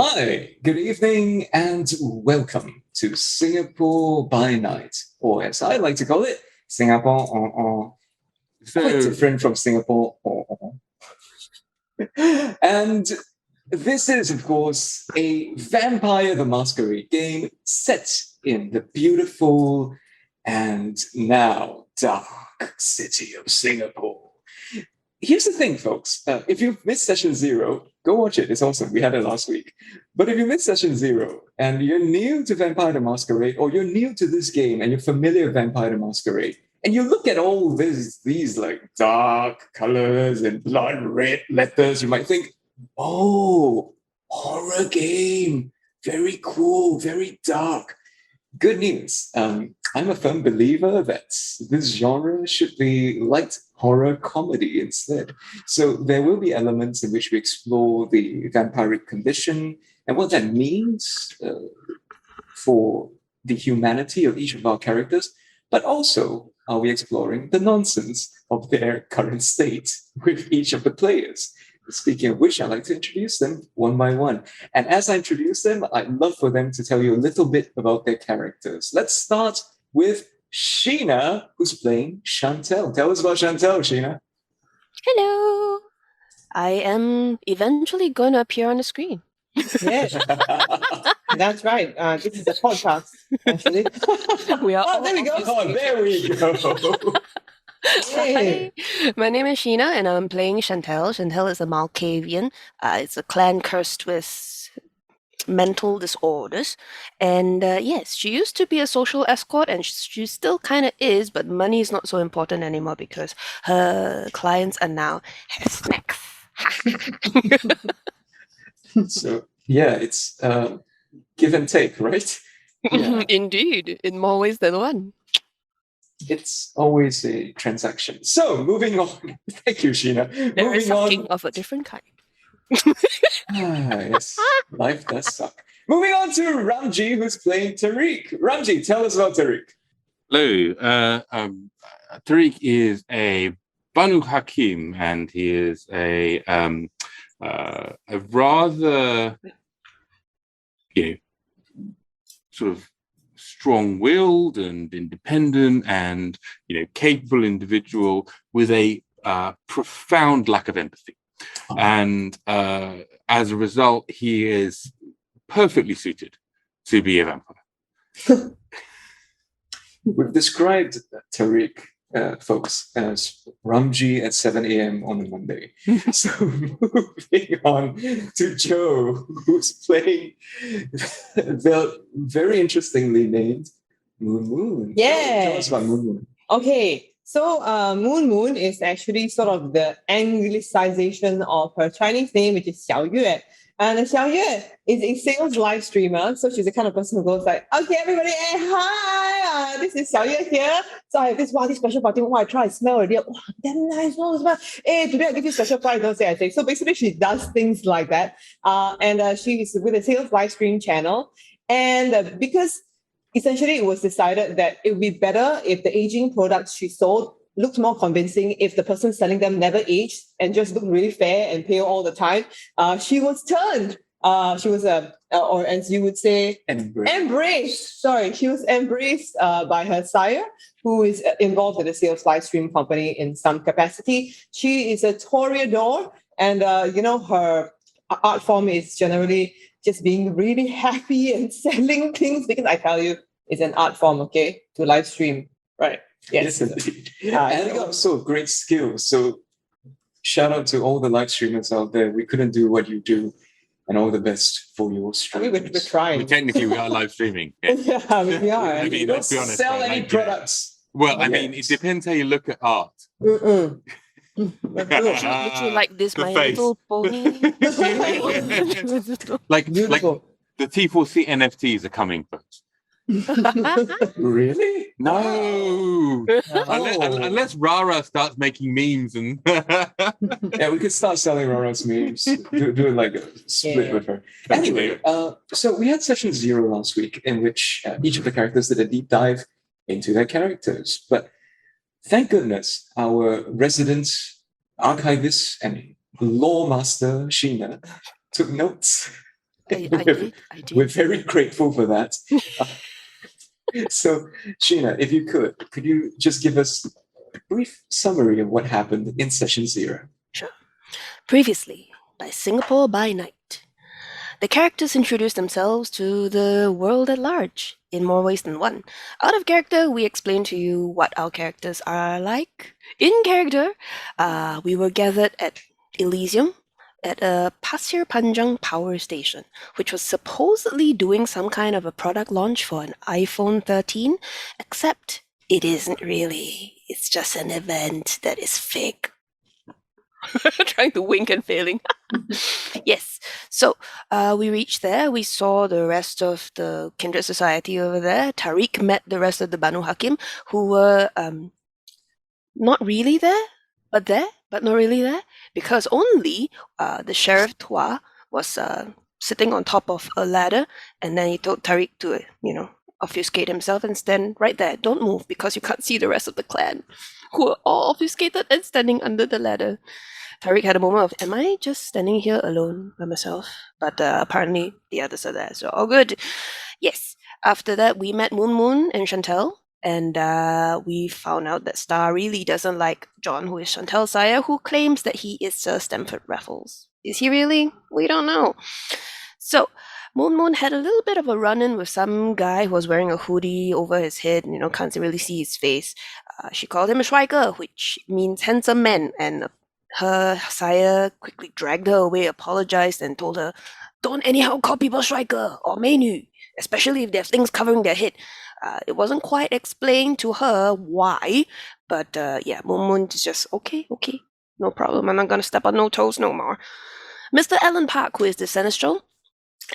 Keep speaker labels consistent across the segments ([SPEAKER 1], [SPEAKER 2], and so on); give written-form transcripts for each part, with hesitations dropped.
[SPEAKER 1] Hi, good evening, and welcome to Singapore by Night, or as I like to call it, Singapore. Quite different from Singapore. And this is, of course, a Vampire the Masquerade game set in the beautiful and now dark city of Singapore. Here's the thing, folks. If you've missed session 0, go watch it. It's awesome. We had it last week. But if you missed session 0 and you're new to Vampire the Masquerade, or you're new to this game and you're familiar with Vampire the Masquerade, and you look at all these like dark colors and blood red letters, you might think, oh, horror game. Very cool, very dark. Good news. I'm a firm believer that this genre should be light horror comedy instead. So there will be elements in which we explore the vampiric condition and what that means for the humanity of each of our characters, but also are we exploring the nonsense of their current state with each of the players. Speaking of which, I'd like to introduce them one by one. And as I introduce them, I'd love for them to tell you a little bit about their characters. Let's start with Sheena, who's playing Chantal. Tell us about Chantal, Sheena.
[SPEAKER 2] Hello. I am eventually going to appear on the screen.
[SPEAKER 3] Yes, that's right. This is a podcast, actually.
[SPEAKER 2] We are
[SPEAKER 3] Oh, there we go.
[SPEAKER 1] Oh, there we go.
[SPEAKER 2] Hi, my name is Sheena and I'm playing Chantal. Chantal is a Malkavian. It's a clan cursed with mental disorders. And yes, she used to be a social escort and she still kind of is, but money is not so important anymore because her clients are now her snacks.
[SPEAKER 1] So, yeah, it's give and take, right? Yeah.
[SPEAKER 2] Indeed, in more ways than one.
[SPEAKER 1] It's always a transaction. So, moving on. Thank you, Sheena.
[SPEAKER 2] There is
[SPEAKER 1] Moving on.
[SPEAKER 2] sucking of a different kind.
[SPEAKER 1] Yes, life does suck. Moving on to Ramji, who's playing Tariq. Ramji, tell us about Tariq.
[SPEAKER 4] Hello. Tariq is a Banu Hakim, and he is a rather, sort of strong-willed and independent and capable individual with a profound lack of empathy. And as a result, he is perfectly suited to be a vampire.
[SPEAKER 1] We've described Tariq, folks, as Ramji at 7 a.m. on a Monday. So moving on to Joe, who's playing the very interestingly named Moon Moon.
[SPEAKER 3] Yeah.
[SPEAKER 1] Tell us about Moon Moon.
[SPEAKER 3] Okay, so Moon Moon is actually sort of the anglicization of her Chinese name, which is Xiao Yue. And Xiao Yue is a sales live streamer. So she's the kind of person who goes like, okay, everybody, hey, hi, this is Xiao Yue here. So I have this special party. I try to smell already. Wow, damn nice. Hey, today I give you special price. Don't say I say. So basically she does things like that. And she is with a sales live stream channel. And because essentially it was decided that it would be better if the aging products she sold looked more convincing if the person selling them never aged and just looked really fair and pale all the time. She was turned. She was, or as you would say, embraced. Sorry, she was embraced by her sire, who is involved in the sales live stream company in some capacity. She is a toreador, and her art form is generally just being really happy and selling things, because I tell you, it's an art form, okay, to live stream, right?
[SPEAKER 1] Yes, indeed. And also great skill. So shout out to all the live streamers out there. We couldn't do what you do, and all the best for your stream.
[SPEAKER 3] We're trying.
[SPEAKER 4] Technically, we are live streaming.
[SPEAKER 3] Yeah, we are.
[SPEAKER 4] I mean, let's be honest.
[SPEAKER 1] Sell any products.
[SPEAKER 4] Well, I mean, it depends how you look at art.
[SPEAKER 2] Would you like this,
[SPEAKER 4] The
[SPEAKER 2] My
[SPEAKER 4] face.
[SPEAKER 2] Little Pony?
[SPEAKER 4] Like
[SPEAKER 3] Beautiful.
[SPEAKER 4] the T4C NFTs are coming first.
[SPEAKER 1] Really?
[SPEAKER 4] No. Unless Rara starts making memes and
[SPEAKER 1] Yeah, we could start selling Rora's memes. Do like a split with her. Anyway, so we had session 0 last week in which each of the characters did a deep dive into their characters. But thank goodness our resident archivist and law master, Sheena, took notes
[SPEAKER 2] I did.
[SPEAKER 1] We're very grateful for that. So, Sheena, if you could you just give us a brief summary of what happened in session 0?
[SPEAKER 2] Sure. Previously, by Singapore by Night. The characters introduce themselves to the world at large in more ways than one. Out of character, we explain to you what our characters are like. In character, we were gathered at Elysium at a Pasir Panjang power station, which was supposedly doing some kind of a product launch for an iPhone 13, except it isn't really. It's just an event that is fake. Trying to wink and failing. Yes. So we reached there. We saw the rest of the Kindred Society over there. Tariq met the rest of the Banu Hakim, who were not really there, but not really there, because only the Sheriff Tua was sitting on top of a ladder, and then he told Tariq to, obfuscate himself and stand right there. Don't move, because you can't see the rest of the clan, who are all obfuscated and standing under the ladder. Tariq had a moment of, am I just standing here alone by myself? But apparently the others are there, so all good. Yes. After that, we met Moon and Chantal, and we found out that Star really doesn't like John, who is Chantal's sire, who claims that he is Sir Stamford Raffles. Is he really? We don't know. So Moon had a little bit of a run-in with some guy who was wearing a hoodie over his head, and, can't really see his face. She called him a Schweiger, which means handsome man, and her sire quickly dragged her away, apologized, and told her, don't anyhow call people Schweiger or Menu, especially if they have things covering their head. It wasn't quite explained to her why, but Moon is just, okay, no problem, I'm not gonna step on no toes no more. Mr. Alan Park, who is the Senestrel,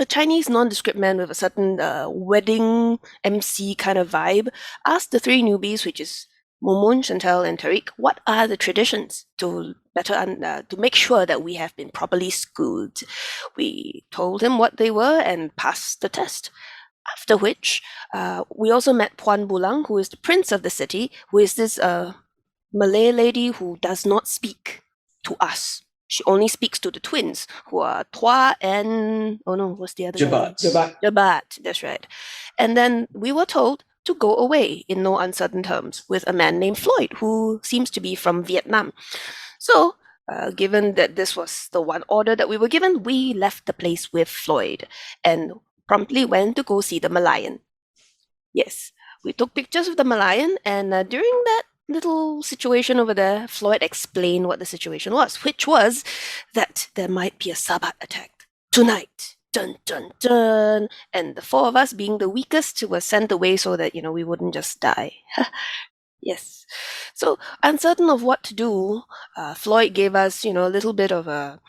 [SPEAKER 2] a Chinese nondescript man with a certain wedding MC kind of vibe, asked the three newbies, which is Moon, Chantal, and Tariq, what are the traditions to to make sure that we have been properly schooled. We told him what they were and passed the test. After which, we also met Puan Bulang, who is the prince of the city, who is this Malay lady who does not speak to us. She only speaks to the twins, who are Tua and... Oh no, what's the other one? Jabat, that's right. And then we were told to go away in no uncertain terms with a man named Floyd, who seems to be from Vietnam. So, given that this was the one order that we were given, we left the place with Floyd and promptly went to go see the Malayan. Yes, we took pictures of the Malayan, and during that little situation over there, Floyd explained what the situation was, which was that there might be a Sabbat attack tonight. Dun, dun, dun. And the four of us, being the weakest, were sent away so that, we wouldn't just die. Yes. So, uncertain of what to do, Floyd gave us, a little bit of a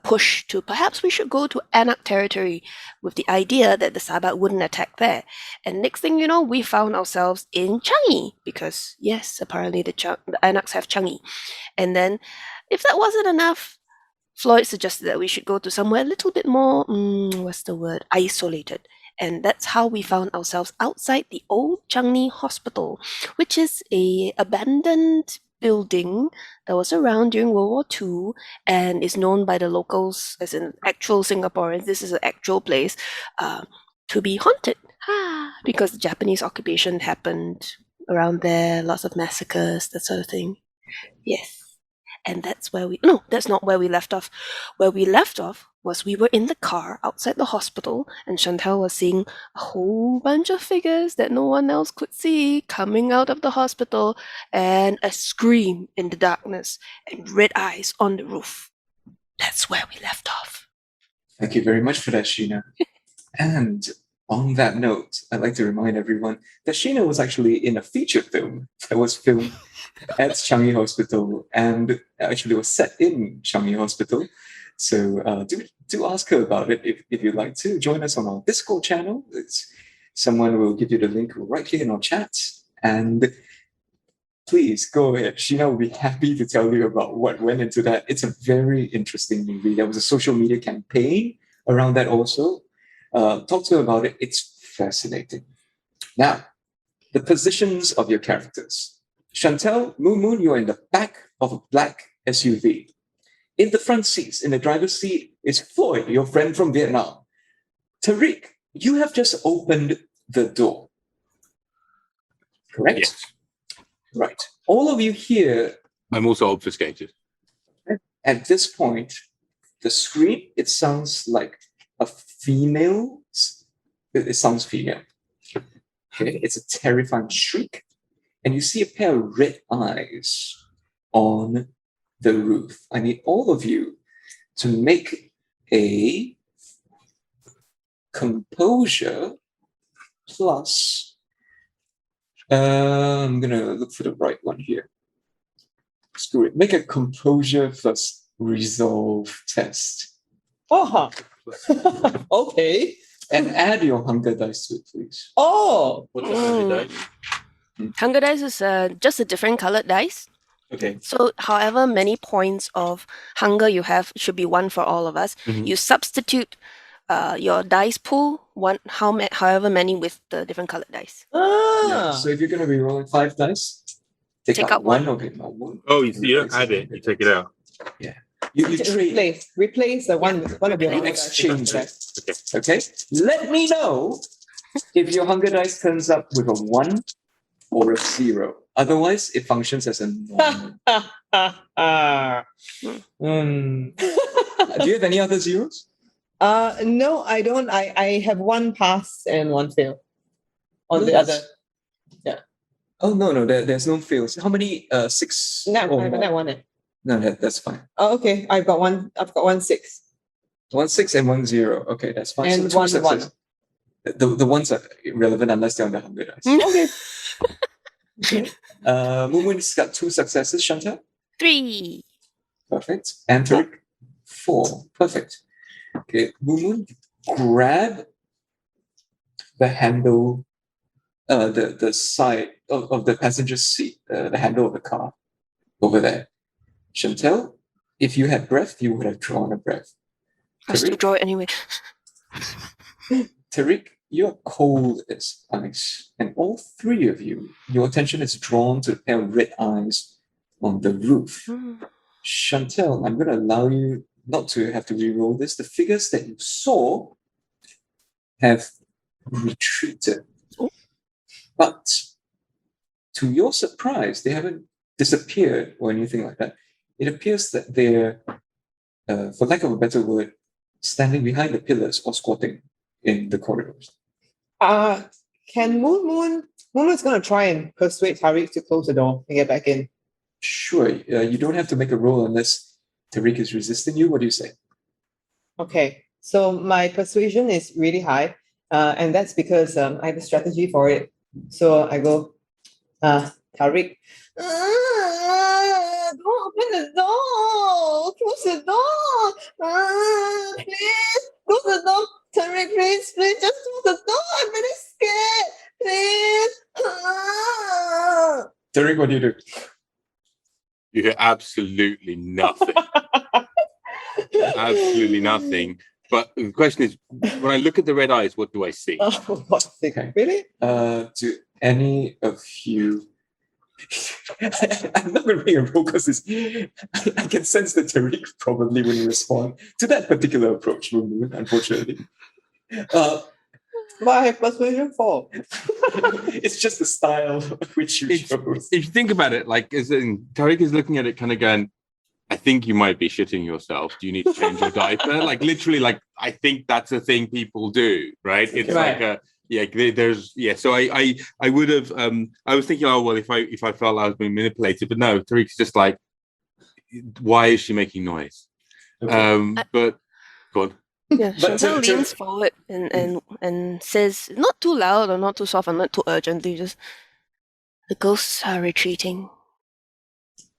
[SPEAKER 2] push to perhaps we should go to Anak territory with the idea that the Sabbat wouldn't attack there. And next thing you know, we found ourselves in Changi because, yes, apparently the Anaks have Changi. And then, if that wasn't enough, Floyd suggested that we should go to somewhere a little bit more, isolated. And that's how we found ourselves outside the Old Changi Hospital, which is a abandoned building that was around during World War II and is known by the locals, as in actual Singaporeans, this is an actual place, to be haunted. Because the Japanese occupation happened around there, lots of massacres, that sort of thing. Yes. And that's where that's not where we left off. Where we left off was we were in the car outside the hospital, and Chantal was seeing a whole bunch of figures that no one else could see coming out of the hospital, and a scream in the darkness, and red eyes on the roof. That's where we left off.
[SPEAKER 1] Thank you very much for that, Sheena. And on that note, I'd like to remind everyone that Sheena was actually in a feature film that was filmed at Changi Hospital and actually was set in Changi Hospital. So do ask her about it if you'd like to. Join us on our Discord channel. Someone will give you the link right here in our chat. And please go ahead. Sheena will be happy to tell you about what went into that. It's a very interesting movie. There was a social media campaign around that also. Talk to her about it. It's fascinating. Now, the positions of your characters. Chantal, Moon, you're in the back of a black SUV. In the front seats, in the driver's seat, is Floyd, your friend from Vietnam. Tariq, you have just opened the door. Correct?
[SPEAKER 4] Yes.
[SPEAKER 1] Right. All of you here,
[SPEAKER 4] I'm also obfuscated.
[SPEAKER 1] at this point, the scream, it sounds like a female. It sounds female. Okay, it's a terrifying shriek. And you see a pair of red eyes on the roof. I need all of you to make a composure plus. I'm gonna look for the right one here. Screw it. Make a composure plus resolve test.
[SPEAKER 3] Oh, okay.
[SPEAKER 1] And add your hunger dice to it, please.
[SPEAKER 3] Oh,
[SPEAKER 4] What's the handy dice?
[SPEAKER 2] Hunger dice is just a different colored dice.
[SPEAKER 1] Okay.
[SPEAKER 2] So, however many points of hunger you have, should be one for all of us.
[SPEAKER 4] Mhm.
[SPEAKER 2] You substitute your dice pool, however many with the different colored dice.
[SPEAKER 1] Yeah. So if you're gonna be rolling 5 dice, take out one. Okay, not one.
[SPEAKER 4] Oh, you see, you don't add it, you take it out.
[SPEAKER 1] You trade.
[SPEAKER 3] replace the one with one of your
[SPEAKER 1] You
[SPEAKER 3] hunger dice.
[SPEAKER 1] exchange it.
[SPEAKER 4] Okay.
[SPEAKER 1] Okay. Let me know if your hunger dice turns up with a 1 or a 0. Otherwise, it functions as a normal. Do you have any other zeros?
[SPEAKER 3] No, I don't. I have one pass and one fail on the
[SPEAKER 1] Yes.
[SPEAKER 3] other.
[SPEAKER 1] Oh no, there's no fails. How many? 6.
[SPEAKER 3] No,
[SPEAKER 1] or
[SPEAKER 3] I got
[SPEAKER 1] more?
[SPEAKER 3] that one.
[SPEAKER 1] No, that's fine.
[SPEAKER 3] Oh, okay. I've got 1 6.
[SPEAKER 1] 1 6 and 1 0. Okay, that's fine.
[SPEAKER 3] And
[SPEAKER 1] so 2
[SPEAKER 3] 1 1.
[SPEAKER 1] successes. The ones are irrelevant unless they're on the hunger dice.
[SPEAKER 3] Okay.
[SPEAKER 1] Moon's got 2 successes. Chantal,
[SPEAKER 2] 3.
[SPEAKER 1] perfect. And Tariq, 4, perfect. Okay, Moon, grab the handle, the side of the passenger seat, the handle of the car over there. Chantal, if you had breath, you would have drawn a breath.
[SPEAKER 2] I still draw it anyway.
[SPEAKER 1] Tariq, you're cold as ice, and all 3 of you, your attention is drawn to the pair of red eyes on the roof. Chantal, I'm going to allow you not to have to re-roll this. The figures that you saw have retreated.
[SPEAKER 2] Oh.
[SPEAKER 1] But to your surprise, they haven't disappeared or anything like that. It appears that they're, for lack of a better word, standing behind the pillars or squatting in the corridors.
[SPEAKER 3] Can Moon's gonna try and persuade Tariq to close the door and get back in.
[SPEAKER 1] Sure, you don't have to make a roll unless Tariq is resisting you. What do you say?
[SPEAKER 3] Okay. So my persuasion is really high. And that's because I have a strategy for it. So I go, Tariq, don't open the door. Close the door. Please, close the door. Tariq, please, just close the door. I'm really scared. Please.
[SPEAKER 1] Tariq, what do you do?
[SPEAKER 4] You hear absolutely nothing. Absolutely nothing. But the question is, when I look at the red eyes, what do I see?
[SPEAKER 3] Oh, what's it?
[SPEAKER 1] Okay.
[SPEAKER 3] Really?
[SPEAKER 1] Do any of you? I'm not going to make a roll because I can sense that Tariq probably wouldn't respond to that particular approach, unfortunately.
[SPEAKER 3] What I have persuasion for?
[SPEAKER 1] It's just the style which you chose.
[SPEAKER 4] If you think about it, like as in, Tariq is looking at it kind of going, I think you might be shitting yourself. Do you need to change your diaper? Like literally, like I think that's a thing people do, right? It's
[SPEAKER 3] Right.
[SPEAKER 4] like there's So I would have I was thinking, oh well, if I felt I was being manipulated, but no, Tariq's just like, why is she making noise?
[SPEAKER 1] Okay.
[SPEAKER 4] But go on.
[SPEAKER 2] Yeah,
[SPEAKER 1] But
[SPEAKER 2] Chantal
[SPEAKER 1] to-
[SPEAKER 2] leans forward and says, not too loud or not too soft and not too urgently, just, the ghosts are retreating.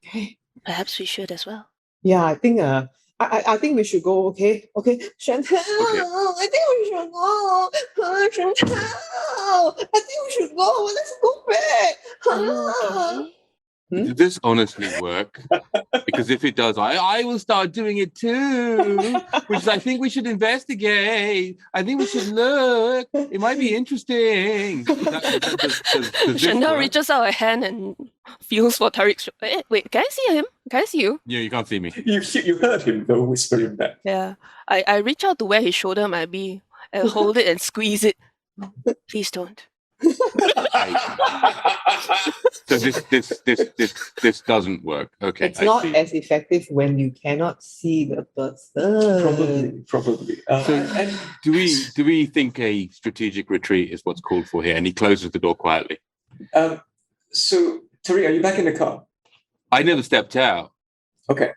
[SPEAKER 3] Okay.
[SPEAKER 2] Perhaps we should as well.
[SPEAKER 3] Yeah, I think I think we should go. Okay, Chantal. I think we should go. Chantal. I think we should go. Let's go back.
[SPEAKER 2] Are you okay?
[SPEAKER 4] Does this honestly work? Because if it does, I will start doing it too. Which is, I think we should investigate. I think we should look. It might be interesting. Does this
[SPEAKER 2] Chantal
[SPEAKER 4] work?
[SPEAKER 2] reaches out a hand and feels for Tariq's. Wait, can I see him? Can I see you?
[SPEAKER 4] Yeah, you can't see me.
[SPEAKER 1] You heard him though whispering back.
[SPEAKER 2] Yeah. I reach out to where his shoulder might be, I hold it and squeeze it. Please don't.
[SPEAKER 4] So this doesn't work. Okay,
[SPEAKER 3] It's
[SPEAKER 4] I
[SPEAKER 3] not
[SPEAKER 4] see.
[SPEAKER 3] as effective when you cannot see the person.
[SPEAKER 1] Probably.
[SPEAKER 4] So
[SPEAKER 1] And
[SPEAKER 4] do we think a strategic retreat is what's called for here? And he closes the door quietly.
[SPEAKER 1] so, Tariq, are you back in the car?
[SPEAKER 4] I never stepped out.
[SPEAKER 1] Okay.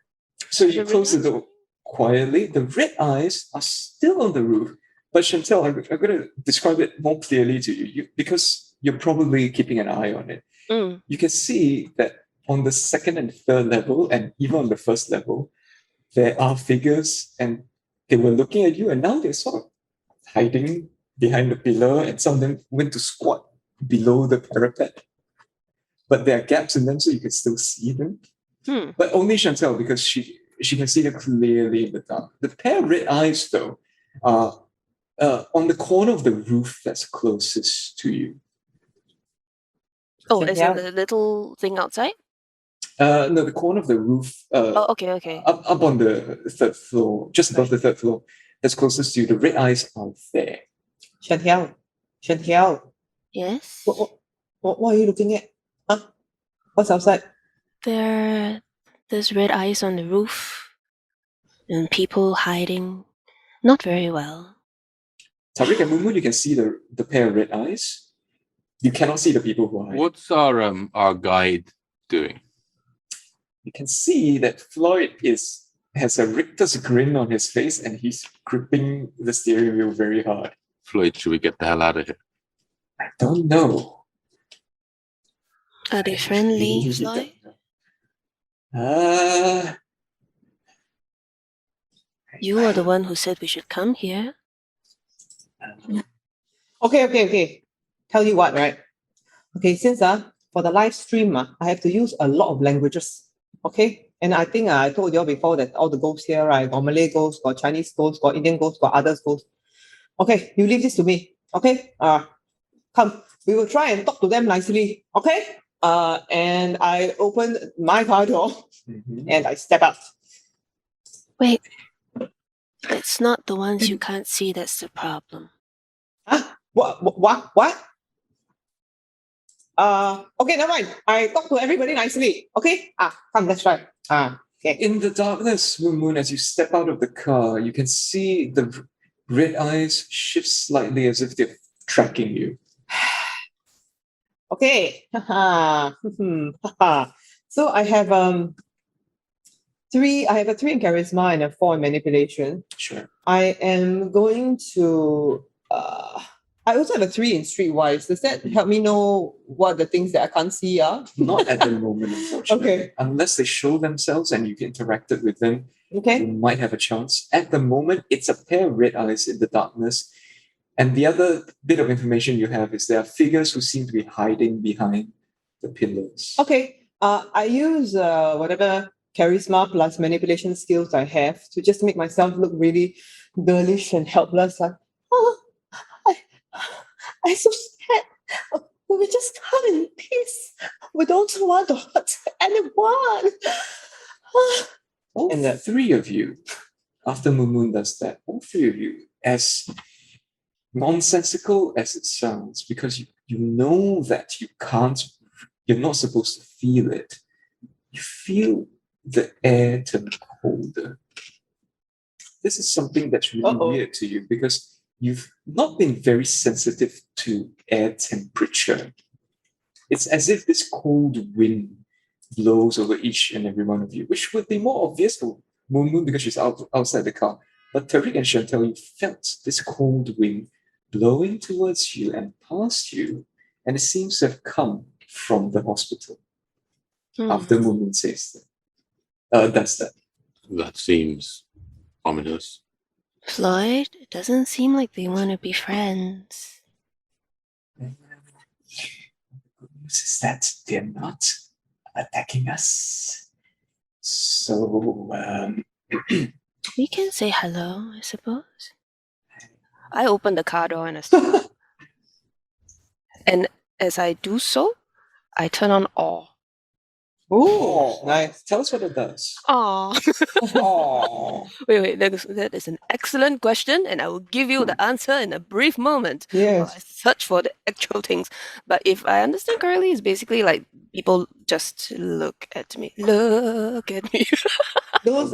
[SPEAKER 1] So you
[SPEAKER 2] The
[SPEAKER 1] close the
[SPEAKER 2] red
[SPEAKER 1] door quietly. The red eyes are still on the roof. But Chantal, I'm going to describe it more clearly to you, because you're probably keeping an eye on it.
[SPEAKER 2] Mm.
[SPEAKER 1] You can see that on the second and third level, and even on the first level, there are figures, and they were looking at you, and now they're sort of hiding behind the pillar, and some of them went to squat below the parapet. But there are gaps in them, so you can still see them.
[SPEAKER 2] Hmm.
[SPEAKER 1] But only Chantal, because she can see them clearly in the dark. The pair of red eyes, though, are on the corner of the roof that's closest to you.
[SPEAKER 2] Oh, is
[SPEAKER 3] Yeah.
[SPEAKER 2] it the little thing outside?
[SPEAKER 1] No, the corner of the roof.
[SPEAKER 2] Oh, okay.
[SPEAKER 1] Up on the third floor, just above the third floor, that's closest to you. The red eyes are there.
[SPEAKER 3] Chantal,
[SPEAKER 2] Yes.
[SPEAKER 3] what are you looking at? Huh? What's outside?
[SPEAKER 2] There's red eyes on the roof and people hiding. Not very well.
[SPEAKER 1] Tariq and Mumu, you can see the pair of red eyes. You cannot see the people who are hiding.
[SPEAKER 4] What's our guide doing?
[SPEAKER 1] You can see that Floyd has a rictus grin on his face, and he's gripping the steering wheel very hard.
[SPEAKER 4] Floyd, should we get the hell out of here?
[SPEAKER 1] I don't know.
[SPEAKER 2] Are they friendly, Floyd? You are the one who said we should come here.
[SPEAKER 3] Okay. Tell you what, right? Okay, since for the live stream, I have to use a lot of languages. Okay, and I think I told you all before that all the ghosts here, right? Got Malay ghosts, got Chinese ghosts, got Indian ghosts, got others ghosts. Okay, you leave this to me. Okay, come. We will try and talk to them nicely. Okay. And I open my car door and I step out.
[SPEAKER 2] Wait. It's not the ones you can't see that's the problem.
[SPEAKER 3] Huh? What? Okay, never mind. I talk to everybody nicely. Okay? Come, let's try. Okay.
[SPEAKER 1] In the darkness, Moon, as you step out of the car, you can see the red eyes shift slightly as if they're tracking you.
[SPEAKER 3] Okay. So I have a 3 in charisma and a 4 in manipulation.
[SPEAKER 1] Sure.
[SPEAKER 3] I am going to I also have a 3 in streetwise. Does that help me know what the things that I can't see are?
[SPEAKER 1] Not at the moment, unfortunately.
[SPEAKER 3] Okay.
[SPEAKER 1] Unless they show themselves and you've interacted with them, you
[SPEAKER 3] Okay.
[SPEAKER 1] might have a chance. At the moment, it's a pair of red eyes in the darkness. And the other bit of information you have is there are figures who seem to be hiding behind the pillars.
[SPEAKER 3] Okay. I use whatever charisma plus manipulation skills I have to just make myself look really girlish and helpless. Like, I'm so scared. We just come in peace. We don't want to hurt anyone.
[SPEAKER 1] All
[SPEAKER 3] And the-
[SPEAKER 1] three of you, after Moon does that, all three of you, as nonsensical as it sounds, because you know that you're not supposed to feel it. You feel the air turn colder. This is something that's really weird to you because you've not been very sensitive to air temperature. It's as if this cold wind blows over each and every one of you, which would be more obvious for Moon because she's outside the car. But Tariq and Chantal, you felt this cold wind blowing towards you and past you, and it seems to have come from the hospital. After Moon says that. That's that.
[SPEAKER 4] That seems ominous.
[SPEAKER 2] Floyd, it doesn't seem like they want to be friends.
[SPEAKER 1] The good news is that they're not attacking us. So,
[SPEAKER 2] We can say hello, I suppose. I open the car door and I stop. And as I do so, I turn on awe.
[SPEAKER 3] Oh, nice.
[SPEAKER 1] Tell us what it does.
[SPEAKER 2] Aw.
[SPEAKER 1] Oh,
[SPEAKER 2] Wait, that is an excellent question, and I will give you the answer in a brief moment while I
[SPEAKER 3] Yes.
[SPEAKER 2] search for the actual things. But if I understand correctly, it's basically like people just look at me. Look at me.
[SPEAKER 3] Those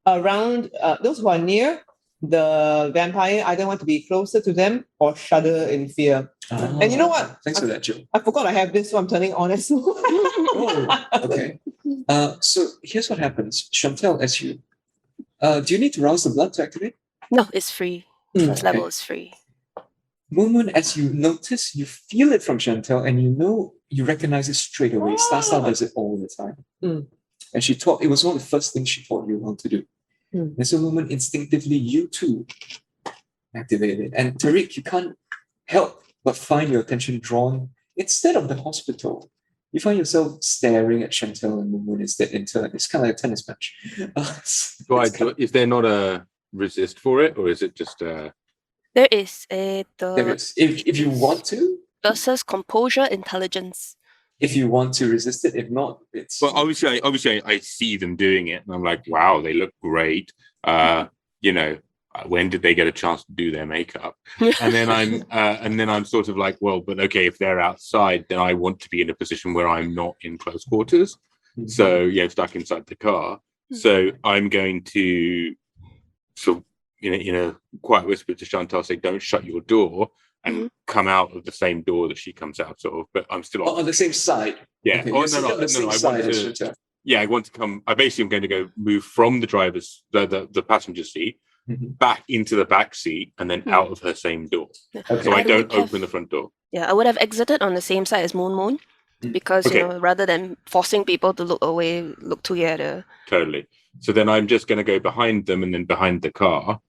[SPEAKER 3] around, those who are near the vampire either want to be closer to them or shudder in fear. And you know what?
[SPEAKER 1] Thanks for that, Joe.
[SPEAKER 3] I forgot I have this, so I'm turning on as well.
[SPEAKER 1] Oh, okay. So here's what happens. Chantal, as you do you need to rouse the blood to activate?
[SPEAKER 2] No, it's free. First
[SPEAKER 1] Okay.
[SPEAKER 2] level is free.
[SPEAKER 1] Moon, as you notice, you feel it from Chantal, and you recognize it straight away. Stasa does it all the time. And she taught, it was one of the first things she taught you how to do. And so, Moon, instinctively, you too activate it. And Tariq, you can't help but find your attention drawn, instead of the hospital, you find yourself staring at Chantal and Moon instead in turn. It's kind of like a tennis match.
[SPEAKER 4] Is there not a resist for it, or is it just
[SPEAKER 2] There is a
[SPEAKER 1] There is. If you want to,
[SPEAKER 2] versus composure intelligence.
[SPEAKER 1] if you want to resist it, if not, it's
[SPEAKER 4] Well, obviously, I see them doing it, and I'm like, wow, they look great. When did they get a chance to do their makeup? And then I'm sort of like, well, but okay, if they're outside, then I want to be in a position where I'm not in close quarters. So yeah, stuck inside the car. So I'm going to sort of, quiet whisper to Chantal, say, don't shut your door, and come out of the same door that she comes out of. But I'm still
[SPEAKER 1] on the same side.
[SPEAKER 4] Yeah.
[SPEAKER 1] Okay,
[SPEAKER 4] Oh,
[SPEAKER 1] you're sitting on the same side as Chantal.
[SPEAKER 4] Yeah, I want to come. I basically am going to go move from the driver's the passenger seat back into the back seat and then out of her same door.
[SPEAKER 1] Okay.
[SPEAKER 4] So I don't
[SPEAKER 2] would
[SPEAKER 4] open the front door.
[SPEAKER 2] Yeah, I would have exited on the same side as Moon because
[SPEAKER 4] Okay.
[SPEAKER 2] rather than forcing people to look away, look together.
[SPEAKER 4] Totally. So then I'm just going to go behind them and then behind the car,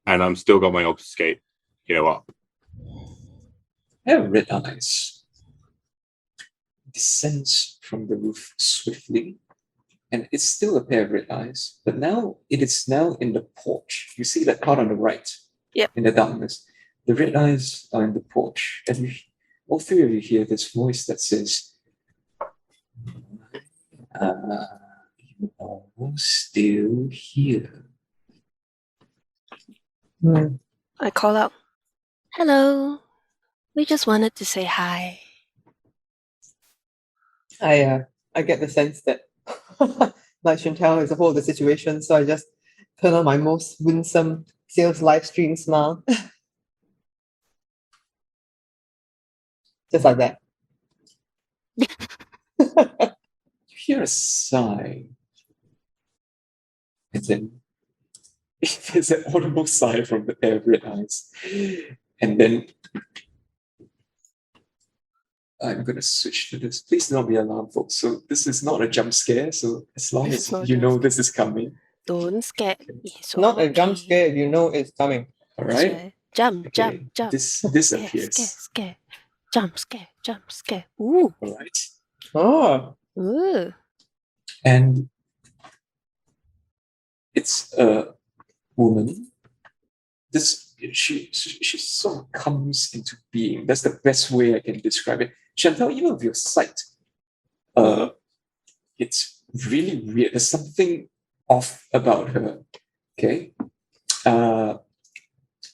[SPEAKER 4] and I'm still got my obfuscate, up.
[SPEAKER 1] Pair of red eyes descends from the roof swiftly, and it's still a pair of red eyes, but now it is now in the porch. You see that part on the right?
[SPEAKER 2] Yep.
[SPEAKER 1] In the darkness. The red eyes are in the porch, and all three of you hear this voice that says, "You are still here."
[SPEAKER 2] I call out, "Hello, we just wanted to say hi."
[SPEAKER 3] I get the sense that like Chantal is a whole of the situation, so I just turn on my most winsome sales live stream smile. Just like that.
[SPEAKER 1] You hear a sigh, and then there's an audible sigh from the pair of red eyes, and then I'm going to switch to this. Please do not be alarmed, folks. So this is not a jump scare. So as long
[SPEAKER 2] It's
[SPEAKER 1] as
[SPEAKER 2] not
[SPEAKER 1] you
[SPEAKER 2] a
[SPEAKER 1] know
[SPEAKER 2] jump
[SPEAKER 1] this is coming,
[SPEAKER 2] Don't scare. It's
[SPEAKER 3] Not a jump
[SPEAKER 2] okay.
[SPEAKER 3] scare if you know it's coming.
[SPEAKER 1] all
[SPEAKER 2] That's
[SPEAKER 1] right?
[SPEAKER 2] right. Jump,
[SPEAKER 1] Okay,
[SPEAKER 2] jump, jump.
[SPEAKER 1] this
[SPEAKER 2] Scare,
[SPEAKER 1] disappears.
[SPEAKER 2] scare. Jump, scare. Ooh.
[SPEAKER 1] All right,
[SPEAKER 3] Oh,
[SPEAKER 2] Ooh.
[SPEAKER 1] and it's a woman. She sort of comes into being. That's the best way I can describe it. Chantal, even with your sight, it's really weird. There's something off about her. Okay,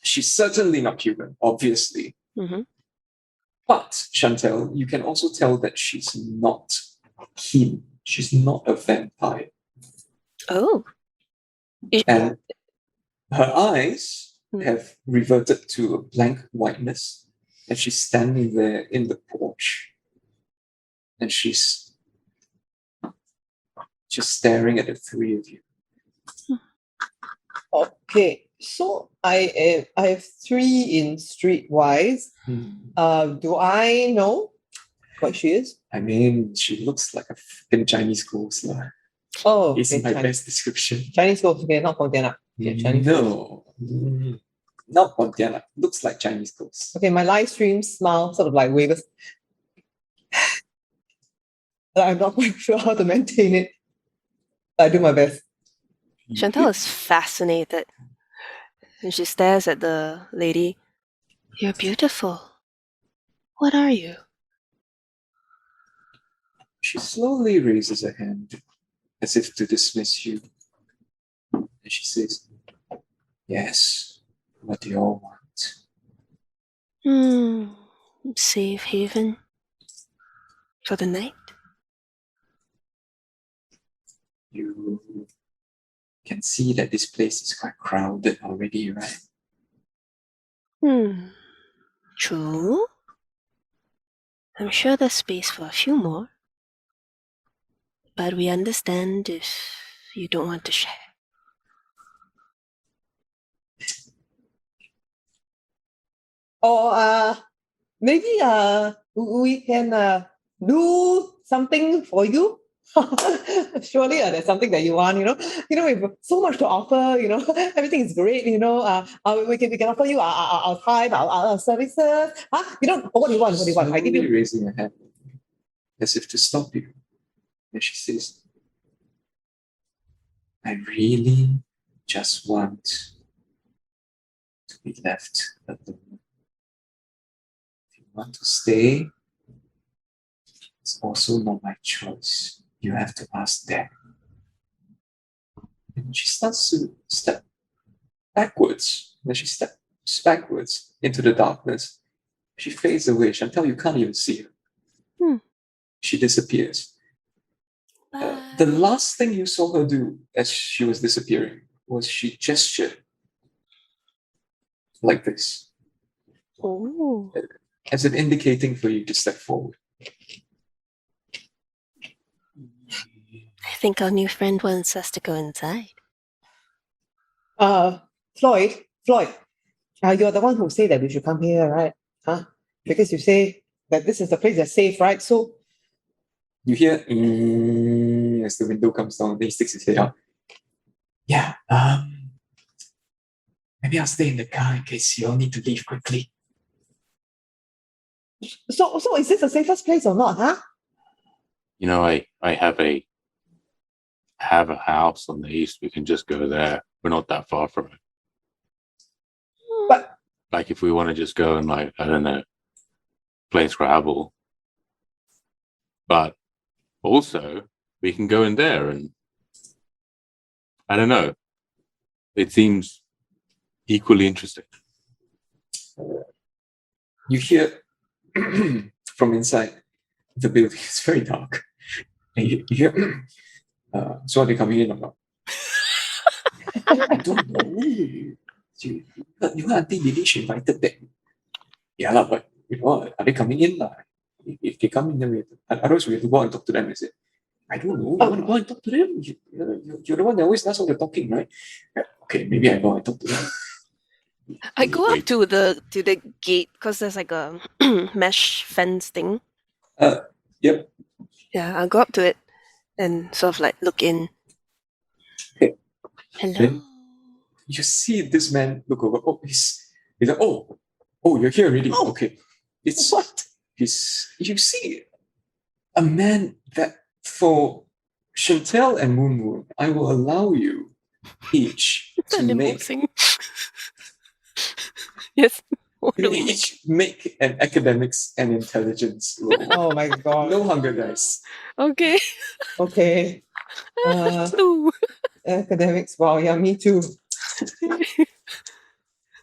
[SPEAKER 1] she's certainly not human, obviously.
[SPEAKER 2] Mm-hmm.
[SPEAKER 1] But Chantal, you can also tell that she's not keen. She's not a vampire,
[SPEAKER 2] Oh.
[SPEAKER 1] and her eyes
[SPEAKER 2] Hmm.
[SPEAKER 1] have reverted to a blank whiteness, and she's standing there in the porch, and she's just staring at the three of you.
[SPEAKER 3] okay. So I have three in streetwise. Do I know what she is?
[SPEAKER 1] I mean, she looks like a freaking Chinese ghost.
[SPEAKER 3] Oh,
[SPEAKER 1] It's
[SPEAKER 3] okay,
[SPEAKER 1] my
[SPEAKER 3] Chinese.
[SPEAKER 1] best description.
[SPEAKER 3] Chinese ghost, okay, not Pontianak. Okay, Chinese ghost.
[SPEAKER 1] No, not Pontianak. Looks like Chinese ghost.
[SPEAKER 3] Okay, my live stream smile sort of like wavers. I'm not quite sure how to maintain it. I do my best.
[SPEAKER 2] Chantal is fascinated. And she stares at the lady. You're beautiful. What are you?
[SPEAKER 1] She slowly raises her hand as if to dismiss you. And she says, yes, what do you all want?
[SPEAKER 2] Safe haven for the night.
[SPEAKER 1] You can see that this place is quite crowded already, right?
[SPEAKER 2] True. I'm sure there's space for a few more. But we understand if you don't want to share.
[SPEAKER 3] Or maybe we can do something for you. Surely there's something that you want, we've so much to offer, everything is great, we can offer you our time, our services. What do you want? I give
[SPEAKER 1] Slowly
[SPEAKER 3] you.
[SPEAKER 1] raising her hand as if to stop you. And she says, I really just want to be left alone. If you want to stay, it's also not my choice. You have to ask them. And she starts to step backwards. Then she steps backwards into the darkness. She fades away. Chantal, you can't even see her. She disappears. The last thing you saw her do as she was disappearing was she gestured like this, as if indicating for you to step forward.
[SPEAKER 2] I think our new friend wants us to go inside.
[SPEAKER 3] Floyd, you're the one who said that we should come here, right? Because you say that this is the place that's safe, right? So
[SPEAKER 1] you hear as the window comes down, then he sticks his head out. Yeah, maybe I'll stay in the car in case you all need to leave quickly.
[SPEAKER 3] So is this the safest place or not, huh?
[SPEAKER 4] I have a house on the east. We can just go there. We're not that far from it.
[SPEAKER 3] But
[SPEAKER 4] like if we want to just go and I don't know, play Scrabble. But also we can go in there and I don't know. It seems equally interesting.
[SPEAKER 1] You hear from inside the building, it's very dark. And you hear, so are they coming in or not? I don't know. You heard Auntie Lily, she invited them. Yeah, but are they coming in? If they come in, then otherwise we have to go and talk to them, is it? I don't know. You want to go and talk to them? You're the one that always does all the talking, right? Okay, maybe I go and talk to them.
[SPEAKER 2] I go up to the gate because there's like a mesh fence thing.
[SPEAKER 1] Yep.
[SPEAKER 2] Yeah, I'll go up to it and sort of like look in.
[SPEAKER 1] Okay.
[SPEAKER 2] Hello.
[SPEAKER 1] Then you see this man look over. Oh, he's like, oh, you're here already.
[SPEAKER 3] Oh.
[SPEAKER 1] Okay. It's
[SPEAKER 3] what?
[SPEAKER 1] you see a man that for Chantal and Moon, I will allow you each to make
[SPEAKER 2] yes.
[SPEAKER 1] each make an academics and intelligence roll.
[SPEAKER 3] Oh my god.
[SPEAKER 1] No hunger dice.
[SPEAKER 2] Okay.
[SPEAKER 3] Okay.
[SPEAKER 2] Two.
[SPEAKER 3] Academics. Wow, yeah, me too.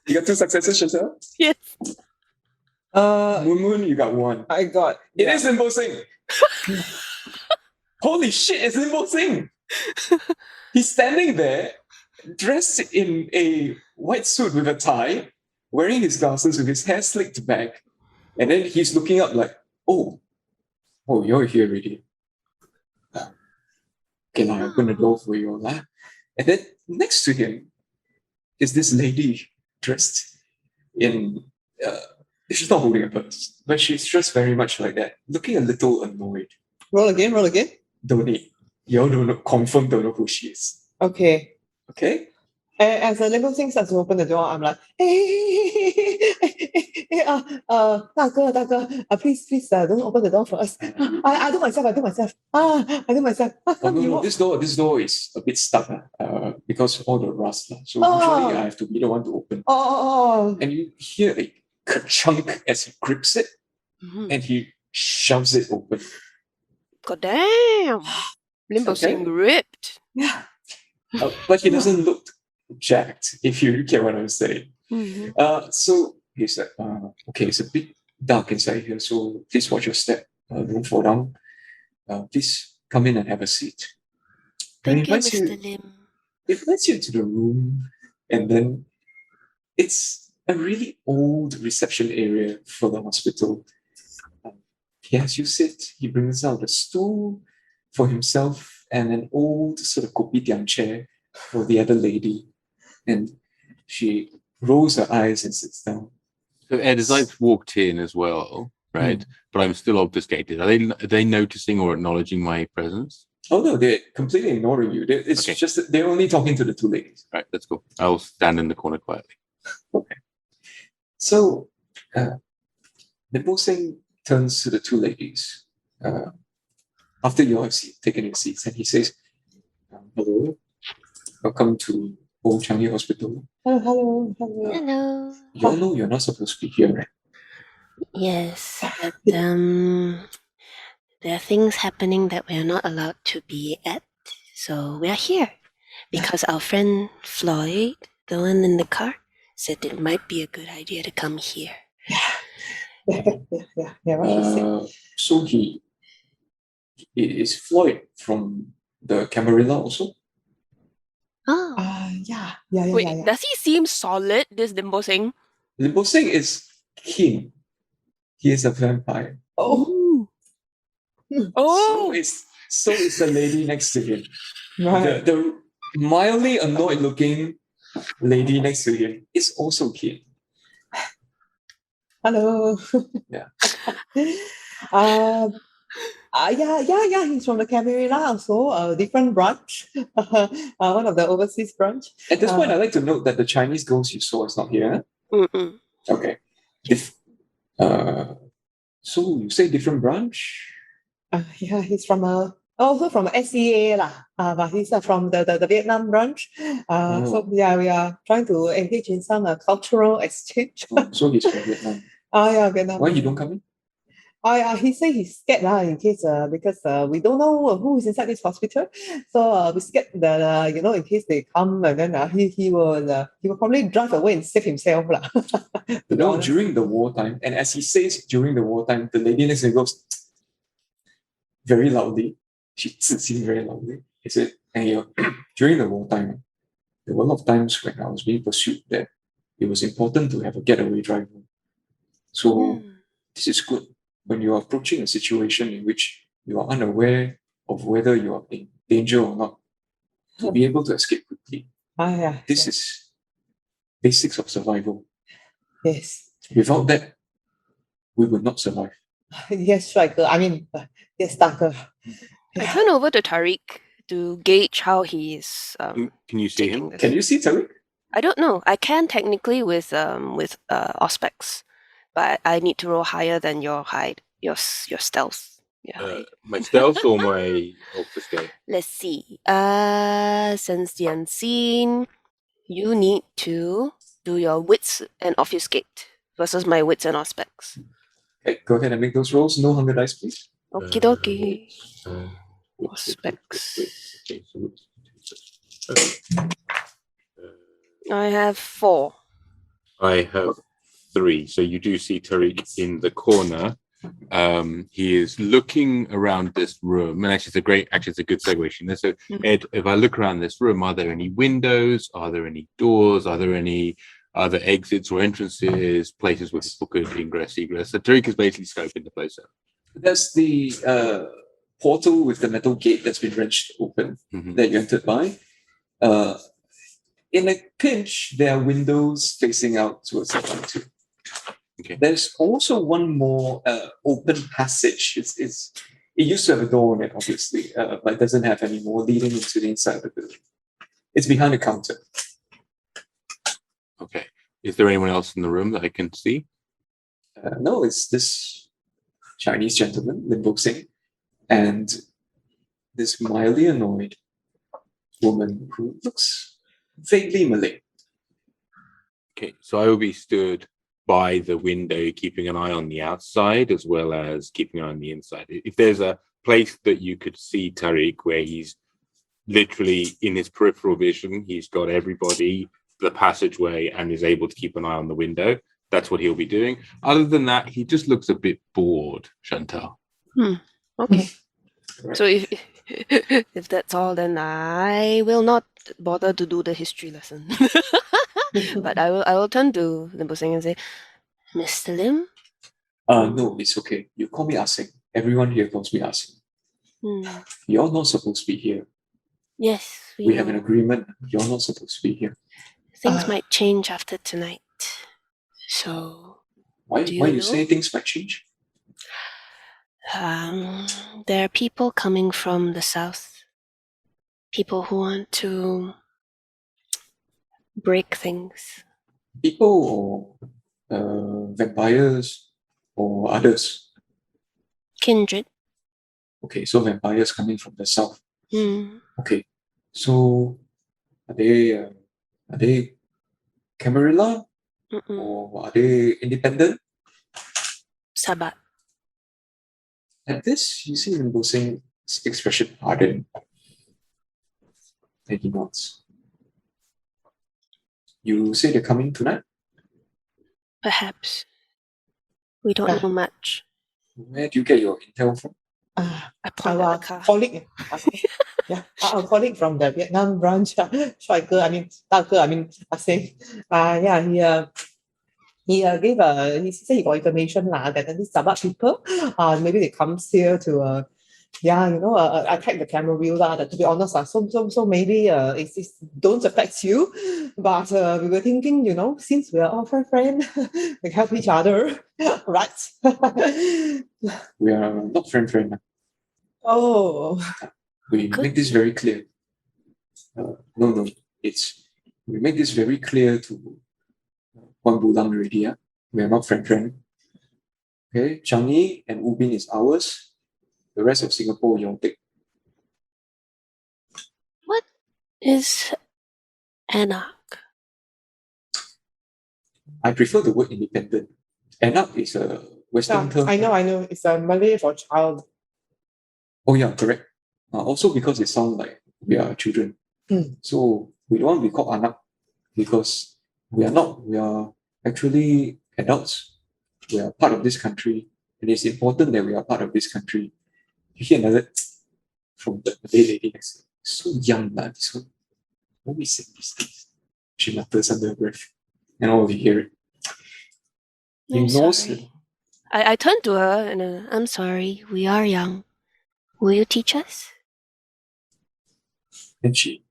[SPEAKER 1] You got 2 successes, Chantal?
[SPEAKER 2] Yes.
[SPEAKER 1] Moon, you got 1.
[SPEAKER 3] I got.
[SPEAKER 1] It is Limbo Singh. Holy shit, it's Limbo Singh. He's standing there, dressed in a white suit with a tie, wearing his glasses with his hair slicked back, and then he's looking up like, oh, you're here already. Okay, I'll open the door for you all. And then next to him is this lady dressed in, she's not holding a purse, but she's dressed very much like that, looking a little annoyed.
[SPEAKER 3] Roll again.
[SPEAKER 1] Don't need. Y'all don't know, confirm don't know who she is.
[SPEAKER 3] Okay.
[SPEAKER 1] Okay?
[SPEAKER 3] As the Limbo Singh starts to open the door, I'm like, hey, 大哥, please, don't open the door for us. I do myself. I do myself.
[SPEAKER 1] No, this door is a bit stuck because of all the rust. So usually I have to be the one to open. And you hear a ka-chunk as he grips it and he shoves it open.
[SPEAKER 2] God damn. Limbo
[SPEAKER 1] Okay.
[SPEAKER 2] Singh ripped.
[SPEAKER 3] Yeah.
[SPEAKER 1] But he doesn't look jacked, if you get what I'm saying.
[SPEAKER 2] Mhm.
[SPEAKER 1] So he said, okay, it's a bit dark inside here, so please watch your step. Don't fall down. Please come in and have a seat. And
[SPEAKER 2] Thank you,
[SPEAKER 1] invites
[SPEAKER 2] Mr. Lim.
[SPEAKER 1] it invites you into the room, and then it's a really old reception area for the hospital. He has you sit, he brings out a stool for himself and an old sort of kopitiam chair for the other lady. And she rolls her eyes and sits down.
[SPEAKER 4] So Ed, as I've walked in as well, right? But I'm still obfuscated. Are they noticing or acknowledging my presence?
[SPEAKER 1] Oh no, they're completely ignoring you. It's
[SPEAKER 4] Okay.
[SPEAKER 1] just that they're only talking to the two ladies.
[SPEAKER 4] Right, that's cool. I'll stand in the corner quietly.
[SPEAKER 1] Okay. So Nimbo Singh turns to the two ladies after you have taken your seats, and he says, hello, welcome to Old Changi Hospital.
[SPEAKER 3] Hello.
[SPEAKER 2] Hello.
[SPEAKER 1] You all know you're not supposed to be here, right?
[SPEAKER 2] Yes, but there are things happening that we are not allowed to be at. So we are here because our friend Floyd, the one in the car, said it might be a good idea to come here.
[SPEAKER 3] Yeah. What she said.
[SPEAKER 1] So he is Floyd from the Camarilla also?
[SPEAKER 2] Oh,
[SPEAKER 3] Yeah.
[SPEAKER 2] wait, does he seem solid, this Limbo Singh?
[SPEAKER 1] Limbo Singh is king. He is a vampire.
[SPEAKER 3] Oh,
[SPEAKER 2] Oh,
[SPEAKER 1] So is the lady next to him.
[SPEAKER 3] right.
[SPEAKER 1] The mildly annoyed looking lady next to him is also king.
[SPEAKER 3] Hello.
[SPEAKER 1] Yeah.
[SPEAKER 3] Yeah. He's from the Camarilla also, a different branch. One of the overseas branch.
[SPEAKER 1] At this point, I'd like to note that the Chinese ghost you saw is not here.
[SPEAKER 2] mm-mm.
[SPEAKER 1] Okay. So you say different branch?
[SPEAKER 3] Yeah, he's from also from SEA lah. But he's from the Vietnam branch. So yeah, we are trying to engage in some cultural exchange.
[SPEAKER 1] So he's from Vietnam.
[SPEAKER 3] Yeah, Vietnam.
[SPEAKER 1] Why he don't come in?
[SPEAKER 3] He say he's scared in case because we don't know who is inside this hospital, so we scared that in case they come and then he will probably drive away and save himself lah.
[SPEAKER 1] During the wartime, and as he says during the wartime, the lady next to him goes very loudly. She zits very loudly. He said, and during the wartime, there were a lot of times when I was being pursued that it was important to have a getaway driver. So this is good when you are approaching a situation in which you are unaware of whether you are in danger or not, to be able to escape quickly. This is basics of survival.
[SPEAKER 3] Yes.
[SPEAKER 1] Without that, we would not survive.
[SPEAKER 3] Yes, striker. I mean, yes, Striker.
[SPEAKER 2] I turn over to Tariq to gauge how he is.
[SPEAKER 4] Can you see
[SPEAKER 2] taking
[SPEAKER 4] him?
[SPEAKER 2] this.
[SPEAKER 1] Can you see Tariq?
[SPEAKER 2] I don't know. I can technically with Auspex, but I need to roll higher than your height, your stealth. Your height.
[SPEAKER 4] My stealth or my obfuscate?
[SPEAKER 2] Let's see. Sense the unseen. You need to do your wits and obfuscate versus my wits and Auspex.
[SPEAKER 1] Okay, go ahead and make those rolls. No hunger dice, please.
[SPEAKER 2] Okie dokie. Auspex. I have 4.
[SPEAKER 4] I have 3. So you do see Tariq in the corner. He is looking around this room, and actually it's a good segue, Sheena. So Ed, if I look around this room, are there any windows? Are there any doors? Are there any other exits or entrances, places where people could ingress, egress? So Tariq is basically scoping the place out.
[SPEAKER 1] That's the portal with the metal gate that's been wrenched open that you entered by. In a pinch, there are windows facing out towards the front too.
[SPEAKER 4] Okay.
[SPEAKER 1] There's also one more open passage. It used to have a door on it, obviously, but it doesn't have any more leading into the inside of the building. It's behind a counter.
[SPEAKER 4] Okay. Is there anyone else in the room that I can see?
[SPEAKER 1] No, it's this Chinese gentleman, Limbo Singh, and this mildly annoyed woman who looks vaguely Malay.
[SPEAKER 4] Okay, so I will be stood by the window, keeping an eye on the outside as well as keeping an eye on the inside. If there's a place that you could see Tariq, where he's literally in his peripheral vision, he's got everybody, the passageway, and is able to keep an eye on the window. That's what he'll be doing. Other than that, he just looks a bit bored, Chantal.
[SPEAKER 2] Okay.
[SPEAKER 1] Right.
[SPEAKER 2] So if that's all, then I will not bother to do the history lesson. But I will turn to Lim Bo Sing and say, Mr. Lim?
[SPEAKER 1] No, it's okay. You call me Asing. Everyone here calls me Asing.
[SPEAKER 2] Hmm.
[SPEAKER 1] You're not supposed to be here.
[SPEAKER 2] Yes,
[SPEAKER 1] We have an
[SPEAKER 2] know.
[SPEAKER 1] agreement. You're not supposed to be here.
[SPEAKER 2] Things might change after tonight. So,
[SPEAKER 1] Why
[SPEAKER 2] do
[SPEAKER 1] you
[SPEAKER 2] know?
[SPEAKER 1] say things might change?
[SPEAKER 2] There are people coming from the south. People who want to break things.
[SPEAKER 1] People or vampires or others?
[SPEAKER 2] Kindred.
[SPEAKER 1] Okay, so vampires coming from the south.
[SPEAKER 2] Hmm.
[SPEAKER 1] Okay, so are they Camarilla
[SPEAKER 2] Mm-mm.
[SPEAKER 1] or are they independent?
[SPEAKER 2] Sabbat.
[SPEAKER 1] At this, you see Lim Bo Sing's expression harden. And he nods. You say they're coming tonight?
[SPEAKER 2] Perhaps. We don't know much.
[SPEAKER 1] Where do you get your intel from?
[SPEAKER 2] I point at
[SPEAKER 3] Our
[SPEAKER 2] the car.
[SPEAKER 3] colleague, our colleague from the Vietnam branch, 帅哥, I say, he gave he said he got information that these Sabbat people, maybe they come here to attack the camera wheel that, to be honest, so maybe it don't affect you, but we were thinking, since we are all friend, we help each other, right?
[SPEAKER 1] We are not friend.
[SPEAKER 3] Oh,
[SPEAKER 1] We
[SPEAKER 2] Good.
[SPEAKER 1] make this very clear. No, we make this very clear to Wan Bulang already. Yeah? We are not friend. Okay, Changi and Ubin is ours. The rest of Singapore, you take.
[SPEAKER 2] What is Anak?
[SPEAKER 1] I prefer the word independent. Anak is a Western term.
[SPEAKER 3] I know. It's a Malay for child.
[SPEAKER 1] Oh yeah, correct. Also because it sounds like we are children. So we don't want to be called anak because we are not. We are actually adults. We are part of this country. And it's important that we are part of this country. You hear another from the lady next. So young, this one. What we say these days? She mutters under her breath. And all of you hear it. He
[SPEAKER 2] I'm
[SPEAKER 1] knows
[SPEAKER 2] sorry. I turned to her and I'm sorry. We are young. Will you teach us?
[SPEAKER 1] and she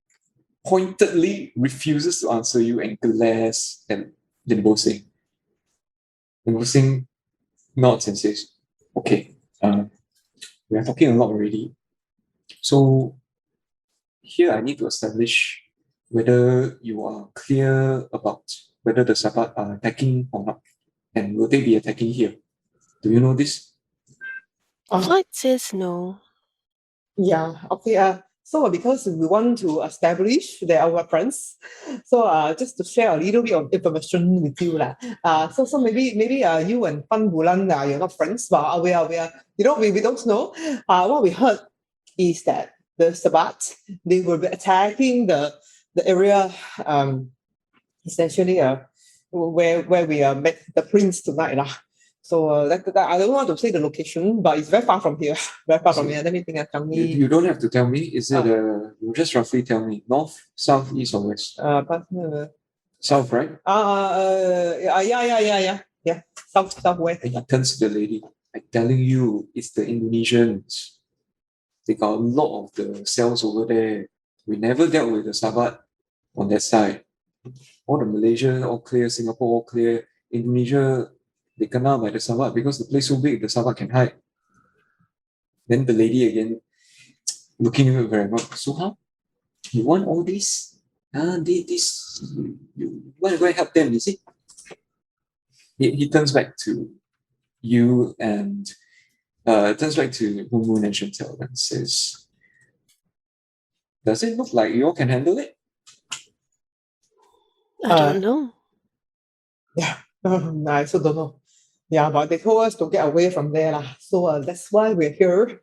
[SPEAKER 1] pointedly refuses to answer you and glares at Lim Bo Sing. Lim Bo Sing nods and says, okay, we are talking a lot already. So here I need to establish whether you are clear about whether the Sabbat are attacking or not. And will they be attacking here? Do you know this?
[SPEAKER 2] Flight says no.
[SPEAKER 3] Yeah, okay. So because we want to establish that our friends, so just to share a little bit of information with you lah. So maybe you and Fan Bulan you're not friends, but we are we don't know. What we heard is that the Sabbat they will be attacking the area essentially where we met the prince tonight lah. So I don't want to say the location, but it's very far from here. Very far from here. Let me think. Changi.
[SPEAKER 1] You don't have to tell me. Is it you just roughly tell me north, south, east, or west? South, right?
[SPEAKER 3] Yeah. Southwest.
[SPEAKER 1] And he turns to the lady. I'm telling you, it's the Indonesians. They got a lot of the cells over there. We never dealt with the Sabbat on that side. All the Malaysia, all clear. Singapore, all clear. Indonesia, they kena by the Sabbat because the place so big, the Sabbat can hide. Then the lady again, looking at her very much. So how? You want all this? You want to go and help them, is it? He turns back to you and turns back to Moon and Chantal and says, does it look like you all can handle it?
[SPEAKER 2] I don't know.
[SPEAKER 3] Yeah, I also don't know. Yeah, but they told us to get away from there lah. So that's why we're here.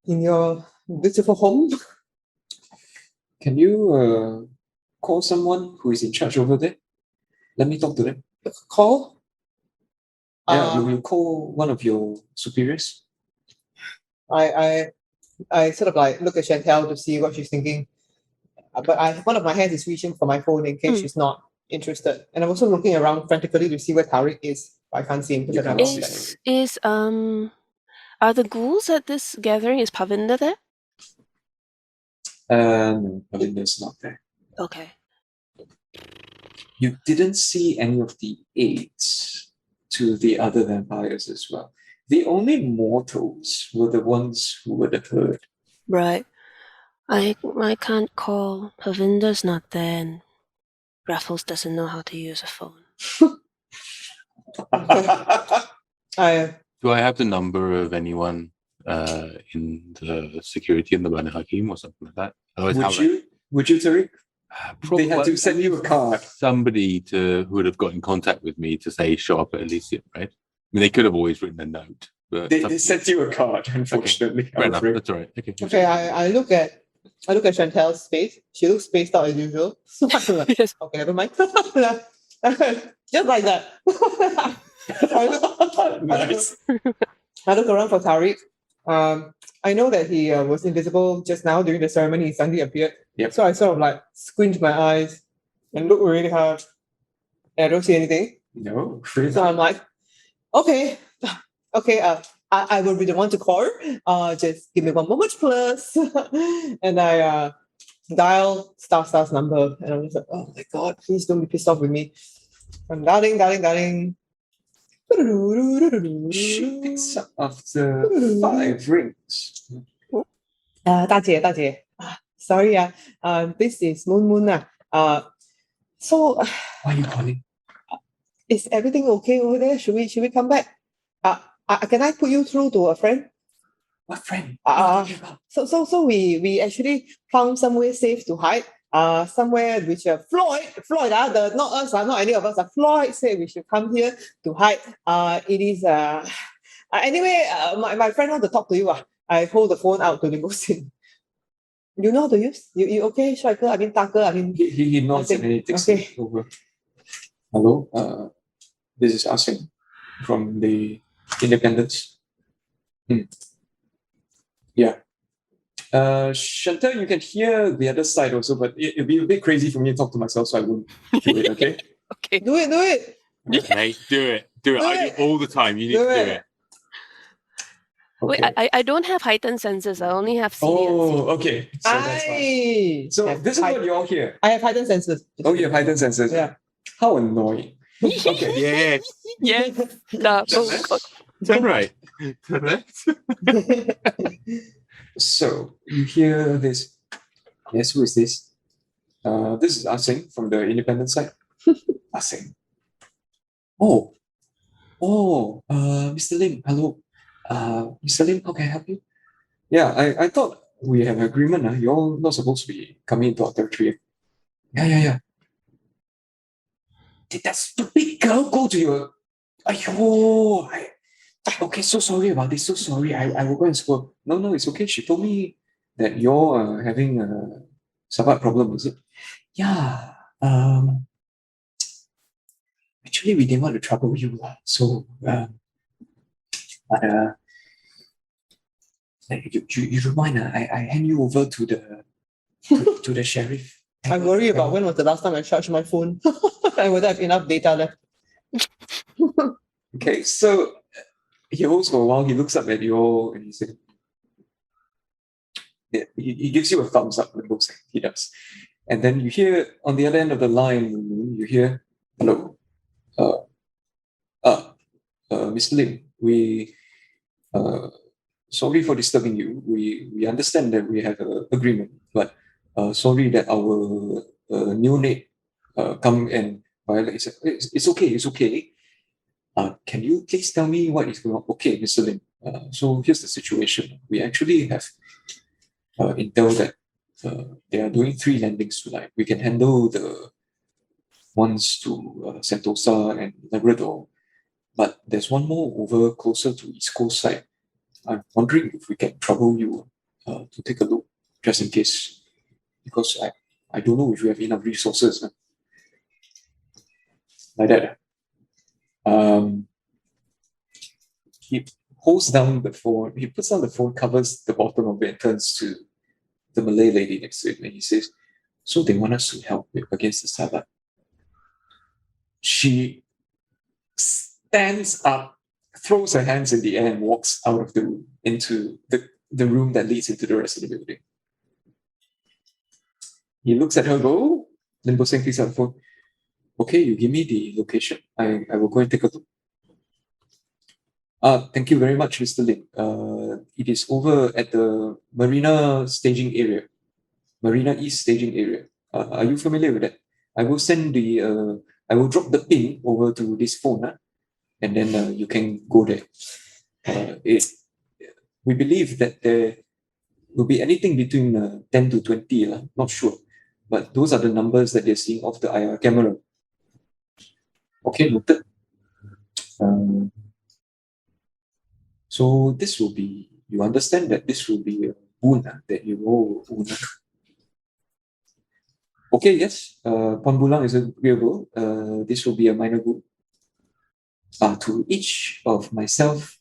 [SPEAKER 3] in your beautiful home.
[SPEAKER 1] Can you call someone who is in charge over there? Let me talk to them.
[SPEAKER 3] Call.
[SPEAKER 1] Yeah, you call one of your superiors.
[SPEAKER 3] I sort of like look at Chantal to see what she's thinking. But one of my hands is reaching for my phone in case she's not interested. And I'm also looking around frantically to see where Tariq is. But I can't see him because
[SPEAKER 1] You
[SPEAKER 3] I don't
[SPEAKER 1] can't
[SPEAKER 3] have
[SPEAKER 1] see
[SPEAKER 3] light.
[SPEAKER 2] Are the ghouls at this gathering? Is Pavinda there?
[SPEAKER 1] No, Belinda's not there.
[SPEAKER 2] Okay.
[SPEAKER 1] You didn't see any of the aides to the other vampires as well. The only mortals were the ones who were the herd.
[SPEAKER 2] Right. I can't call. Pavinda's not there, and Raffles doesn't know how to use a phone.
[SPEAKER 3] I
[SPEAKER 4] Do I have the number of anyone in the security in the Bani Hakim or something like that?
[SPEAKER 1] Would you, Tariq?
[SPEAKER 4] Probably,
[SPEAKER 1] They had to send you a card.
[SPEAKER 4] Somebody who would have got in contact with me to say show up at Elysium, right? I mean, they could have always written a note, but
[SPEAKER 1] They sent you a card, unfortunately.
[SPEAKER 4] fair enough. That's all right.
[SPEAKER 3] okay. I look at Chantal's face. She looks spaced out as usual. So I'm like,
[SPEAKER 2] Yes.
[SPEAKER 3] okay, never mind. Just like that.
[SPEAKER 1] Nice.
[SPEAKER 3] I look around for Tariq. I know that he was invisible just now during the ceremony. He suddenly appeared.
[SPEAKER 1] Yep.
[SPEAKER 3] So I sort of like squint my eyes and look really hard. And I don't see anything.
[SPEAKER 1] No,
[SPEAKER 3] So I'm like, okay. I will be the one to call. Just give me one moment, please. And I dial star's number, and I'm just like, oh my god, please don't be pissed off with me. I'm dialing.
[SPEAKER 1] she picks up after 5 rings.
[SPEAKER 3] 大姐, sorry, this is Moon. So
[SPEAKER 1] Why are you calling?
[SPEAKER 3] is everything okay over there? Should we come back? Can I put you through to a friend?
[SPEAKER 1] What friend?
[SPEAKER 3] So we actually found somewhere safe to hide. Somewhere which Floyd, not us, not any of us. Floyd said we should come here to hide. It is anyway. My friend want to talk to you. I hold the phone out to limousine. You know how to use? You okay, 帅哥? I mean, 大哥. I mean,
[SPEAKER 1] he nods and then he takes it over. Hello, this is Asim from the Independence. Yeah. Chantal, you can hear the other side also, but it'd be a bit crazy for me to talk to myself, so I won't do it, okay?
[SPEAKER 2] Okay.
[SPEAKER 3] do it.
[SPEAKER 4] Mate, do it. I do all the time. You need to do it.
[SPEAKER 2] Wait,
[SPEAKER 1] Okay.
[SPEAKER 2] I don't have heightened senses. I only have CD and
[SPEAKER 1] Oh, okay. So that's fine. So this is what you all hear.
[SPEAKER 3] I have heightened senses.
[SPEAKER 1] Oh, you have heightened senses?
[SPEAKER 3] Yeah.
[SPEAKER 1] How annoying. Okay.
[SPEAKER 4] Yes.
[SPEAKER 2] Yes. Oh, God.
[SPEAKER 4] Turn right. Turn left.
[SPEAKER 1] So you hear this. Yes, who is this? This is Asing from the independent side. Asing. Oh, Mr. Lim, hello. Mr. Lim, how can I help you? Yeah, I thought we have an agreement. You're all not supposed to be coming into our territory. Yeah. Did that stupid girl go to your... Okay, so sorry about this. So sorry. I will go and scold. No, it's okay. She told me that you're having a Sabbat problem, is it? Yeah. Actually, we didn't want to trouble you. So, you don't mind? I hand you over to the sheriff.
[SPEAKER 3] I worry about when was the last time I charged my phone. I would have enough data left.
[SPEAKER 1] Okay, so he holds for a while. He looks up at you all and he says, yeah, he gives you a thumbs up. It looks like he does. And then you hear on the other end of the line, you hear, hello, Mr. Lim, we sorry for disturbing you. We understand that we have an agreement, but sorry that our neonate come and violate. It's okay. Can you please tell me what is going on? Okay, Mr. Lim. So here's the situation. We actually have intel that they are doing 3 landings tonight. We can handle the ones to Sentosa and Labrador, but there's one more over closer to East Coast side. I'm wondering if we can trouble you to take a look, just in case, because I don't know if you have enough resources. Like that. He holds down the phone, he puts down the phone, covers the bottom of it, and turns to the Malay lady next to it, and he says, so they want us to help against the Sabbat. She stands up, throws her hands in the air, and walks out of the room into the room that leads into the rest of the building. He looks at her, go, Limbo Singh picks up the phone. Okay, you give me the location. I will go and take a look. Thank you very much, Mr. Lim. It is over at the Marina staging area, Marina East staging area. Are you familiar with that? I will send I will drop the pin over to this phone, and then you can go there. We believe that there will be anything between 10 to 20, not sure. But those are the numbers that they're seeing off the IR camera. Okay, noted. So this will be, you understand that this will be a boon that you owe. Okay, yes, Pambulang is agreeable. This will be a minor boon to each of myself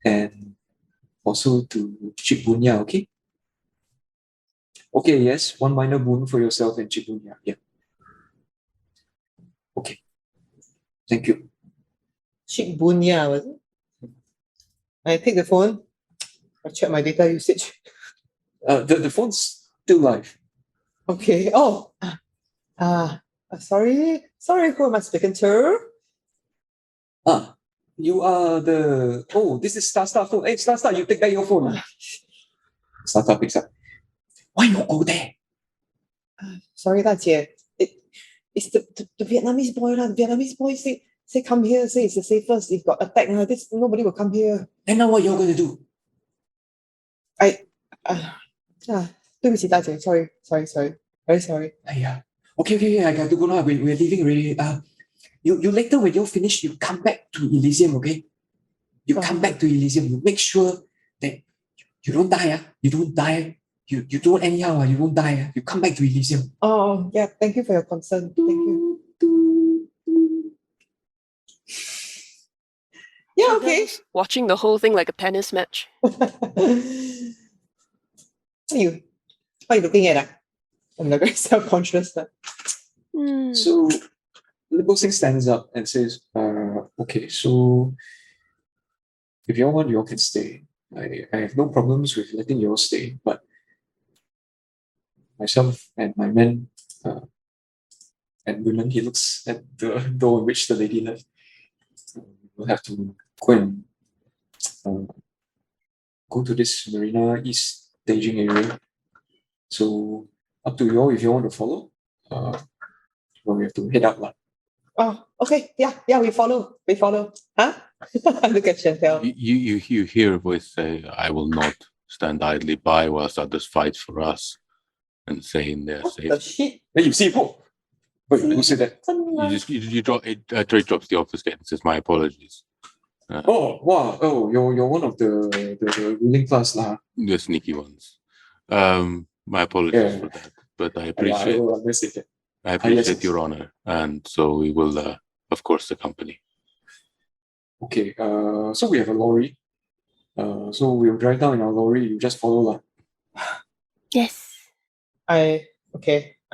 [SPEAKER 1] and also to Chibunya, okay? Okay, yes, one minor boon for yourself and Chibunya, yeah. Okay, thank you.
[SPEAKER 3] Chibunya, was it? I take the phone. I check my data usage.
[SPEAKER 1] The phone's still live.
[SPEAKER 3] Okay. Oh, sorry, who am I speaking to?
[SPEAKER 1] You are the, this is Star phone. Hey, Star, you take back your phone. Star picks up. Why not go there?
[SPEAKER 3] Sorry, 大姐. It's the Vietnamese boy. The Vietnamese boy say come here, say it's the safest. If got attack, nobody will come here.
[SPEAKER 1] And now what you're going to do?
[SPEAKER 3] 对不起大姐, sorry, very sorry.
[SPEAKER 1] Okay, I got to go now. We're leaving already. You later when you're finished, you come back to Elysium, okay? You come back to Elysium. You make sure that you don't die. You don't die. You don't anyhow. You won't die. You come back to Elysium.
[SPEAKER 3] Oh yeah, thank you for your concern. Thank you. Yeah, okay.
[SPEAKER 2] Watching the whole thing like a tennis match.
[SPEAKER 3] What are you looking at? I'm like very self-conscious.
[SPEAKER 1] So Limbo Singh stands up and says, okay, so if you all want, you all can stay. I have no problems with letting you all stay, but myself and my men and women, he looks at the door in which the lady left. We'll have to go and go to this Marina East staging area. So up to you all if you want to follow. Well, we have to head up.
[SPEAKER 3] Oh, okay. Yeah, we follow. Huh? Look at Chantal.
[SPEAKER 4] You hear a voice say, I will not stand idly by whilst others fight for us, and saying they're
[SPEAKER 3] What
[SPEAKER 4] safe.
[SPEAKER 3] the shit?
[SPEAKER 1] Then you see, wait, who said that?
[SPEAKER 4] You drop it. Tariq drops the obfuscate and says, my apologies.
[SPEAKER 1] You're one of the ruling class lah.
[SPEAKER 4] The sneaky ones. My apologies for that, but I appreciate
[SPEAKER 1] Yes.
[SPEAKER 4] your honor, and so we will, of course, accompany.
[SPEAKER 1] Okay, so we have a lorry. So we'll drive down in our lorry. You just follow lah.
[SPEAKER 2] Yes.
[SPEAKER 3] I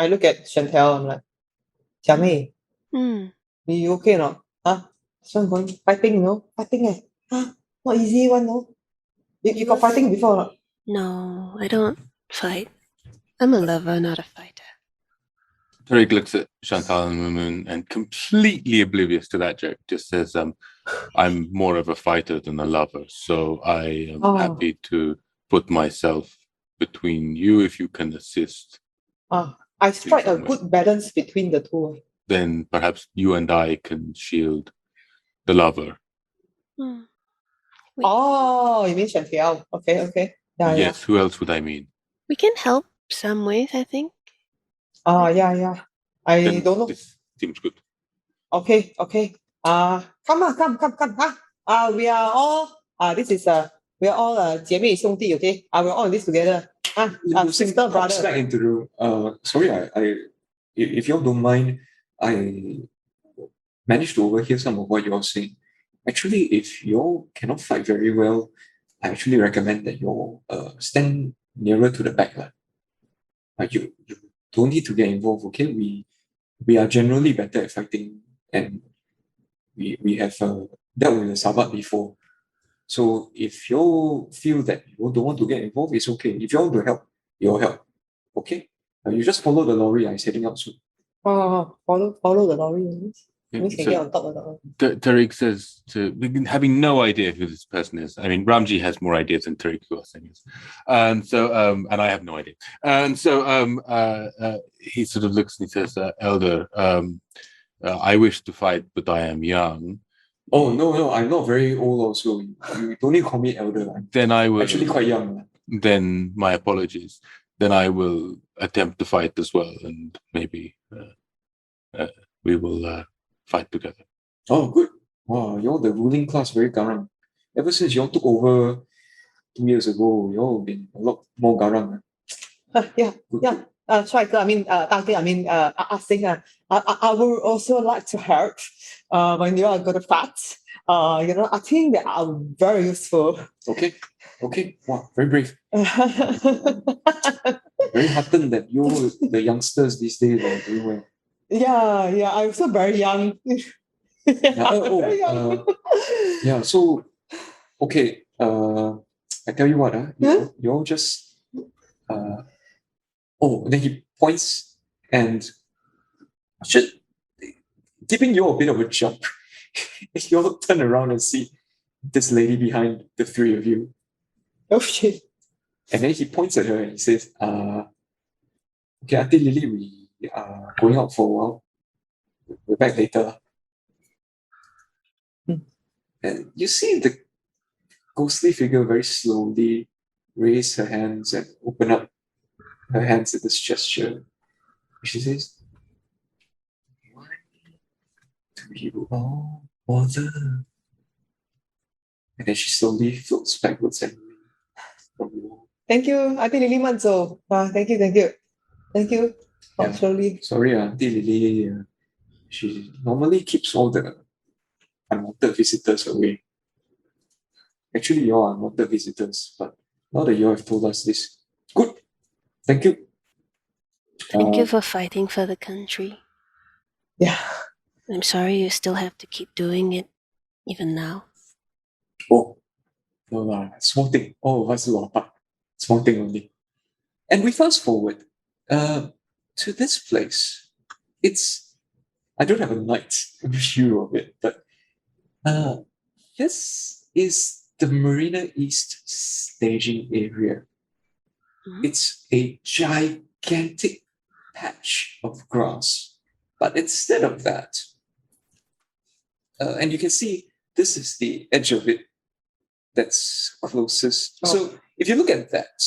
[SPEAKER 3] look at Chantal. I'm like, Jiamei, you okay or not? Huh? This one going fighting, Fighting, Huh? Not easy one, no? You got fighting before or not?
[SPEAKER 2] No, I don't fight. I'm a lover, not a fighter.
[SPEAKER 4] Tariq looks at Chantal and Mumun and, completely oblivious to that joke, just says, I'm more of a fighter than a lover, so I am happy to put myself between you if you can assist.
[SPEAKER 3] I strike a good balance between the two.
[SPEAKER 4] Then perhaps you and I can shield the lover.
[SPEAKER 3] Oh, you mean Chantal? Okay.
[SPEAKER 4] Yes, who else would I mean?
[SPEAKER 2] We can help some ways, I think.
[SPEAKER 3] Yeah. I
[SPEAKER 4] Then
[SPEAKER 3] don't know.
[SPEAKER 4] this seems good.
[SPEAKER 3] Okay. Come. We are all. This is We are all 姐妹兄弟, okay? We're all in this together. Sister,
[SPEAKER 1] pops
[SPEAKER 3] brother.
[SPEAKER 1] back into the room. Sorry, if you all don't mind, I managed to overhear some of what you all saying. Actually, if you all cannot fight very well, I actually recommend that you all stand nearer to the back. You don't need to get involved, okay? We are generally better at fighting, and we have dealt with the Sabbat before. So if you all feel that you don't want to get involved, it's okay. If you all want to help, you'll help. Okay? You just follow the lorry. I'm heading out soon.
[SPEAKER 3] Follow the lorry.
[SPEAKER 4] Yeah,
[SPEAKER 3] We can
[SPEAKER 4] so
[SPEAKER 3] get on top of the lorry.
[SPEAKER 4] Tariq says having no idea who this person is. I mean, Ramji has more ideas than Tariq who was saying this. And so, and I have no idea. And so he sort of looks and he says, Elder, I wish to fight, but I am young.
[SPEAKER 1] Oh, no, I'm not very old also. You don't need to call me elder.
[SPEAKER 4] Then I will...
[SPEAKER 1] Actually quite young.
[SPEAKER 4] Then my apologies. Then I will attempt to fight as well, and maybe we will fight together.
[SPEAKER 1] Oh, good. Wow, you're the ruling class, very garang. Ever since you all took over 2 years ago, you all have been a lot more garang.
[SPEAKER 3] Yeah.
[SPEAKER 1] Good.
[SPEAKER 3] 帅哥,大哥,阿星, I would also like to help when you are good at fight. I think they are very useful.
[SPEAKER 1] Okay. Wow, very brave. Very heartened that you, the youngsters these days, are doing well.
[SPEAKER 3] Yeah, I'm so very young. Very young.
[SPEAKER 1] Yeah, so, okay, I tell you what, you all just, then he points and just giving you a bit of a jump. You all turn around and see this lady behind the three of you.
[SPEAKER 3] Oh shit.
[SPEAKER 1] And then he points at her and he says, okay, Auntie Lily, we are going out for a while. We're back later. And you see the ghostly figure very slowly raise her hands and open up her hands at this gesture. She says, why do you all bother? And then she slowly floats backwards and from the wall.
[SPEAKER 3] Thank you, Auntie Lily Manzo. Thank you.
[SPEAKER 1] Yeah.
[SPEAKER 3] Slowly.
[SPEAKER 1] Sorry, Auntie Lily. She normally keeps all the unwanted visitors away. Actually, you all are unwanted visitors, but now that you have told us this, good. Thank you.
[SPEAKER 2] Thank you for fighting for the country.
[SPEAKER 3] Yeah.
[SPEAKER 2] I'm sorry you still have to keep doing it, even now.
[SPEAKER 1] Oh, no, small thing. All of us do our part. Small thing only. And we fast forward to this place. I don't have a night view of it, but this is the Marina East staging area.
[SPEAKER 2] Mhm.
[SPEAKER 1] It's a gigantic patch of grass. But instead of that, and you can see this is the edge of it that's closest.
[SPEAKER 3] Oh.
[SPEAKER 1] So if you look at that,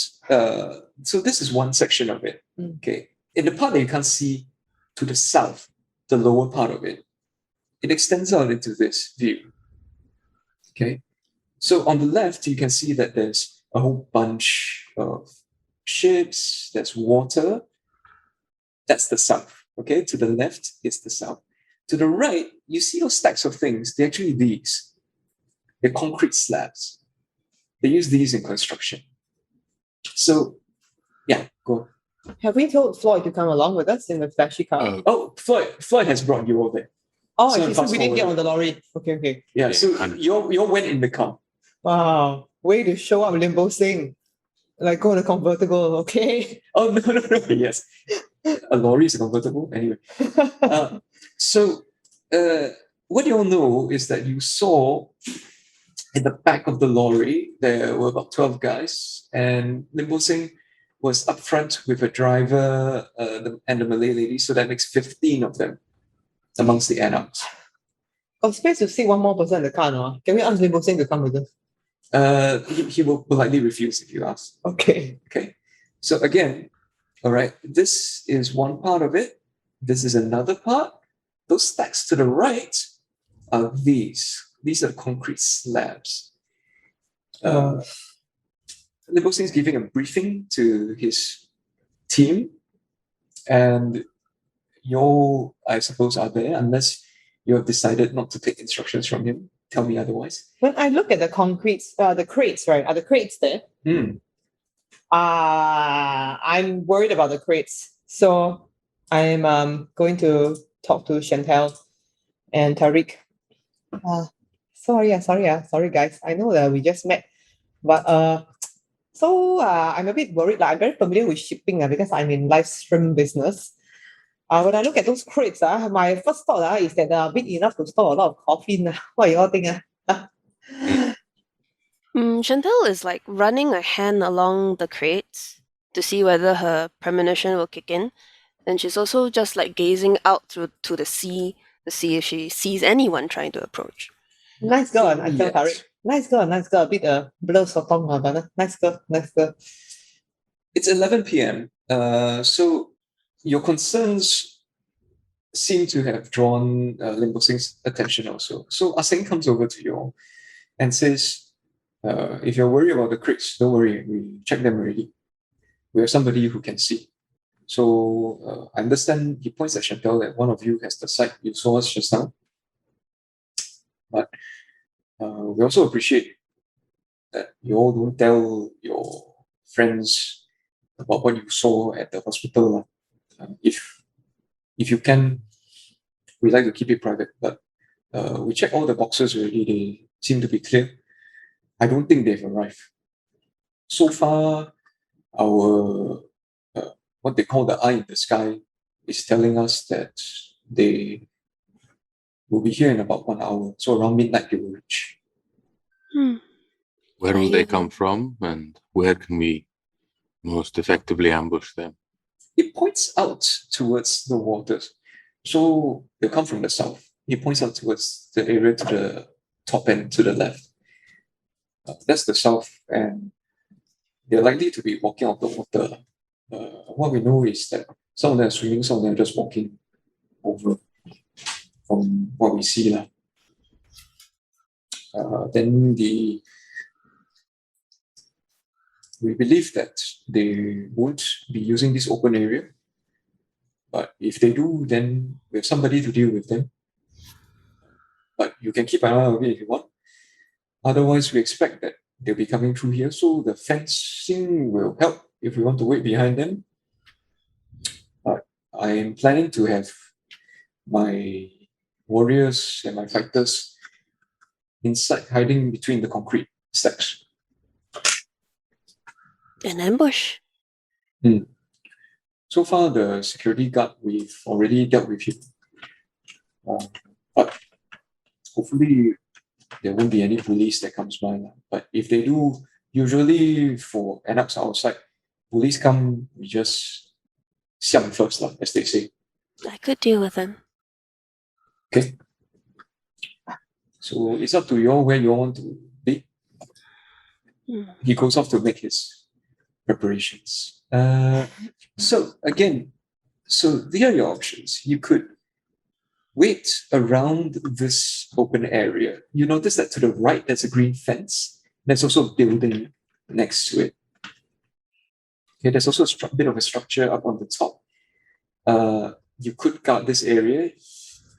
[SPEAKER 1] so this is one section of it. Okay. In the part that you can't see to the south, the lower part of it, it extends out into this view. Okay. So on the left, you can see that there's a whole bunch of ships, there's water. That's the south. Okay. To the left is the south. To the right, you see those stacks of things. They're actually these. They're concrete slabs. They use these in construction. So, yeah, go on.
[SPEAKER 3] Have we told Floyd to come along with us in the flashy car?
[SPEAKER 1] Oh, Floyd has brought you over there.
[SPEAKER 3] Oh,
[SPEAKER 1] so
[SPEAKER 3] I see. So
[SPEAKER 1] fast
[SPEAKER 3] we didn't get
[SPEAKER 1] forward.
[SPEAKER 3] on the lorry. Okay.
[SPEAKER 1] Yeah,
[SPEAKER 4] Yeah,
[SPEAKER 1] so
[SPEAKER 4] 100%.
[SPEAKER 1] you all went in the car.
[SPEAKER 3] Wow. Way to show up, Limbo Singh. Like go in a convertible, okay?
[SPEAKER 1] Oh, no, yes. A lorry is convertible. Anyway. So, what you all know is that you saw in the back of the lorry, there were about 12 guys, and Limbo Singh was up front with a driver and the Malay lady, so that makes 15 of them amongst the adults.
[SPEAKER 3] Got space to seat one more person in the car, no? Can we ask Limbo Singh to come with us?
[SPEAKER 1] He will politely refuse if you ask.
[SPEAKER 3] Okay.
[SPEAKER 1] Okay. So again, all right, this is one part of it. This is another part. Those stacks to the right are these. These are concrete slabs. Limbo Singh's giving a briefing to his team, and you, I suppose, are there unless you have decided not to take instructions from him. Tell me otherwise.
[SPEAKER 3] When I look at the crates, right? Are the crates there? I'm worried about the crates. So I'm going to talk to Chantal and Tariq. Sorry guys. I know that we just met, but I'm a bit worried. Like, I'm very familiar with shipping because I'm in live stream business. When I look at those crates, my first thought is that they're big enough to store a lot of coffee. What do you all think?
[SPEAKER 2] Chantal is like running a hand along the crates to see whether her premonition will kick in. And she's also just like gazing out to the sea to see if she sees anyone trying to approach.
[SPEAKER 3] Nice girl, I tell Tariq. Nice girl. A bit blur sotong, but nice girl.
[SPEAKER 1] It's 11 p.m. So your concerns seem to have drawn Limbo Singh's attention also. So Ah Seng comes over to you all and says, if you're worried about the crates, don't worry, we checked them already. We have somebody who can see. So I understand he points at Chantal that one of you has the sight you saw us just now. But we also appreciate that you all don't tell your friends about what you saw at the hospital. If you can, we like to keep it private. But we checked all the boxes already. They seem to be clear. I don't think they've arrived. So far, our what they call the eye in the sky is telling us that they will be here in about 1 hour. So around midnight they will reach.
[SPEAKER 4] Where will they come from, and where can we most effectively ambush them?
[SPEAKER 1] It points out towards the waters. So they'll come from the south. He points out towards the area to the top end, to the left. That's the south, and they're likely to be walking on the water. What we know is that some of them are swimming, some of them are just walking over from what we see. Then we believe that they won't be using this open area. But if they do, then we have somebody to deal with them. But you can keep an eye on it if you want. Otherwise, we expect that they'll be coming through here. So the fencing will help if we want to wait behind them. But I'm planning to have my warriors and my fighters inside, hiding between the concrete stacks.
[SPEAKER 2] An ambush.
[SPEAKER 1] So far, the security guard, we've already dealt with him. But hopefully, there won't be any police that comes by. But if they do, usually for anarchs outside, police come, we just siam first, as they say.
[SPEAKER 2] I could deal with them.
[SPEAKER 1] Okay. So it's up to you all where you all want to be. He goes off to make his preparations. So again, here are your options. You could wait around this open area. You notice that to the right, there's a green fence. There's also a building next to it. Okay, there's also a bit of a structure up on the top. You could guard this area.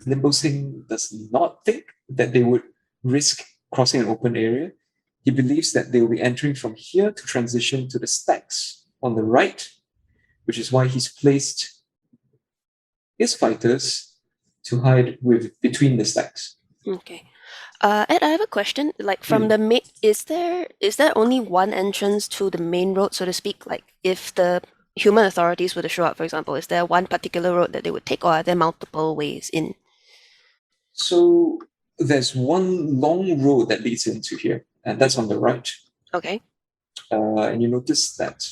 [SPEAKER 1] Limbo Singh does not think that they would risk crossing an open area. He believes that they will be entering from here to transition to the stacks on the right, which is why he's placed his fighters to hide between the stacks.
[SPEAKER 2] Okay. Ed, I have a question. Like from the main, is there only one entrance to the main road, so to speak? Like if the human authorities were to show up, for example, is there one particular road that they would take, or are there multiple ways in?
[SPEAKER 1] So there's one long road that leads into here, and that's on the right.
[SPEAKER 2] Okay.
[SPEAKER 1] And you notice that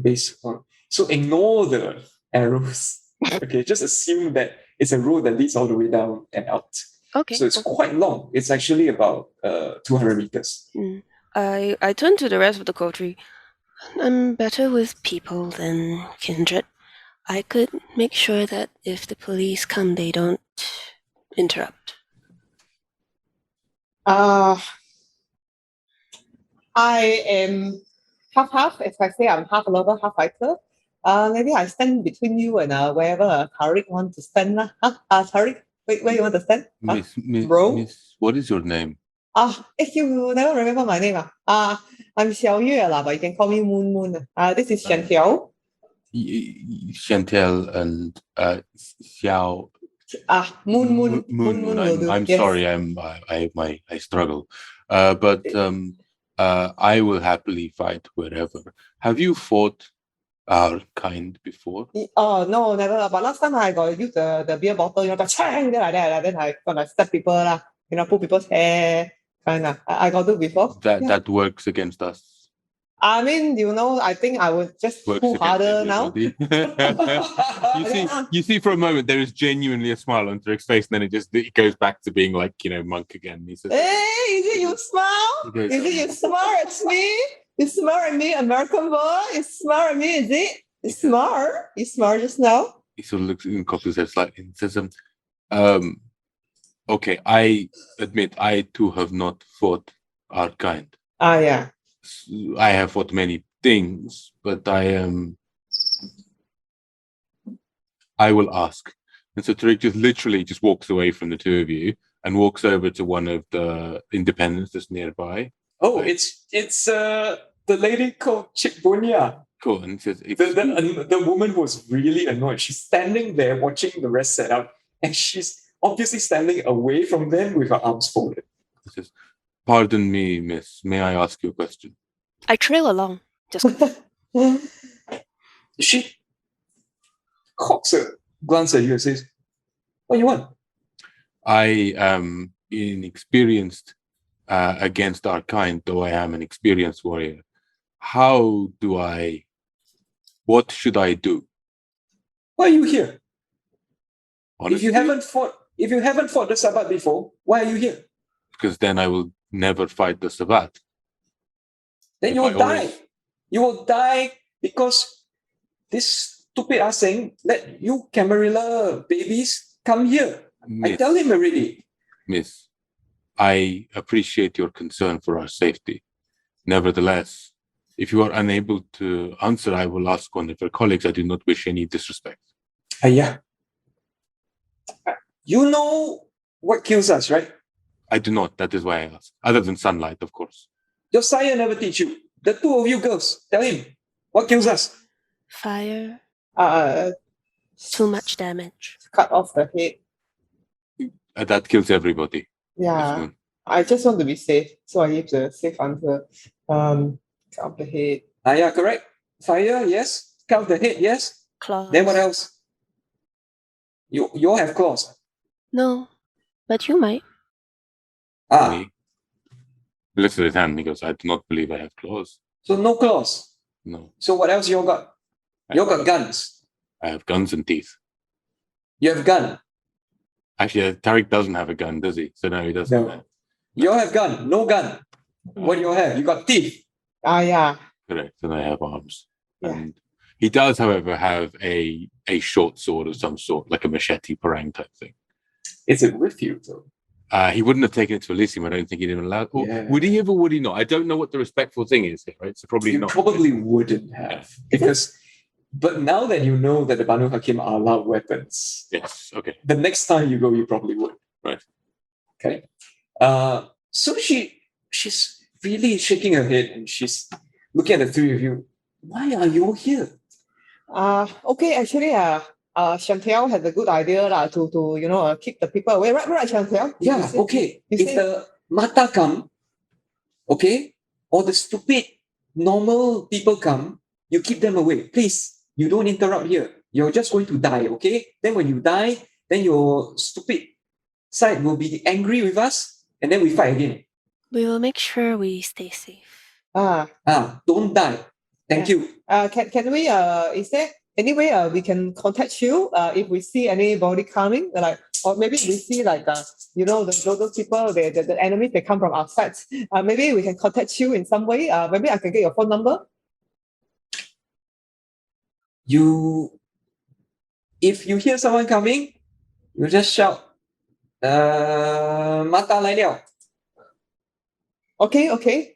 [SPEAKER 1] based on, so ignore the arrows. Okay, just assume that it's a road that leads all the way down and out.
[SPEAKER 2] Okay.
[SPEAKER 1] So it's quite long. It's actually about 200 meters.
[SPEAKER 2] I turn to the rest of the coterie. I'm better with people than kindred. I could make sure that if the police come, they don't interrupt.
[SPEAKER 3] I am half. As I say, I'm half lover, half fighter. Maybe I stand between you and wherever Tariq wants to stand. Tariq, where you want to stand? Bro?
[SPEAKER 4] Miss, what is your name?
[SPEAKER 3] If you never remember my name, I'm Xiaoyue lah, but you can call me Moon Moon. This is Chantal.
[SPEAKER 4] Chantal and Xiao.
[SPEAKER 3] Moon Moon.
[SPEAKER 4] Moon.
[SPEAKER 3] will do.
[SPEAKER 4] I'm
[SPEAKER 3] Yes.
[SPEAKER 4] sorry. I struggle. But I will happily fight wherever. Have you fought our kind before?
[SPEAKER 3] No, never. But last time I got use the beer bottle, the chang like that. Then I gonna stab people lah. Pull people's hair. Kinda. I got do before.
[SPEAKER 4] That works against us.
[SPEAKER 3] I mean, I think I would just
[SPEAKER 4] Works
[SPEAKER 3] pull
[SPEAKER 4] against
[SPEAKER 3] harder now.
[SPEAKER 4] everybody. you see, for a moment there is genuinely a smile on Tariq's face, and then it goes back to being like monk again. He says,
[SPEAKER 3] Hey, is it you smile?
[SPEAKER 4] goes,
[SPEAKER 3] Is it you smile at me? You smile at me, American boy? You smile at me, is it? You smile? You smile just now?
[SPEAKER 4] He sort of looks and cocks his head slightly and says, okay, I admit I too have not fought our kind.
[SPEAKER 3] Yeah.
[SPEAKER 4] I have fought many things, but I will ask. And so Tariq just literally walks away from the two of you and walks over to one of the independents that's nearby.
[SPEAKER 1] Oh, it's the lady called Chibunya.
[SPEAKER 4] Cool. And says,
[SPEAKER 1] the woman who was really annoyed. She's standing there watching the rest set up, and she's obviously standing away from them with her arms folded.
[SPEAKER 4] He says, pardon me, miss. May I ask you a question?
[SPEAKER 2] I trail along. Just
[SPEAKER 1] She cocks a glance at you and says, "What do you want?"
[SPEAKER 4] I am inexperienced against our kind, though I am an experienced warrior. What should I do?
[SPEAKER 1] Why are you here?
[SPEAKER 4] Honestly,
[SPEAKER 1] If you haven't fought the Sabbat before, why are you here?
[SPEAKER 4] because then I will never fight the Sabbat.
[SPEAKER 1] Then you
[SPEAKER 4] If
[SPEAKER 1] will
[SPEAKER 4] I
[SPEAKER 1] die.
[SPEAKER 4] always-
[SPEAKER 1] You will die because this stupid are saying, let you Camarilla babies come here. I tell him already.
[SPEAKER 4] Miss, I appreciate your concern for our safety. Nevertheless, if you are unable to answer, I will ask one of your colleagues. I do not wish any disrespect.
[SPEAKER 1] Yeah. You know what kills us, right?
[SPEAKER 4] I do not. That is why I ask. Other than sunlight, of course.
[SPEAKER 1] Your sire never teach you. The two of you girls, tell him what kills us.
[SPEAKER 2] fire.
[SPEAKER 3] Uh,
[SPEAKER 2] Too much damage.
[SPEAKER 3] cut off the head.
[SPEAKER 4] That kills everybody.
[SPEAKER 3] Yeah. I just want to be safe, so I give the safe answer. Cut off the head.
[SPEAKER 1] Yeah, correct. Fire, yes. Cut off the head, yes.
[SPEAKER 2] Claws.
[SPEAKER 1] Then what else? You all have claws.
[SPEAKER 2] No, but you might.
[SPEAKER 4] Me. He lifts his hand and he goes, I do not believe I have claws.
[SPEAKER 1] So no claws.
[SPEAKER 4] No.
[SPEAKER 1] So what else you all got? You all got guns.
[SPEAKER 4] I have guns and teeth.
[SPEAKER 1] You have gun.
[SPEAKER 4] Actually, Tariq doesn't have a gun, does he? So no, he doesn't.
[SPEAKER 1] No. You all have gun. No gun. What do you all have? You got teeth.
[SPEAKER 3] Yeah.
[SPEAKER 4] Correct. And I have arms.
[SPEAKER 3] Yeah.
[SPEAKER 4] And he does, however, have a short sword of some sort, like a machete parang type thing.
[SPEAKER 1] Is it with you though?
[SPEAKER 4] He wouldn't have taken it to Elysium. I don't think he'd even allowed. Or
[SPEAKER 1] Yeah.
[SPEAKER 4] would he have or would he not? I don't know what the respectful thing is here, right? So probably
[SPEAKER 1] You
[SPEAKER 4] not.
[SPEAKER 1] probably wouldn't have. But now that you know that the Banu Hakim are allowed weapons,
[SPEAKER 4] Yes. Okay.
[SPEAKER 1] the next time you go, you probably would.
[SPEAKER 4] Right.
[SPEAKER 1] Okay. So she's really shaking her head and she's looking at the three of you. Why are you all here?
[SPEAKER 3] Okay, actually, Chantal had a good idea to keep the people away. Right, Chantal?
[SPEAKER 1] Yeah, okay.
[SPEAKER 3] you
[SPEAKER 1] If
[SPEAKER 3] say-
[SPEAKER 1] the Mata come, okay, or the stupid normal people come, you keep them away. Please, you don't interrupt here. You're just going to die, okay? Then when you die, then your stupid side will be angry with us, and then we fight again.
[SPEAKER 2] We will make sure we stay safe.
[SPEAKER 1] Don't die. Thank you.
[SPEAKER 3] Can we is there any way we can contact you if we see anybody coming, or maybe we see those people, the enemies, they come from outside, maybe we can contact you in some way, maybe I can get your phone number.
[SPEAKER 1] If you hear someone coming, you just shout, Mata lai liao.
[SPEAKER 3] Okay.
[SPEAKER 1] Okay?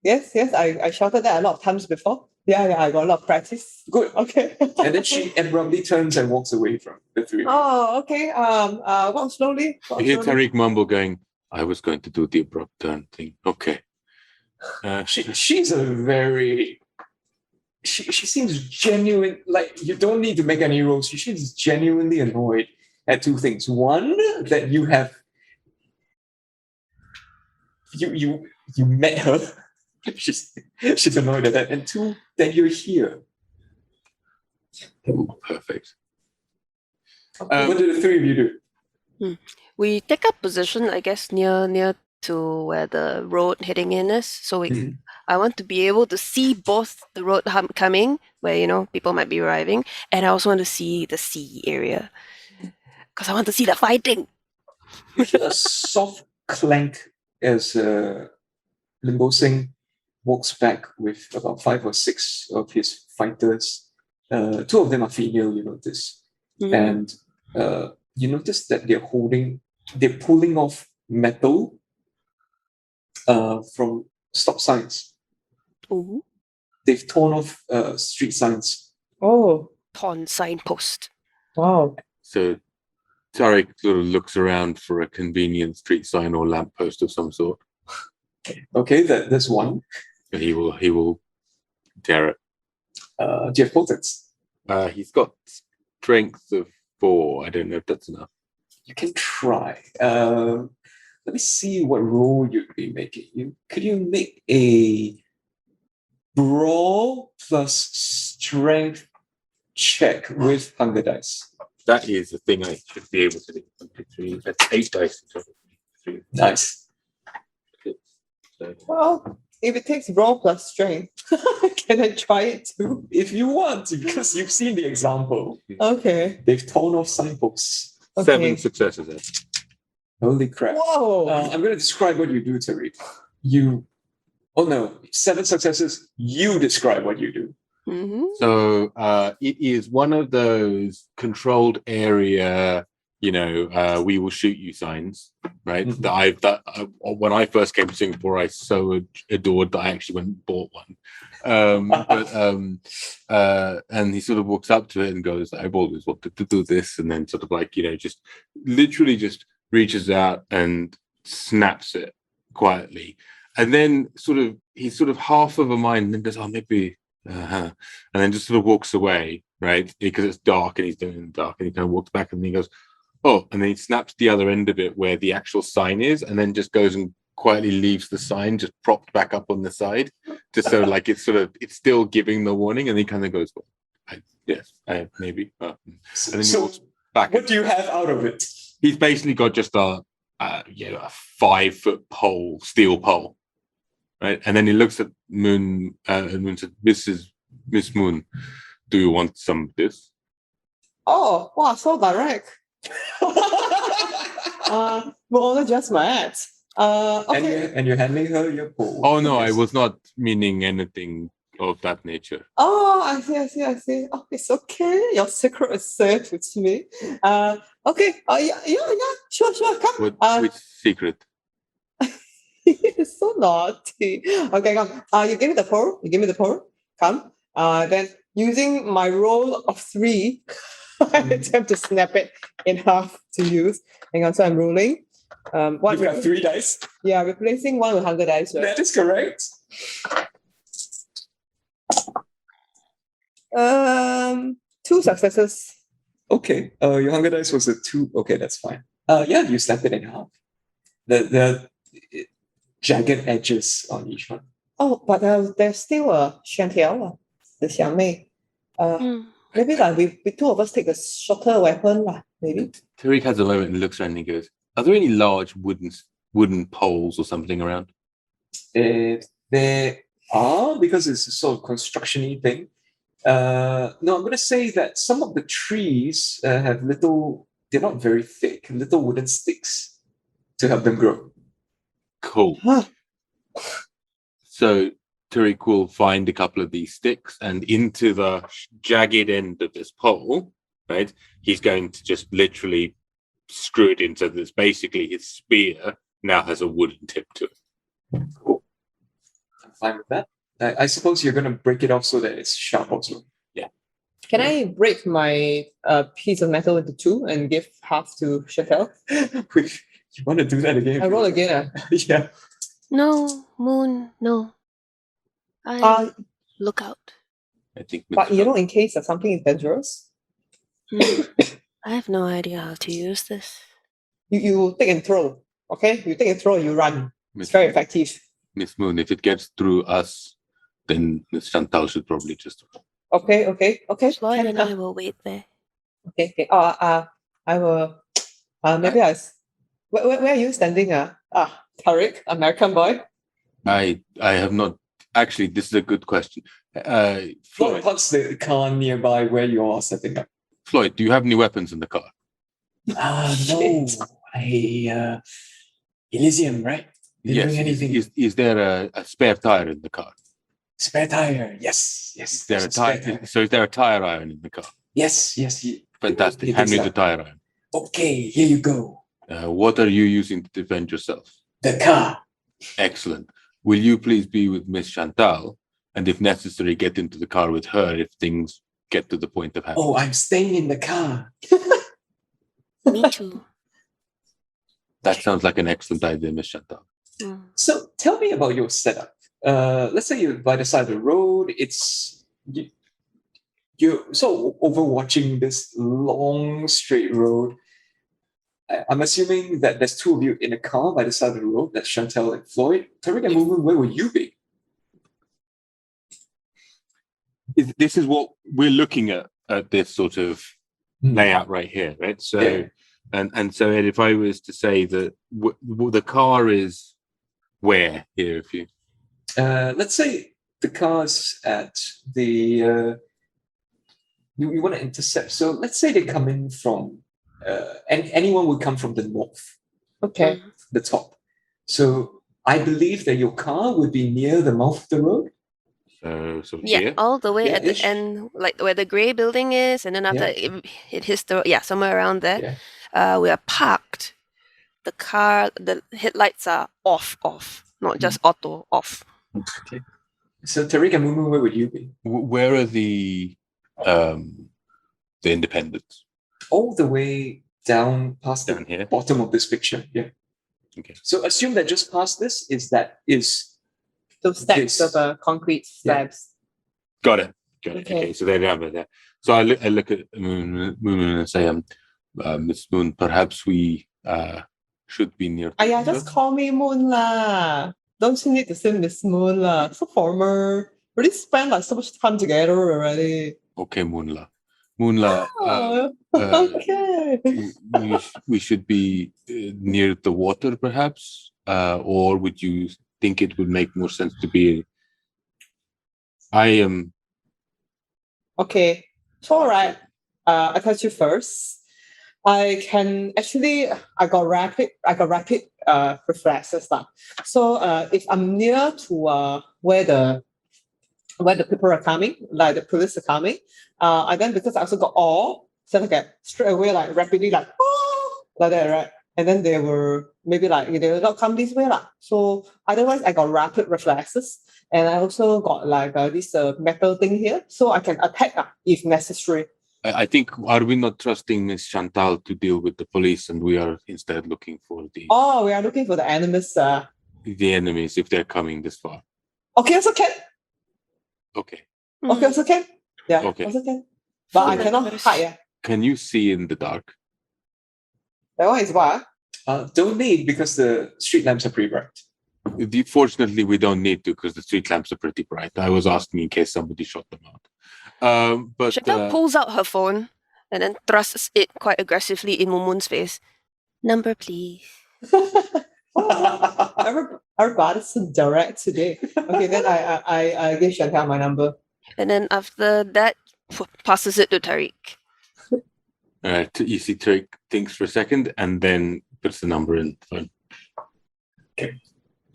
[SPEAKER 3] Yes, I shouted that a lot of times before. Yeah, I got a lot of practice.
[SPEAKER 1] Good.
[SPEAKER 3] Okay.
[SPEAKER 1] And then she abruptly turns and walks away from the three of you.
[SPEAKER 3] Oh, okay. Walk slowly.
[SPEAKER 4] You hear Tariq mumble going, I was going to do the abrupt turn thing. Okay.
[SPEAKER 1] She's a very... She seems genuine, like you don't need to make any rolls. She seems genuinely annoyed at two things. One, that you have you met her. She's annoyed at that. And two, that you're here.
[SPEAKER 4] Oh, perfect.
[SPEAKER 1] What do the three of you do?
[SPEAKER 2] We take up position, I guess, near to where the road heading in is. So I want to be able to see both the road coming, where people might be arriving, and I also want to see the sea area because I want to see the fighting.
[SPEAKER 1] A soft clank as Limbo Singh walks back with about 5 or 6 of his fighters. 2 of them are female, you notice. And you notice that they're pulling off metal from stop signs.
[SPEAKER 2] Ooh.
[SPEAKER 1] They've torn off street signs.
[SPEAKER 3] Oh,
[SPEAKER 2] Torn signpost.
[SPEAKER 3] wow.
[SPEAKER 4] So Tariq sort of looks around for a convenient street sign or lamppost of some sort.
[SPEAKER 1] Okay, that's one.
[SPEAKER 4] He will tear it.
[SPEAKER 1] Do you have potence?
[SPEAKER 4] He's got strength of 4. I don't know if that's enough.
[SPEAKER 1] You can try. Let me see what roll you'd be making. Could you make a brawl plus strength check with hunger dice?
[SPEAKER 4] That is the thing I should be able to do. 1, 2, 3. That's 8 dice. 3.
[SPEAKER 1] Nice.
[SPEAKER 4] So,
[SPEAKER 3] Well, if it takes brawl plus strength, can I try it too?
[SPEAKER 1] If you want, because you've seen the example.
[SPEAKER 3] Okay.
[SPEAKER 1] They've torn off signposts.
[SPEAKER 4] 7 successes then.
[SPEAKER 1] Holy crap.
[SPEAKER 3] Whoa.
[SPEAKER 1] I'm going to describe what you do, Tariq. 7 successes. You describe what you do.
[SPEAKER 4] So it is one of those controlled area, we will shoot you signs, right? When I first came to Singapore, I so adored that I actually went and bought one. And he sort of walks up to it and goes, I've always wanted to do this, and then sort of just literally just reaches out and snaps it quietly, and then he's sort of half of a mind and then goes, oh, maybe. And then just sort of walks away, right? Because it's dark and he's doing it in the dark, and he kind of walks back and he goes, oh, and then he snaps the other end of it where the actual sign is, and then just goes and quietly leaves the sign just propped back up on the side, just so it's still giving the warning, and he kind of goes, well, maybe. And then he walks back.
[SPEAKER 1] What do you have out of it?
[SPEAKER 4] He's basically got just a 5-foot pole, steel pole. Right, and then he looks at Moon and Moon said, Miss Moon, do you want some of this?
[SPEAKER 3] Oh, wow, so direct. Well, just met. Okay.
[SPEAKER 1] And you're handing her your pole.
[SPEAKER 4] Oh no, I was not meaning anything of that nature.
[SPEAKER 3] Oh, I see. Oh, it's okay. Your secret is safe with me. Okay. Yeah. Sure. Come.
[SPEAKER 4] Which secret?
[SPEAKER 3] It's so naughty. Okay, come. You give me the pole. Come. Then using my roll of 3, I attempt to snap it in half to use. Hang on, so I'm rolling.
[SPEAKER 1] You've got 3 dice.
[SPEAKER 3] Yeah, replacing 1 with hunger dice. Right?
[SPEAKER 1] That is correct.
[SPEAKER 3] 2 successes.
[SPEAKER 1] Okay. Your hunger dice was a 2. Okay, that's fine. You snap it in half. The jagged edges on each one.
[SPEAKER 3] Oh, but there's still a Chantal, the Xiang Mei. Maybe we 2 of us take the shorter weapon, maybe.
[SPEAKER 4] Tariq has a moment and looks around and he goes, are there any large wooden poles or something around?
[SPEAKER 1] There are, because it's a sort of construction-y thing. No, I'm going to say that some of the trees have they're not very thick, little wooden sticks to help them grow.
[SPEAKER 4] Cool.
[SPEAKER 3] Huh.
[SPEAKER 4] So Tariq will find a couple of these sticks, and into the jagged end of this pole, right, he's going to just literally screw it in so that it's basically his spear now has a wooden tip to it.
[SPEAKER 1] Cool. fine with that. I suppose you're going to break it off so that it's sharp also.
[SPEAKER 3] Can I break my piece of metal into two and give half to Chantal?
[SPEAKER 1] You want to do that again?
[SPEAKER 3] I roll again.
[SPEAKER 1] Yeah.
[SPEAKER 2] No, Moon, no.
[SPEAKER 3] Uh,
[SPEAKER 2] Look out.
[SPEAKER 4] I think.
[SPEAKER 3] but
[SPEAKER 4] Mr.
[SPEAKER 3] you know, in case that something is dangerous,
[SPEAKER 2] Hmm. I have no idea how to use this.
[SPEAKER 3] you take and throw. Okay, you take and throw, you run. It's
[SPEAKER 4] Miss,
[SPEAKER 3] very effective.
[SPEAKER 4] Miss Moon, if it gets through us, then Miss Chantal should probably just.
[SPEAKER 3] Okay.
[SPEAKER 2] Floyd
[SPEAKER 3] Can-
[SPEAKER 2] and I will wait there.
[SPEAKER 3] Okay. I will. Maybe where are you standing? Tariq, American boy.
[SPEAKER 4] I have not. Actually, this is a good question. Floyd,
[SPEAKER 1] What's the car nearby where you are setting up?
[SPEAKER 4] Floyd, do you have any weapons in the car?
[SPEAKER 1] No.
[SPEAKER 3] Shit.
[SPEAKER 1] Elysium, right? Didn't
[SPEAKER 4] Yes.
[SPEAKER 1] bring anything.
[SPEAKER 4] Is there a spare tire in the car?
[SPEAKER 1] Spare tire. Yes.
[SPEAKER 4] Is there a
[SPEAKER 1] spare
[SPEAKER 4] tire? So is there a tire iron in the car?
[SPEAKER 1] Yes.
[SPEAKER 4] Fantastic.
[SPEAKER 1] It
[SPEAKER 4] Hand
[SPEAKER 1] is
[SPEAKER 4] me
[SPEAKER 1] that.
[SPEAKER 4] the tire iron.
[SPEAKER 1] Okay, here you go.
[SPEAKER 4] What are you using to defend yourself?
[SPEAKER 1] The car.
[SPEAKER 4] Excellent. Will you please be with Miss Chantal, and if necessary, get into the car with her if things get to the point of happening?
[SPEAKER 1] Oh, I'm staying in the car.
[SPEAKER 2] Me too.
[SPEAKER 4] That sounds like an excellent idea, Miss Chantal.
[SPEAKER 2] Mm.
[SPEAKER 1] So tell me about your setup. Let's say you're by the side of the road. You're so overwatching this long straight road. I'm assuming that there's two of you in a car by the side of the road. That's Chantal and Floyd. Tariq and
[SPEAKER 2] Yes.
[SPEAKER 1] Mumu, where will you be?
[SPEAKER 4] This is what we're looking at this sort of layout right here, right? So,
[SPEAKER 1] Yeah.
[SPEAKER 4] and so Ed, if I was to say that the car is where here, if you
[SPEAKER 1] Let's say the car's at the. You want to intercept. So let's say they come in from. And anyone would come from the north,
[SPEAKER 3] Okay.
[SPEAKER 1] the top. So I believe that your car would be near the mouth of the road.
[SPEAKER 4] sort of
[SPEAKER 2] Yeah,
[SPEAKER 4] here.
[SPEAKER 2] all the way at the
[SPEAKER 1] Yeah-ish.
[SPEAKER 2] end, like where the grey building is, and then after it hits the somewhere around there.
[SPEAKER 1] Yeah.
[SPEAKER 2] We are parked. The car, the headlights are off, not just auto off.
[SPEAKER 1] Okay. So Tariq and Mumu, where would you be?
[SPEAKER 4] Where are the independents?
[SPEAKER 1] All the way down past
[SPEAKER 4] Down
[SPEAKER 1] the
[SPEAKER 4] here.
[SPEAKER 1] bottom of this picture. Yeah.
[SPEAKER 4] Okay.
[SPEAKER 1] So assume that just past this is
[SPEAKER 3] Those stacks
[SPEAKER 1] This.
[SPEAKER 3] of concrete slabs.
[SPEAKER 4] Got it.
[SPEAKER 3] Okay.
[SPEAKER 4] Okay, so they're down there. So I look at Moon and say, Miss Moon, perhaps we should be near.
[SPEAKER 3] Yeah, just call me Moon lah. Don't you need to say Miss Moon lah? So formal. Really spend like so much time together already.
[SPEAKER 4] Okay, Moonla. Moonla.
[SPEAKER 3] Okay.
[SPEAKER 4] We should be near the water, perhaps, or would you think it would make more sense to be? I am.
[SPEAKER 3] Okay. So all right. I touch you first. I got rapid reflexes lah. So if I'm near to where the people are coming, like the police are coming, and then because I also got all, so like straight away like rapidly like like that, right? And then they were maybe like they will not come this way lah. So otherwise I got rapid reflexes, and I also got like this metal thing here, so I can attack if necessary.
[SPEAKER 4] I think, are we not trusting Miss Chantal to deal with the police, and we are instead looking for the
[SPEAKER 3] Oh, we are looking for the enemies.
[SPEAKER 4] enemies if they're coming this far?
[SPEAKER 3] Okay, also can.
[SPEAKER 4] Okay.
[SPEAKER 3] Okay, also can. Yeah,
[SPEAKER 4] Okay.
[SPEAKER 3] also can. But I cannot hide. Yeah.
[SPEAKER 4] Can you see in the dark?
[SPEAKER 3] That one is what?
[SPEAKER 1] don't need because the street lamps are pretty bright.
[SPEAKER 4] Fortunately, we don't need to because the street lamps are pretty bright. I was asking in case somebody shot them out. But
[SPEAKER 2] Chantal pulls out her phone and then thrusts it quite aggressively in Mumun's face. Number, please.
[SPEAKER 3] Everybody's so direct today. Okay, then I give Chantal my number.
[SPEAKER 2] And then after that, passes it to Tariq.
[SPEAKER 4] you see Tariq thinks for a second and then puts the number in the phone.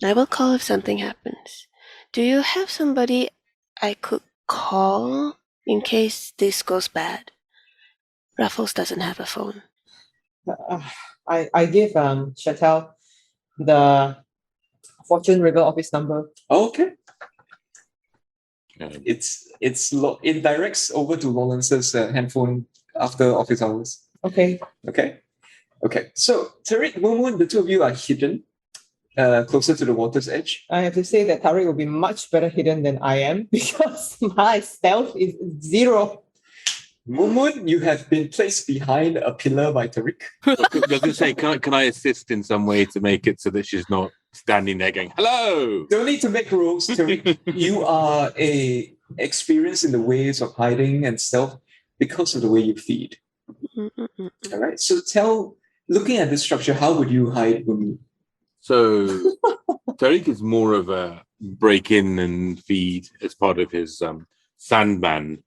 [SPEAKER 2] I will call if something happens. Do you have somebody I could call in case this goes bad? Raffles doesn't have a phone.
[SPEAKER 3] I give Chantal the Fortune River office number.
[SPEAKER 1] Okay. It directs over to Lawrence's handphone after office hours.
[SPEAKER 3] Okay.
[SPEAKER 1] Okay. So Tariq, Moon, the two of you are hidden closer to the water's edge.
[SPEAKER 3] I have to say that Tariq will be much better hidden than I am because my stealth is 0.
[SPEAKER 1] Moon, you have been placed behind a pillar by Tariq.
[SPEAKER 4] I was going to say, can I assist in some way to make it so that she's not standing there going, hello?
[SPEAKER 1] Don't need to make rolls, Tariq. You are experienced in the ways of hiding and stealth because of the way you feed. All right. So looking at this structure, how would you hide Moon?
[SPEAKER 4] So Tariq is more of a break in and feed as part of his sandman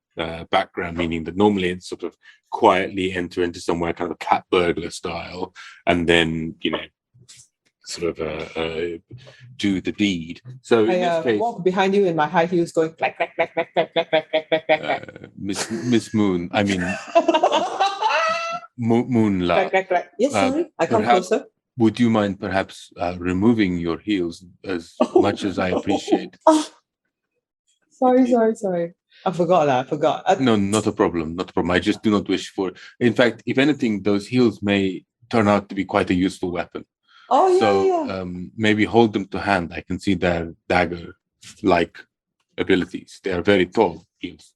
[SPEAKER 4] background, meaning that normally it's sort of quietly enter into somewhere kind of cat burglar style, and then sort of do the deed. So in this case,
[SPEAKER 3] walk behind you in my high heels, going clack clack clack clack clack clack clack clack clack clack.
[SPEAKER 4] Miss Moon, I mean Moonla.
[SPEAKER 3] Clack clack clack. Yes, sorry. I come closer.
[SPEAKER 4] Would you mind perhaps removing your heels as much as I appreciate?
[SPEAKER 3] Sorry. I forgot.
[SPEAKER 4] No, not a problem. I just do not wish for. In fact, if anything, those heels may turn out to be quite a useful weapon.
[SPEAKER 3] Oh, yeah,
[SPEAKER 4] So maybe hold them to hand. I can see their dagger-like abilities. They are very tall heels.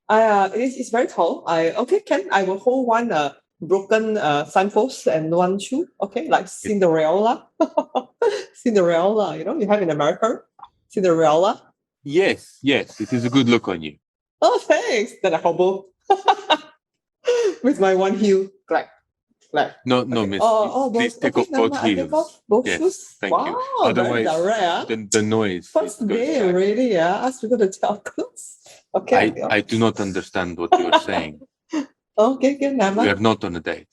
[SPEAKER 3] It's very tall. I will hold one broken signpost and one shoe. Okay, like Cinderella. Cinderella, you have in America. Cinderella.
[SPEAKER 4] Yes, it is a good look on you.
[SPEAKER 3] Oh, thanks. Then I hobble with my one heel. Clack.
[SPEAKER 4] No,
[SPEAKER 3] Okay.
[SPEAKER 4] miss.
[SPEAKER 3] Both.
[SPEAKER 4] Please take off both heels.
[SPEAKER 3] Both
[SPEAKER 4] Yes,
[SPEAKER 3] shoes.
[SPEAKER 4] thank you.
[SPEAKER 3] Wow,
[SPEAKER 4] Otherwise,
[SPEAKER 3] very direct.
[SPEAKER 4] the noise.
[SPEAKER 3] First
[SPEAKER 4] goes
[SPEAKER 3] day
[SPEAKER 4] back.
[SPEAKER 3] already, yeah. Ask people to tell clothes. Okay.
[SPEAKER 4] I do not understand what you are saying.
[SPEAKER 3] Okay, never
[SPEAKER 4] We
[SPEAKER 3] mind.
[SPEAKER 4] are not on a date.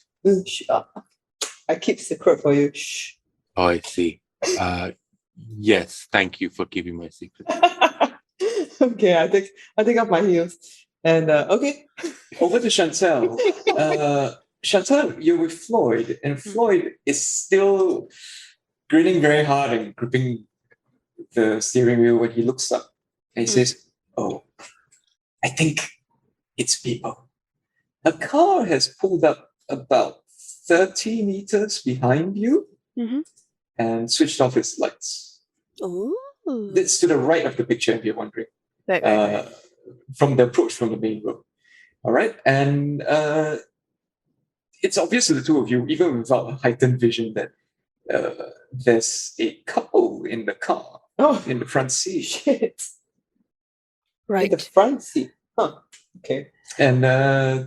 [SPEAKER 3] Shh. I keep secret for you. Shh.
[SPEAKER 4] Oh, I see. Yes, thank you for keeping my secret.
[SPEAKER 3] Okay, I take off my heels. And okay.
[SPEAKER 1] Over to Chantal. Chantal, you're with Floyd, and Floyd is still grinning very hard and gripping the steering wheel when he looks up. And he says, "Oh, I think it's people. A car has pulled up about 30 meters behind you and switched off its lights."
[SPEAKER 2] Ooh.
[SPEAKER 1] It's to the right of the picture, if you're wondering.
[SPEAKER 2] Right.
[SPEAKER 1] From the approach from the main road. All right. And it's obvious to the two of you, even without a heightened vision, that there's a couple in the car, in the front seat.
[SPEAKER 3] Shit.
[SPEAKER 2] Right.
[SPEAKER 3] In the front seat. Huh. Okay.
[SPEAKER 1] And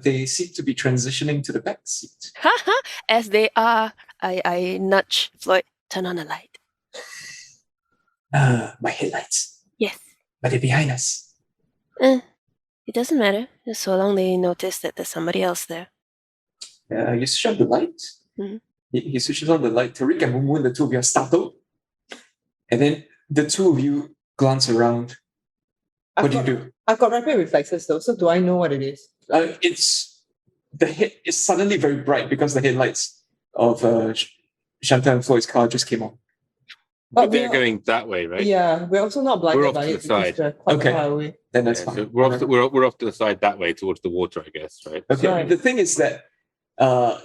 [SPEAKER 1] they seem to be transitioning to the back seat.
[SPEAKER 2] As they are, I nudge Floyd, turn on the light.
[SPEAKER 1] My headlights.
[SPEAKER 2] Yes.
[SPEAKER 1] But they're behind us.
[SPEAKER 2] It doesn't matter, just so long they notice that there's somebody else there.
[SPEAKER 1] You switch on the light. He switches on the light. Tariq and Moon, the two of you are startled. And then the two of you glance around. What do you do?
[SPEAKER 3] I've got rapid reflexes though, so do I know what it is?
[SPEAKER 1] It's suddenly very bright because the headlights of Chantal and Floyd's car just came on.
[SPEAKER 4] But they're going that way, right?
[SPEAKER 3] Yeah, we're also not blinded
[SPEAKER 4] We're off
[SPEAKER 3] by
[SPEAKER 4] to
[SPEAKER 3] it
[SPEAKER 4] the side.
[SPEAKER 3] because we're quite
[SPEAKER 1] Okay.
[SPEAKER 3] far away.
[SPEAKER 1] Then that's
[SPEAKER 4] Yeah,
[SPEAKER 1] fine.
[SPEAKER 4] so we're off to the side that way towards the water, I guess, right?
[SPEAKER 1] Okay.
[SPEAKER 3] Right.
[SPEAKER 1] The thing is that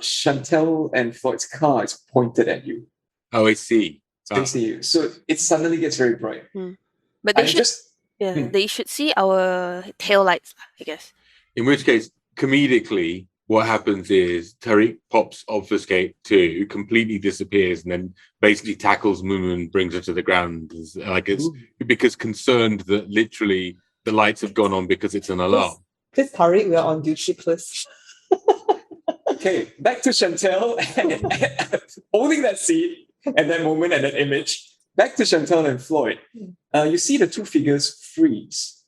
[SPEAKER 1] Chantal and Floyd's car is pointed at you,
[SPEAKER 4] Oh, I see.
[SPEAKER 1] facing you. So it suddenly gets very bright.
[SPEAKER 2] But they
[SPEAKER 1] I'm
[SPEAKER 2] should,
[SPEAKER 1] just
[SPEAKER 2] they should see our tail lights, I guess.
[SPEAKER 4] In which case, comedically, what happens is Tariq pops obfuscate 2, completely disappears, and then basically tackles Mumu and brings her to the ground. It's because concerned that literally the lights have gone on because it's an alarm.
[SPEAKER 3] Please, Tariq, we're on duty, please.
[SPEAKER 1] okay. Back to Chantal holding that seat and that moment and that image. Back to Chantal and Floyd. You see the two figures freeze,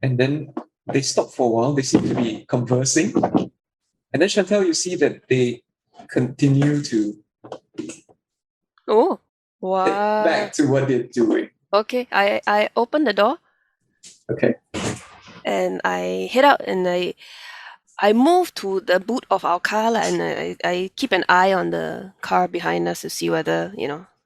[SPEAKER 1] and then they stop for a while. They seem to be conversing. And then Chantal, you see that they continue to
[SPEAKER 2] Oh,
[SPEAKER 1] get
[SPEAKER 2] wow.
[SPEAKER 1] back to what they're doing.
[SPEAKER 2] Okay, I open the door
[SPEAKER 1] Okay.
[SPEAKER 2] and I head out and I move to the boot of our car and I keep an eye on the car behind us to see whether,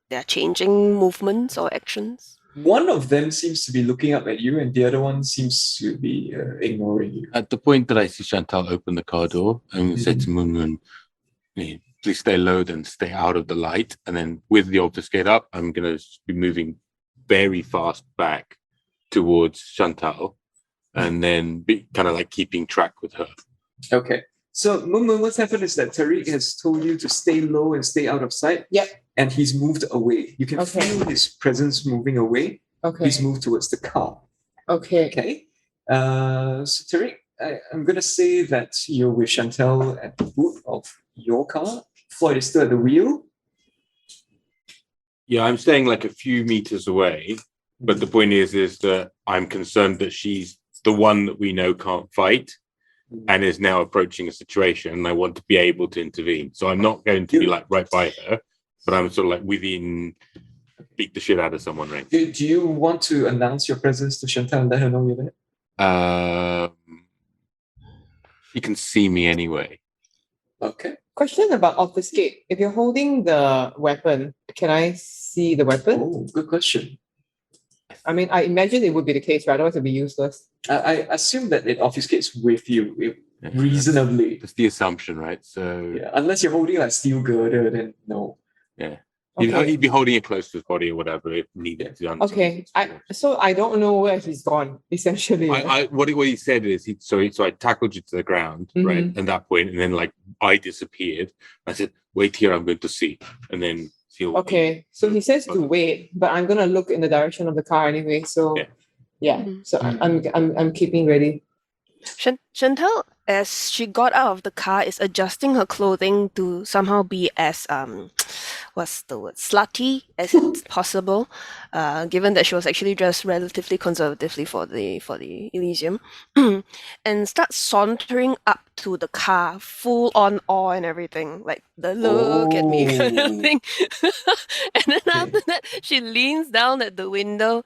[SPEAKER 2] there are changing movements or actions.
[SPEAKER 1] One of them seems to be looking up at you, and the other one seems to be ignoring you.
[SPEAKER 4] At the point that I see Chantal open the car door, I'm going to say to Moon Moon, "Hey, please stay low and stay out of the light." And then with the obfuscate up, I'm going to be moving very fast back towards Chantal and then be kind of like keeping track with her.
[SPEAKER 1] Okay. So, Moon, what's happened is that Tariq has told you to stay low and stay out of sight.
[SPEAKER 3] Yep.
[SPEAKER 1] And he's moved away. You can
[SPEAKER 3] Okay.
[SPEAKER 1] feel his presence moving away.
[SPEAKER 3] Okay.
[SPEAKER 1] He's moved towards the car.
[SPEAKER 3] Okay.
[SPEAKER 1] Okay. So, Tariq, I'm going to say that you're with Chantal at the boot of your car. Floyd is still at the wheel.
[SPEAKER 4] Yeah, I'm staying like a few meters away, but the point is that I'm concerned that she's the one that we know can't fight and is now approaching a situation, and I want to be able to intervene. So I'm not going to be like right by her, but I'm sort of like within, beat the shit out of someone, right?
[SPEAKER 1] Do you want to announce your presence to Chantal and let her know you're there?
[SPEAKER 4] You can see me anyway.
[SPEAKER 1] Okay.
[SPEAKER 3] Question about obfuscate. If you're holding the weapon, can I see the weapon?
[SPEAKER 1] Oh, good question.
[SPEAKER 3] I mean, I imagine it would be the case, right? Otherwise, it'd be useless.
[SPEAKER 1] I assume that it obfuscates with you reasonably.
[SPEAKER 4] That's the assumption, right? So
[SPEAKER 1] Yeah, unless you're holding like steel girder, then no.
[SPEAKER 4] yeah.
[SPEAKER 3] Okay.
[SPEAKER 4] He'd be holding it close to his body or whatever if needed. To
[SPEAKER 3] Okay. So I don't know where he's gone, essentially.
[SPEAKER 4] What he said is so I tackled you to the ground, right? At that point, and then like I disappeared. I said, "Wait here, I'm going to see," and then he'll.
[SPEAKER 3] Okay. So he says to wait, but I'm gonna look in the direction of the car anyway. So yeah. So I'm keeping ready.
[SPEAKER 2] Chantal, as she got out of the car, is adjusting her clothing to somehow be as what's the word, slutty as it's possible, given that she was actually dressed relatively conservatively for the Elysium, and starts sauntering up to the car, full on awe and everything, like the look at me kind of thing. And then after that, she leans down at the window.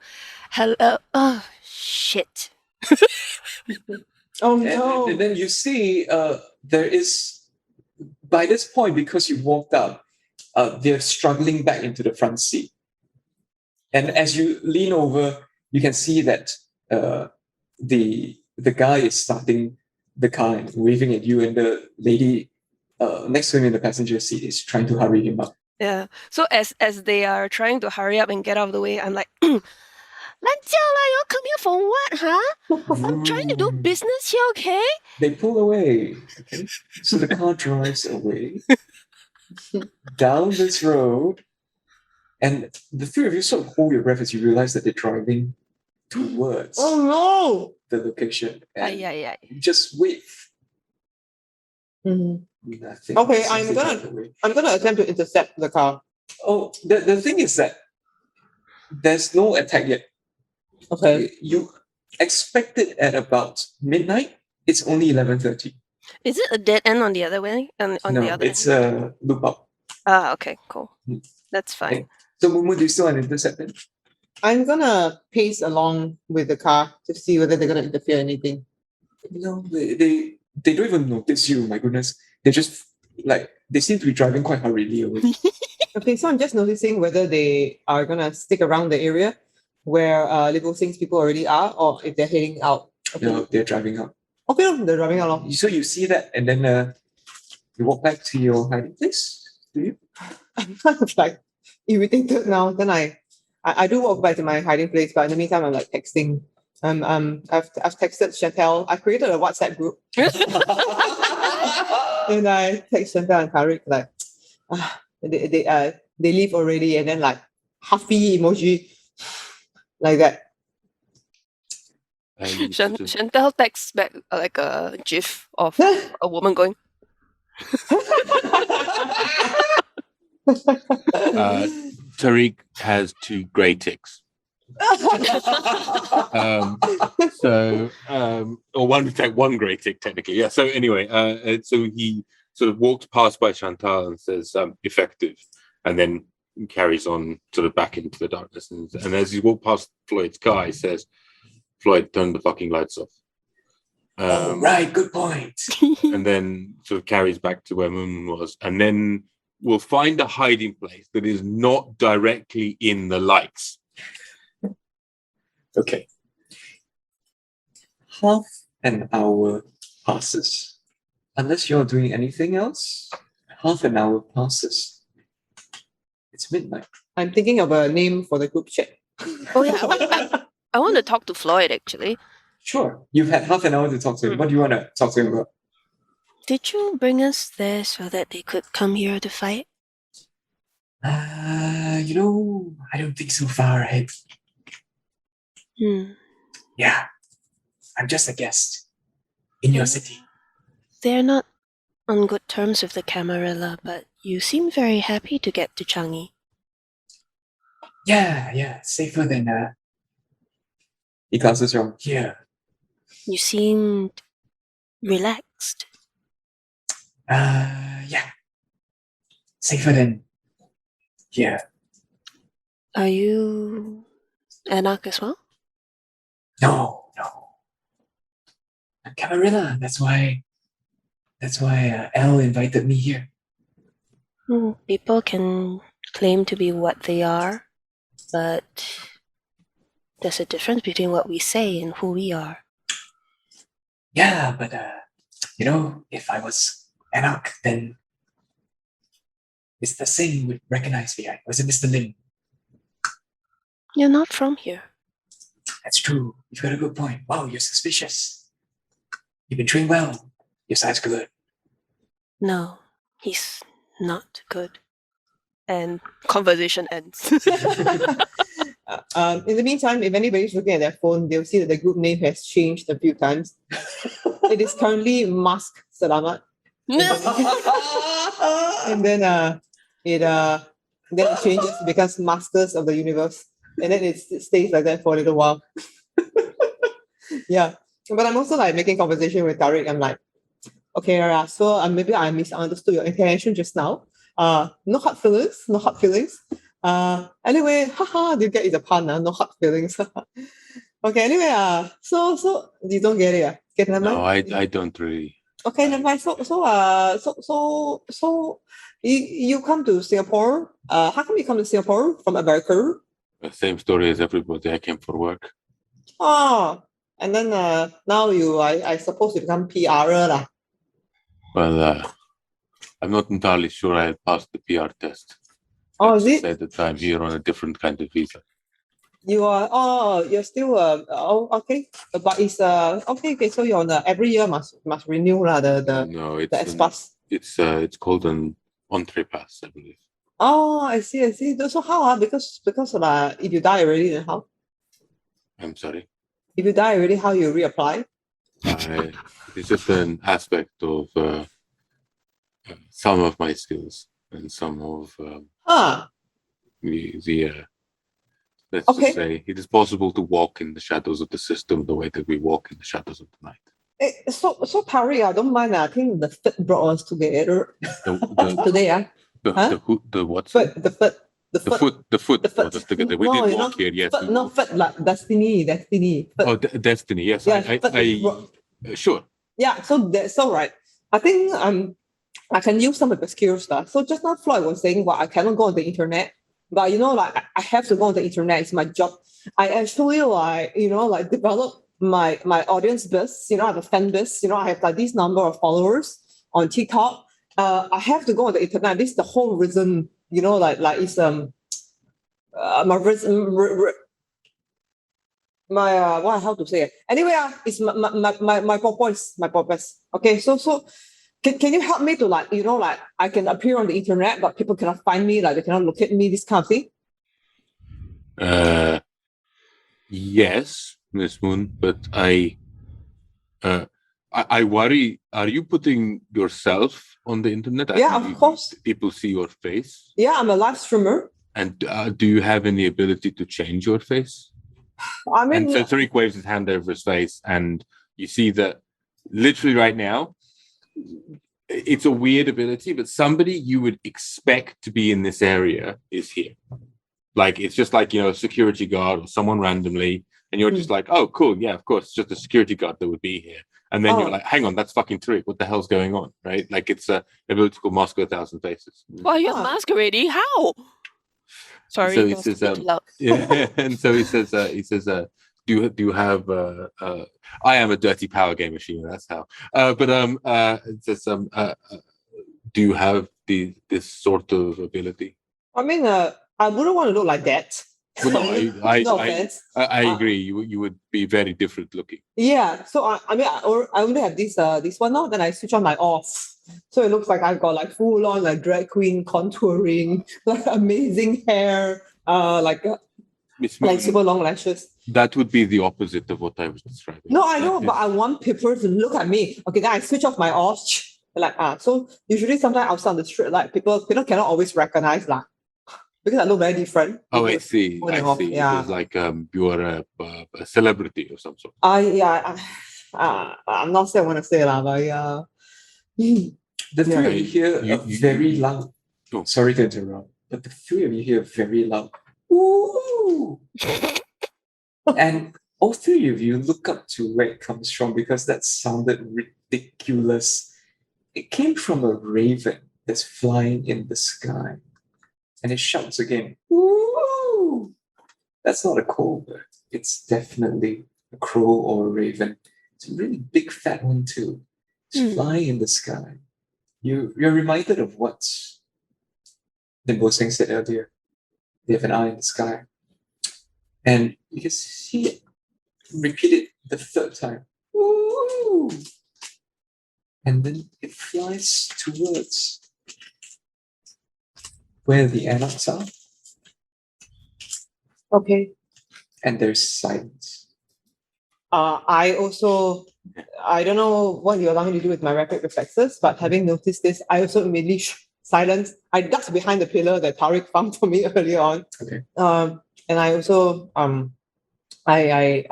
[SPEAKER 2] Hello, oh shit.
[SPEAKER 3] Oh no.
[SPEAKER 1] And then you see there is, by this point, because you walked out, they're struggling back into the front seat. And as you lean over, you can see that the guy is starting the car and waving at you, and the lady next to him in the passenger seat is trying to hurry him up.
[SPEAKER 2] Yeah. So as they are trying to hurry up and get out of the way, I'm like, 蓝教啦, you come here for what, huh? I'm trying to do business here, okay?
[SPEAKER 1] They pull away. Okay. So the car drives away down this road, and the three of you sort of hold your breath as you realize that they're driving towards the location. And
[SPEAKER 2] Yeah.
[SPEAKER 1] you just wait. Nothing.
[SPEAKER 3] Okay,
[SPEAKER 1] As
[SPEAKER 3] I'm
[SPEAKER 1] they drive away.
[SPEAKER 3] gonna attempt to intercept the car.
[SPEAKER 1] Oh, the thing is that there's no attack yet.
[SPEAKER 3] Okay.
[SPEAKER 1] You expect it at about midnight. It's only 11:30.
[SPEAKER 2] Is it a dead end on the other way? On
[SPEAKER 1] No,
[SPEAKER 2] the other
[SPEAKER 1] it's
[SPEAKER 2] end?
[SPEAKER 1] a loop up.
[SPEAKER 2] Okay, cool.
[SPEAKER 1] Mm.
[SPEAKER 2] That's fine.
[SPEAKER 1] So, Mumu, do you still want to intercept it?
[SPEAKER 3] I'm gonna pace along with the car to see whether they're gonna interfere anything.
[SPEAKER 1] No, they don't even notice you. My goodness, they just they seem to be driving quite hurriedly away.
[SPEAKER 3] Okay, so I'm just noticing whether they are gonna stick around the area where Little Things people already are, or if they're heading out. Okay.
[SPEAKER 1] No, they're driving out.
[SPEAKER 3] Okay, no, they're driving out.
[SPEAKER 1] So you see that, and then you walk back to your hiding place. Do you?
[SPEAKER 3] I'm kind of like irritated now. Then I do walk back to my hiding place, but in the meantime, I'm like texting. I've texted Chantal. I created a WhatsApp group, and I text Chantal and Tariq like, they leave already, and then like huffy emoji, like that.
[SPEAKER 2] Chantal texts back like a gif of a woman going.
[SPEAKER 4] Tariq has 2 grey ticks. Or one grey tick technically. Yeah. So anyway, so he sort of walks past by Chantal and says, "effective," and then carries on sort of back into the darkness. And as he walks past Floyd's car, he says, "Floyd, turn the fucking lights off."
[SPEAKER 1] Right, good point.
[SPEAKER 4] And then sort of carries back to where Moon was, and then we'll find a hiding place that is not directly in the lights.
[SPEAKER 1] Okay. Half an hour passes. Unless you're doing anything else, half an hour passes. It's midnight.
[SPEAKER 3] I'm thinking of a name for the group chat.
[SPEAKER 2] Oh yeah, I want to talk to Floyd actually.
[SPEAKER 1] Sure. You've had half an hour to talk to him. What do you want to talk to him about?
[SPEAKER 2] Did you bring us there so that they could come here to fight?
[SPEAKER 1] I don't think so far ahead. Yeah. I'm just a guest in your city.
[SPEAKER 2] They're not on good terms with the Camarilla, but you seem very happy to get to Changi.
[SPEAKER 1] Yeah. Safer than he glances from here.
[SPEAKER 2] You seemed relaxed.
[SPEAKER 1] Yeah. Safer than here.
[SPEAKER 2] Are you Anak as well?
[SPEAKER 1] No. I'm Camarilla. That's why Elle invited me here.
[SPEAKER 2] People can claim to be what they are, but there's a difference between what we say and who we are.
[SPEAKER 1] Yeah, but if I was Anak, then Mr. Singh would recognize me. Was it Mr. Lim?
[SPEAKER 2] You're not from here.
[SPEAKER 1] That's true. You've got a good point. Wow, you're suspicious. You've been trained well. Your side's good.
[SPEAKER 2] No, he's not good. And conversation ends.
[SPEAKER 3] In the meantime, if anybody's looking at their phone, they'll see that the group name has changed a few times. It is currently Mask Selamat. And then it changes to become Masters of the Universe. And then it stays like that for a little while. Yeah. But I'm also like making conversation with Tariq. I'm like, okay, so maybe I misunderstood your intention just now. No hard feelings. Anyway, haha, you get it the pun, no hard feelings. Okay, anyway, so you don't get it. Okay, never mind.
[SPEAKER 4] No, I don't really.
[SPEAKER 3] Okay, never mind. So you come to Singapore. How come you come to Singapore from America?
[SPEAKER 4] The same story as everybody. I came for work.
[SPEAKER 3] Oh, and then now I suppose you become PR lah.
[SPEAKER 4] Well, I'm not entirely sure I passed the PR test.
[SPEAKER 3] Oh, is it?
[SPEAKER 4] At the time here on a different kind of visa.
[SPEAKER 3] You're still okay. But it's okay. So you're on every year must renew lah the
[SPEAKER 4] No,
[SPEAKER 3] the S pass.
[SPEAKER 4] it's called an entree pass, I believe.
[SPEAKER 3] Oh, I see. So how because if you die already, then how?
[SPEAKER 4] I'm sorry.
[SPEAKER 3] If you die already, how you reapply?
[SPEAKER 4] It's just an aspect of some of my skills and some of let's just say it is possible to walk in the shadows of the system the way that we walk in the shadows of the night.
[SPEAKER 3] So Tariq, I don't mind. I think the fit brought us together today.
[SPEAKER 4] The what?
[SPEAKER 3] The foot.
[SPEAKER 4] The foot. Together. We did walk here, yes.
[SPEAKER 3] Foot like destiny. Foot.
[SPEAKER 4] Oh, destiny. Yes,
[SPEAKER 3] Yeah,
[SPEAKER 4] sure.
[SPEAKER 3] Yeah, so that's all right. I think I can use some of the skills lah. So just now Floyd was saying, well, I cannot go on the internet, but like I have to go on the internet. It's my job. I actually develop my audience base. I have a fan base. I have like this number of followers on TikTok. I have to go on the internet. This is the whole reason. It's my reason. How to say it? Anyway, it's my purpose. Okay, so can you help me to I can appear on the internet, but people cannot find me, they cannot locate me, this kind of thing?
[SPEAKER 4] Yes, Miss Moon, but I worry. Are you putting yourself on the internet?
[SPEAKER 3] Yeah, of course.
[SPEAKER 4] People see your face.
[SPEAKER 3] Yeah, I'm a live streamer.
[SPEAKER 4] And do you have any ability to change your face?
[SPEAKER 3] I mean,
[SPEAKER 4] and so Tariq waves his hand over his face, and you see that literally right now, it's a weird ability, but somebody you would expect to be in this area is here. Like, it's just like, a security guard or someone randomly, and you're just like, oh, cool, yeah, of course, it's just a security guard that would be here. And then you're like, hang on, that's fucking Tariq. What the hell's going on, right? Like, it's a ability called Mask of 1,000 Faces.
[SPEAKER 2] Why are you masquerading? How? Sorry,
[SPEAKER 4] so he says, yeah, and so he says, do do you have I am a dirty power game machine, that's how. Do you have this sort of ability?
[SPEAKER 3] I mean, I wouldn't want to look like that.
[SPEAKER 4] Well, no,
[SPEAKER 3] No offense.
[SPEAKER 4] I agree. You would be very different looking.
[SPEAKER 3] Yeah, so I only have this one now. Then I switch on my off, so it looks like I've got like full on like drag queen contouring, like amazing hair,
[SPEAKER 4] Miss
[SPEAKER 3] like
[SPEAKER 4] Moon,
[SPEAKER 3] super long lashes.
[SPEAKER 4] that would be the opposite of what I was describing.
[SPEAKER 3] No, I know,
[SPEAKER 4] That
[SPEAKER 3] but
[SPEAKER 4] is-
[SPEAKER 3] I want people to look at me. Okay, then I switch off my off. So usually sometimes outside on the street, like people cannot always recognize like because I look very different.
[SPEAKER 4] Oh, I
[SPEAKER 3] because-
[SPEAKER 4] see.
[SPEAKER 3] on and
[SPEAKER 4] I
[SPEAKER 3] off,
[SPEAKER 4] see.
[SPEAKER 3] yeah.
[SPEAKER 4] It was like you are a celebrity of some sort.
[SPEAKER 3] I'm not sure I want to say lah, but yeah.
[SPEAKER 1] The three of you hear
[SPEAKER 4] You-
[SPEAKER 1] a
[SPEAKER 4] you-
[SPEAKER 1] very
[SPEAKER 4] you-
[SPEAKER 1] loud.
[SPEAKER 4] Oh.
[SPEAKER 1] Sorry to interrupt, but the three of you hear very loud. Ooh! And all three of you look up to where it comes from because that sounded ridiculous. It came from a raven that's flying in the sky. And it shouts again, ooh! That's not a coal bird. It's definitely a crow or a raven. It's a really big fat one too. It's flying in the sky. You're reminded of what Nimbo Singh said earlier. They have an eye in the sky. And you can see it repeat it the third time. Ooh! And then it flies towards where the anarchs are,
[SPEAKER 3] Okay.
[SPEAKER 1] and there's silence.
[SPEAKER 3] I don't know what you allow me to do with my rapid reflexes, but having noticed this, I also immediately silence. I ducked behind the pillar that Tariq found for me earlier on.
[SPEAKER 1] Okay.
[SPEAKER 3] And I also if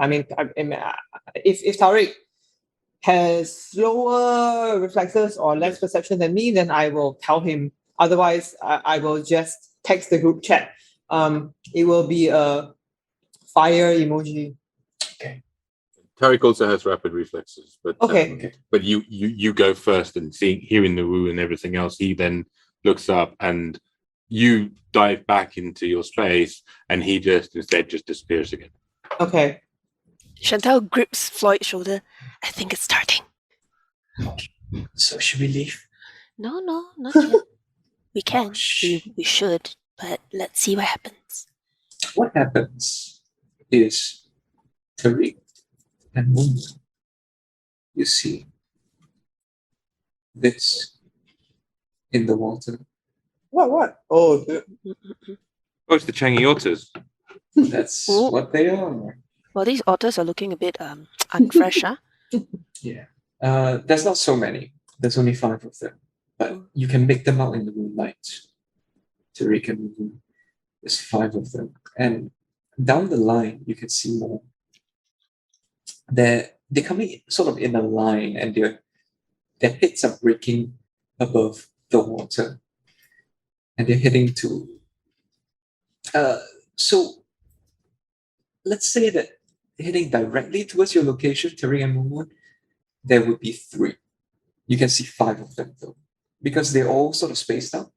[SPEAKER 3] Tariq has slower reflexes or less perception than me, then I will tell him. Otherwise, I will just text the group chat. It will be a fire emoji.
[SPEAKER 4] Tariq also has rapid reflexes, but
[SPEAKER 3] Okay.
[SPEAKER 4] but you go first and hearing the woo and everything else. He then looks up and you dive back into your space, and he instead just disappears again.
[SPEAKER 3] Okay.
[SPEAKER 2] Chantal grips Floyd's shoulder. I think it's starting.
[SPEAKER 1] So should we leave?
[SPEAKER 2] No, not yet. We can.
[SPEAKER 1] shh.
[SPEAKER 2] We should, but let's see what happens.
[SPEAKER 1] What happens is Tariq and Moon, you see this in the water.
[SPEAKER 3] What? Oh,
[SPEAKER 4] Oh, it's the Changi Otters.
[SPEAKER 1] That's
[SPEAKER 2] Oh.
[SPEAKER 1] what they are.
[SPEAKER 2] Well, these otters are looking a bit unfresh, huh?
[SPEAKER 1] Yeah. There's not so many. There's only 5 of them. But you can make them out in the moonlight. Tariq and Moon. There's 5 of them. And down the line, you can see more. They're coming sort of in a line, and their heads are breaking above the water. And they're heading to so let's say that heading directly towards your location, Tariq and Moon, there would be 3. You can see 5 of them though, because they're all sort of spaced out.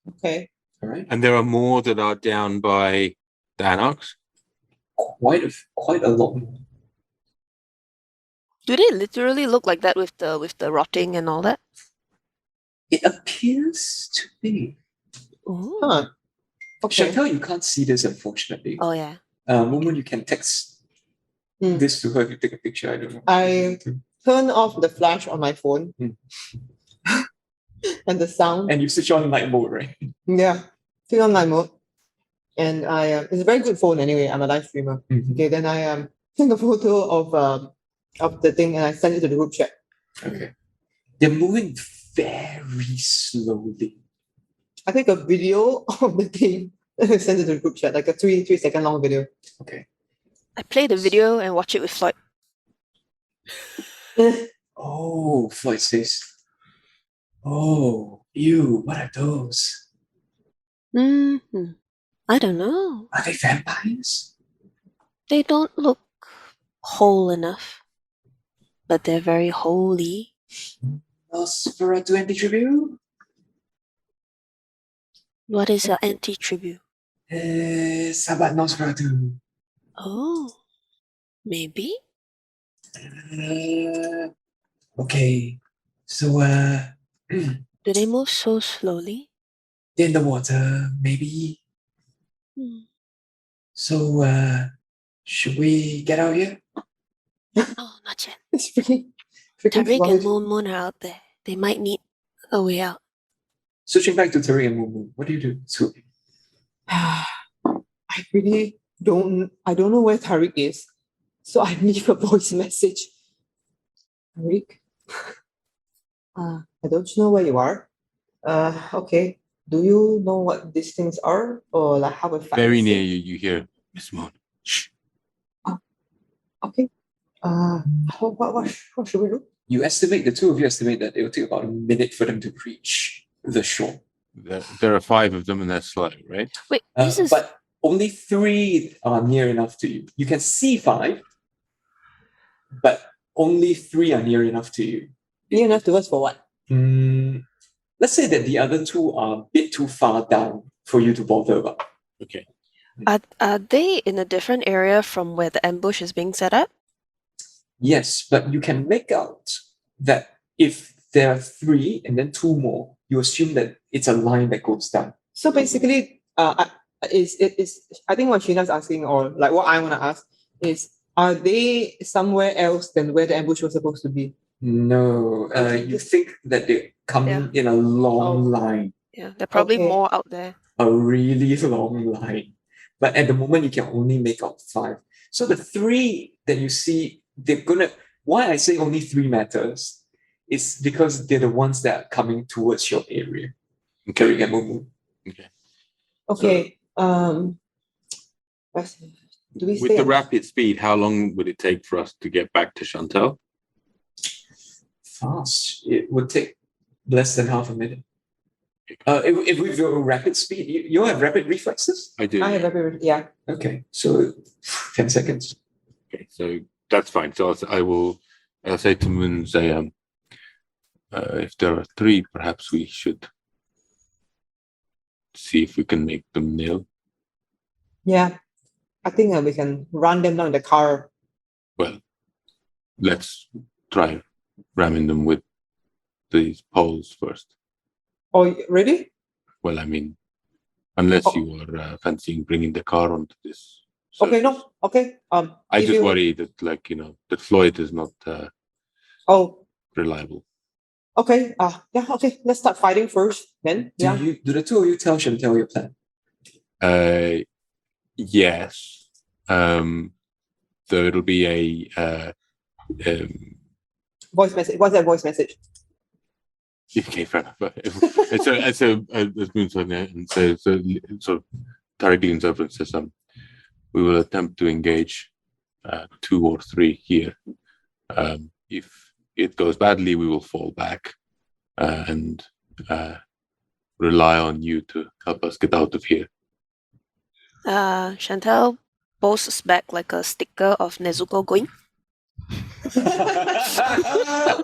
[SPEAKER 3] okay.
[SPEAKER 1] All right,
[SPEAKER 4] And there are more that are down by the anarchs.
[SPEAKER 1] quite a lot more.
[SPEAKER 2] Do they literally look like that with the rotting and all that?
[SPEAKER 1] It appears to be.
[SPEAKER 2] Ooh.
[SPEAKER 3] Huh. Okay.
[SPEAKER 1] Chantal, you can't see this unfortunately.
[SPEAKER 2] Oh yeah.
[SPEAKER 1] Moon, you can text this to her if you take a picture. I don't know.
[SPEAKER 3] I turn off the flash on my phone and the sound.
[SPEAKER 1] And you switch on night mode, right?
[SPEAKER 3] Yeah, turn on night mode. And it's a very good phone anyway. I'm a live streamer. Okay, then I take a photo of the thing and I send it to the group chat.
[SPEAKER 1] Okay. They're moving very slowly.
[SPEAKER 3] I take a video of the thing and send it to the group chat, like a 3-second long video.
[SPEAKER 1] Okay.
[SPEAKER 2] I play the video and watch it with Floyd.
[SPEAKER 1] Oh, Floyd says, oh, ew, what are those?
[SPEAKER 2] I don't know.
[SPEAKER 1] Are they vampires?
[SPEAKER 2] They don't look whole enough, but they're very holy.
[SPEAKER 1] Nosferatu anti-tribute?
[SPEAKER 2] What is your anti-tribute?
[SPEAKER 1] Sabbat Nosferatu.
[SPEAKER 2] Oh, maybe.
[SPEAKER 1] Okay. So
[SPEAKER 2] Do they move so slowly?
[SPEAKER 1] in the water, maybe.
[SPEAKER 2] Hmm.
[SPEAKER 1] So should we get out here?
[SPEAKER 2] No, not yet.
[SPEAKER 3] It's freaking
[SPEAKER 2] Tariq and
[SPEAKER 3] fluid.
[SPEAKER 2] Moon Moon are out there. They might need a way out.
[SPEAKER 1] Switching back to Tariq and Mumu, what do you do? So
[SPEAKER 3] I really don't know where Tariq is. So I leave a voice message. Tariq, I don't know where you are. Okay. Do you know what these things are? Or like how effective?
[SPEAKER 4] Very near you, you hear Miss Moon. Shh.
[SPEAKER 3] Okay. What should we do?
[SPEAKER 1] the two of you estimate that it will take about a minute for them to reach the shore.
[SPEAKER 4] There are 5 of them in that slide, right?
[SPEAKER 2] Wait, this is
[SPEAKER 1] But only 3 are near enough to you. You can see 5, but only 3 are near enough to you.
[SPEAKER 3] Near enough to us for what?
[SPEAKER 1] Let's say that the other 2 are a bit too far down for you to bother about.
[SPEAKER 4] Okay.
[SPEAKER 2] are they in a different area from where the ambush is being set up?
[SPEAKER 1] Yes, but you can make out that if there are 3 and then 2 more, you assume that it's a line that goes down.
[SPEAKER 3] So basically, I think what Sheena's asking, or like what I want to ask, is are they somewhere else than where the ambush was supposed to be?
[SPEAKER 1] No, you think that they come in a long line,
[SPEAKER 2] Yeah, there are probably
[SPEAKER 3] Okay.
[SPEAKER 2] more out there.
[SPEAKER 1] a really long line. But at the moment, you can only make out 5. So the 3 that you see, they're gonna. Why I say only 3 matters is because they're the ones that are coming towards your area. Tariq and Mumu.
[SPEAKER 3] Okay. Do we
[SPEAKER 4] With
[SPEAKER 3] stay
[SPEAKER 4] the
[SPEAKER 3] on-
[SPEAKER 4] rapid speed, how long would it take for us to get back to Chantal?
[SPEAKER 1] Fast. It would take less than half a minute. If with your rapid speed, you have rapid reflexes?
[SPEAKER 4] I do.
[SPEAKER 3] I have every yeah.
[SPEAKER 1] Okay, so 10 seconds.
[SPEAKER 4] Okay, so that's fine. So I'll say to Moon, say, if there are 3, perhaps we should see if we can make them nil.
[SPEAKER 3] Yeah. I think we can run them down in the car.
[SPEAKER 4] Well, let's try ramming them with these poles first.
[SPEAKER 3] Oh, really?
[SPEAKER 4] Well, I mean, unless
[SPEAKER 3] Oh.
[SPEAKER 4] you are fancying bringing the car onto this.
[SPEAKER 3] Okay,
[SPEAKER 4] surface.
[SPEAKER 3] no. Okay.
[SPEAKER 4] I
[SPEAKER 3] if
[SPEAKER 4] just
[SPEAKER 3] you-
[SPEAKER 4] worry that, that Floyd is not
[SPEAKER 3] Oh,
[SPEAKER 4] reliable.
[SPEAKER 3] okay. Yeah, okay. Let's start fighting first then. Yeah.
[SPEAKER 1] Do the 2 of you tell Chantal your plan?
[SPEAKER 4] Yes. So it'll be a
[SPEAKER 3] Voice message. What's that voice message?
[SPEAKER 4] okay, fair enough. It's a as Moon said, and so sort of Tariq leans over and says, we will attempt to engage 2 or 3 here. If it goes badly, we will fall back and rely on you to help us get out of here.
[SPEAKER 2] Chantal posts back like a sticker of Nezuko going.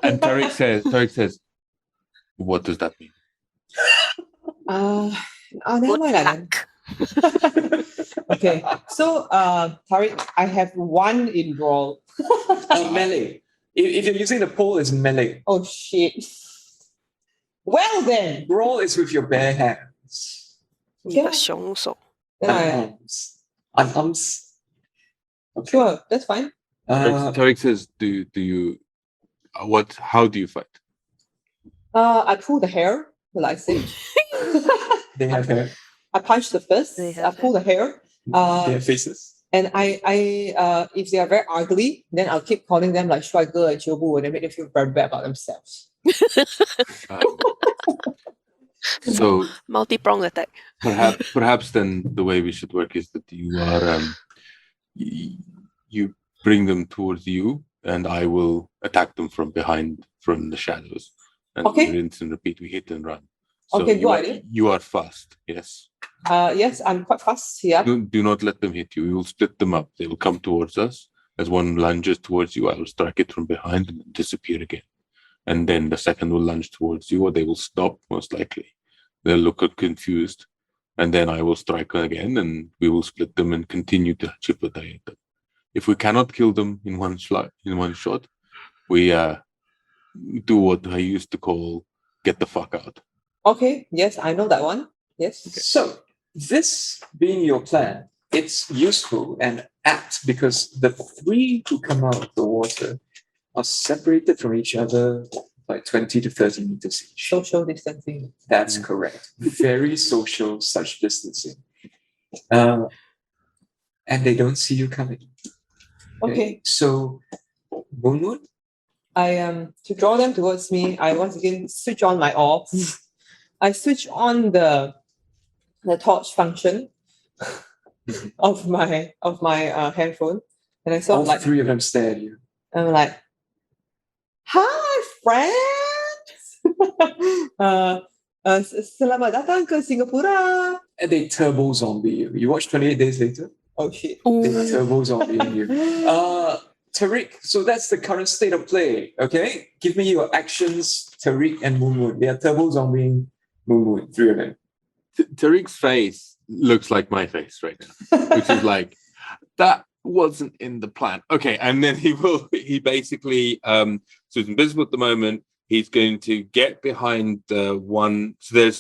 [SPEAKER 4] And Tariq says, what does that mean?
[SPEAKER 3] Never
[SPEAKER 2] Good
[SPEAKER 3] mind then.
[SPEAKER 2] luck.
[SPEAKER 3] Okay. So Tariq, I have 1 in brawl.
[SPEAKER 1] Melee. If you're using the pole, it's melee.
[SPEAKER 3] Oh shit. Well then.
[SPEAKER 1] Brawl is with your bare hands.
[SPEAKER 2] 你的
[SPEAKER 3] Yeah.
[SPEAKER 2] 凶手.
[SPEAKER 3] Then I
[SPEAKER 1] Unarms. Unarms. Okay.
[SPEAKER 3] sure, that's fine.
[SPEAKER 4] Tariq says, do you how do you fight?
[SPEAKER 3] I pull the hair, like I said.
[SPEAKER 1] They have hair.
[SPEAKER 3] I punch the fist.
[SPEAKER 2] They
[SPEAKER 3] I
[SPEAKER 2] have
[SPEAKER 3] pull the hair.
[SPEAKER 1] They have faces.
[SPEAKER 3] And I if they are very ugly, then I'll keep calling them like Shuaiger and Chobu, and they make them feel very bad about themselves.
[SPEAKER 4] So
[SPEAKER 2] Multi-pronged attack.
[SPEAKER 4] perhaps then the way we should work is that you are you bring them towards you, and I will attack them from behind, from the shadows. And
[SPEAKER 3] Okay.
[SPEAKER 4] we rinse and repeat. We hit and run. So
[SPEAKER 3] Okay,
[SPEAKER 4] you
[SPEAKER 3] good
[SPEAKER 4] are,
[SPEAKER 3] idea.
[SPEAKER 4] you are fast. Yes.
[SPEAKER 3] Yes, I'm quite fast here.
[SPEAKER 4] Do not let them hit you. We will split them up. They will come towards us. As one lunges towards you, I will strike it from behind and then disappear again. And then the second will lunge towards you, or they will stop, most likely. They'll look confused. And then I will strike again, and we will split them and continue to chip away at them. If we cannot kill them in one shot, we do what I used to call get the fuck out.
[SPEAKER 3] Okay, yes, I know that one. Yes.
[SPEAKER 1] So, this being your plan, it's useful and apt because the three who come out of the water are separated from each other by 20 to 30 meters each.
[SPEAKER 3] Social distancing.
[SPEAKER 1] That's correct. Very social such distancing. And they don't see you coming.
[SPEAKER 3] Okay.
[SPEAKER 1] So, Moon,
[SPEAKER 3] To draw them towards me, I once again switch on my orbs. I switch on the torch function of my handphone, and I sort
[SPEAKER 1] all
[SPEAKER 3] of like
[SPEAKER 1] three of them stare at you.
[SPEAKER 3] I'm like, "Hi, friends! Selamat datang ke Singapura."
[SPEAKER 1] And they turbo zombie you. You watch 28 Days Later?
[SPEAKER 3] Oh shit!
[SPEAKER 1] They turbo zombie you. Tariq, so that's the current state of play, okay? Give me your actions, Tariq and Moon. They are turbo zombieing Moon, three of them.
[SPEAKER 4] Tariq's face looks like my face right now, which is like, that wasn't in the plan. Okay, and then he basically, so he's invisible at the moment. He's going to get behind the one. So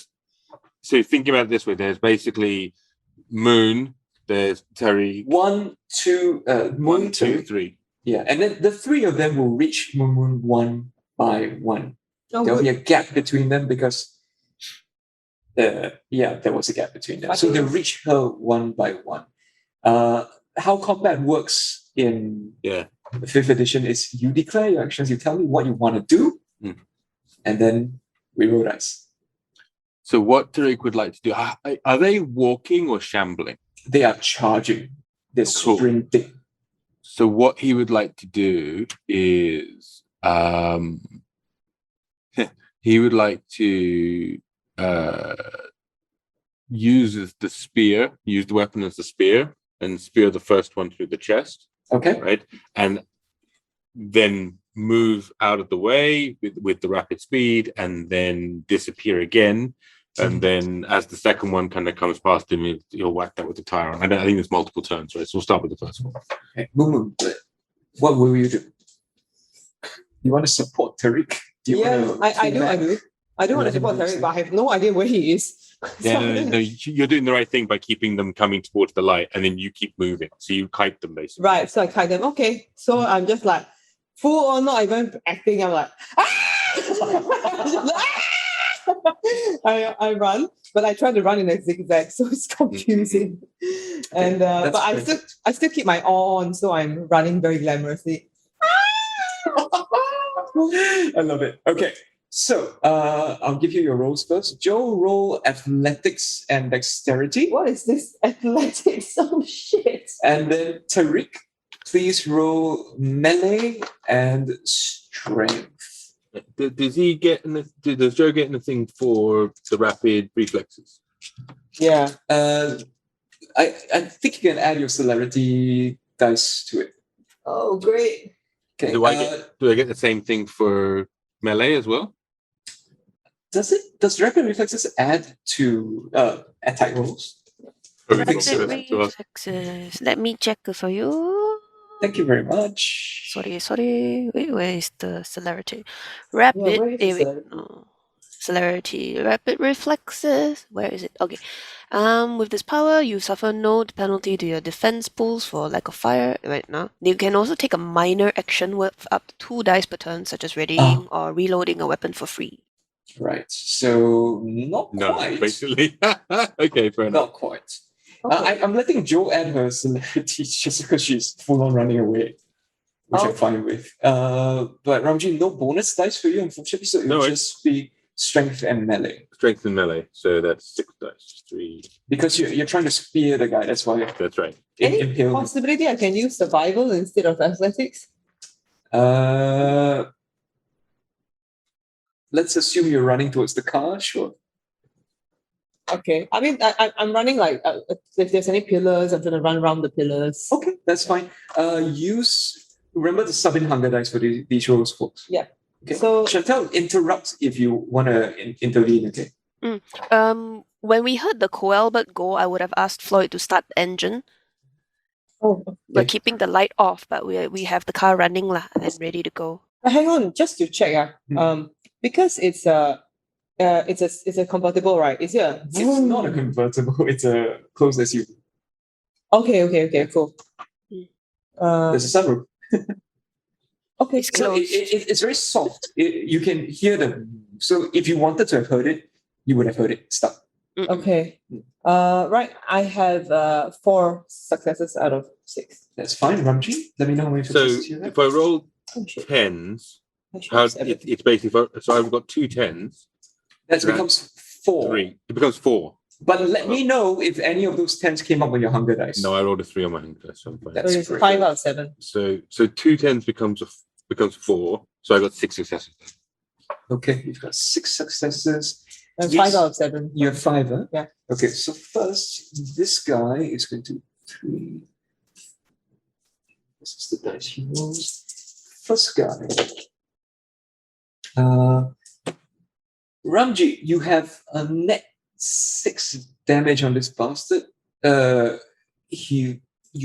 [SPEAKER 4] thinking about it this way, there's basically Moon, there's Tariq.
[SPEAKER 1] Moon,
[SPEAKER 4] two, three.
[SPEAKER 1] Yeah, and then the three of them will reach Moon one by one.
[SPEAKER 3] Oh,
[SPEAKER 1] There'll
[SPEAKER 3] good.
[SPEAKER 1] be a gap between them because there was a gap between them. So they'll reach her one by one. How combat works in the 5th edition is you declare your actions, you tell me what you want to do, and then we roll dice.
[SPEAKER 4] So what Tariq would like to do, are they walking or shambling?
[SPEAKER 1] They are charging. They're sprinting.
[SPEAKER 4] So what he would like to do is he would like to use the weapon as the spear and spear the first one through the chest.
[SPEAKER 1] Okay.
[SPEAKER 4] Right. And then move out of the way with the rapid speed and then disappear again. And then as the second one kind of comes past him, he'll whack that with the tire. I think there's multiple turns, right? So we'll start with the first one.
[SPEAKER 1] Okay. Moon, what will you do? You want to support Tariq?
[SPEAKER 3] I do. I do want to support Tariq, but I have no idea where he is.
[SPEAKER 4] No, you're doing the right thing by keeping them coming towards the light, and then you keep moving. So you kite them, basically.
[SPEAKER 3] Right, so I kite them. Okay, so I'm just like, full on, not even acting. I'm like, I run, but I try to run in a zigzag, so it's confusing. And but I still keep my awe on, so I'm running very glamorously.
[SPEAKER 1] I love it. Okay, so I'll give you your rolls first. Joe, roll athletics and dexterity.
[SPEAKER 3] What is this athletics? Oh shit!
[SPEAKER 1] And then Tariq, please roll melee and strength.
[SPEAKER 4] Does he get? Does Joe get anything for the rapid reflexes?
[SPEAKER 3] Yeah.
[SPEAKER 1] I think you can add your celerity dice to it.
[SPEAKER 3] Oh, great.
[SPEAKER 1] Okay.
[SPEAKER 4] Do I get the same thing for melee as well?
[SPEAKER 1] Does rapid reflexes add to attack rolls?
[SPEAKER 2] Rapid reflexes. Let me check for you.
[SPEAKER 1] Thank you very much.
[SPEAKER 2] Sorry. Wait, where is the celerity? Celerity. Rapid reflexes. Where is it? Okay. With this power, you suffer no penalty to your defense pools for lack of fire. Right now, you can also take a minor action with up to 2 dice per turn, such as readying or reloading a weapon for free.
[SPEAKER 1] Right. So not quite.
[SPEAKER 4] Basically. Okay, fair enough.
[SPEAKER 1] Not quite. Okay. I'm letting Jo add her celerity just because she's full on running away, which I'm fine with. But Ramji, no bonus dice for you, unfortunately. So it will just be strength and melee.
[SPEAKER 4] Strength and melee. So that's 6 dice. 3.
[SPEAKER 1] Because you're trying to spear the guy. That's why.
[SPEAKER 4] That's right.
[SPEAKER 3] Any possibility I can use survival instead of athletics?
[SPEAKER 1] Let's assume you're running towards the car. Sure.
[SPEAKER 3] Okay. I mean, I'm running like if there's any pillars, I'm going to run around the pillars.
[SPEAKER 1] Okay, that's fine. Remember the sub in hunger dice for these rolls, folks.
[SPEAKER 3] Yeah.
[SPEAKER 1] Okay.
[SPEAKER 3] So
[SPEAKER 1] Chantal, interrupt if you want to intervene. Okay.
[SPEAKER 2] When we heard the Coelbert go, I would have asked Floyd to start the engine.
[SPEAKER 3] Oh,
[SPEAKER 2] We're
[SPEAKER 3] okay.
[SPEAKER 2] keeping the light off, but we have the car running lah and ready to go.
[SPEAKER 3] Hang on, just to check. Because it's a convertible, right? Is it a
[SPEAKER 1] It's not a convertible, it's a closed SUV.
[SPEAKER 3] Okay, cool.
[SPEAKER 1] There's a sunroof.
[SPEAKER 3] Okay.
[SPEAKER 2] It's
[SPEAKER 1] So
[SPEAKER 2] closed.
[SPEAKER 1] it's very soft. You can hear the. So if you wanted to have heard it, you would have heard it start.
[SPEAKER 3] Okay. Right. I have 4 successes out of 6.
[SPEAKER 1] That's fine, Ramji. Let me know how many
[SPEAKER 4] So
[SPEAKER 1] successes you have.
[SPEAKER 4] if I roll
[SPEAKER 3] Oh shit.
[SPEAKER 4] tens,
[SPEAKER 3] I should
[SPEAKER 4] how
[SPEAKER 3] have 7.
[SPEAKER 4] it's basically so I've got 2 tens,
[SPEAKER 1] That becomes 4.
[SPEAKER 4] 3. It becomes 4.
[SPEAKER 1] But let me know if any of those 10s came up on your hunger dice.
[SPEAKER 4] No, I rolled a 3 on my hand dice. So I'm fine.
[SPEAKER 1] That's
[SPEAKER 3] So it's
[SPEAKER 1] great.
[SPEAKER 3] 5 out of 7.
[SPEAKER 4] So 2 tens becomes 4. So I got 6 successes.
[SPEAKER 1] Okay, you've got 6 successes.
[SPEAKER 3] And
[SPEAKER 1] Yes.
[SPEAKER 3] 5 out of 7.
[SPEAKER 1] You have 5, huh?
[SPEAKER 3] Yeah.
[SPEAKER 1] Okay, so first, this guy is going to 3. This is the dice he rolls. First guy. Ramji, you have a net 6 damage on this bastard. You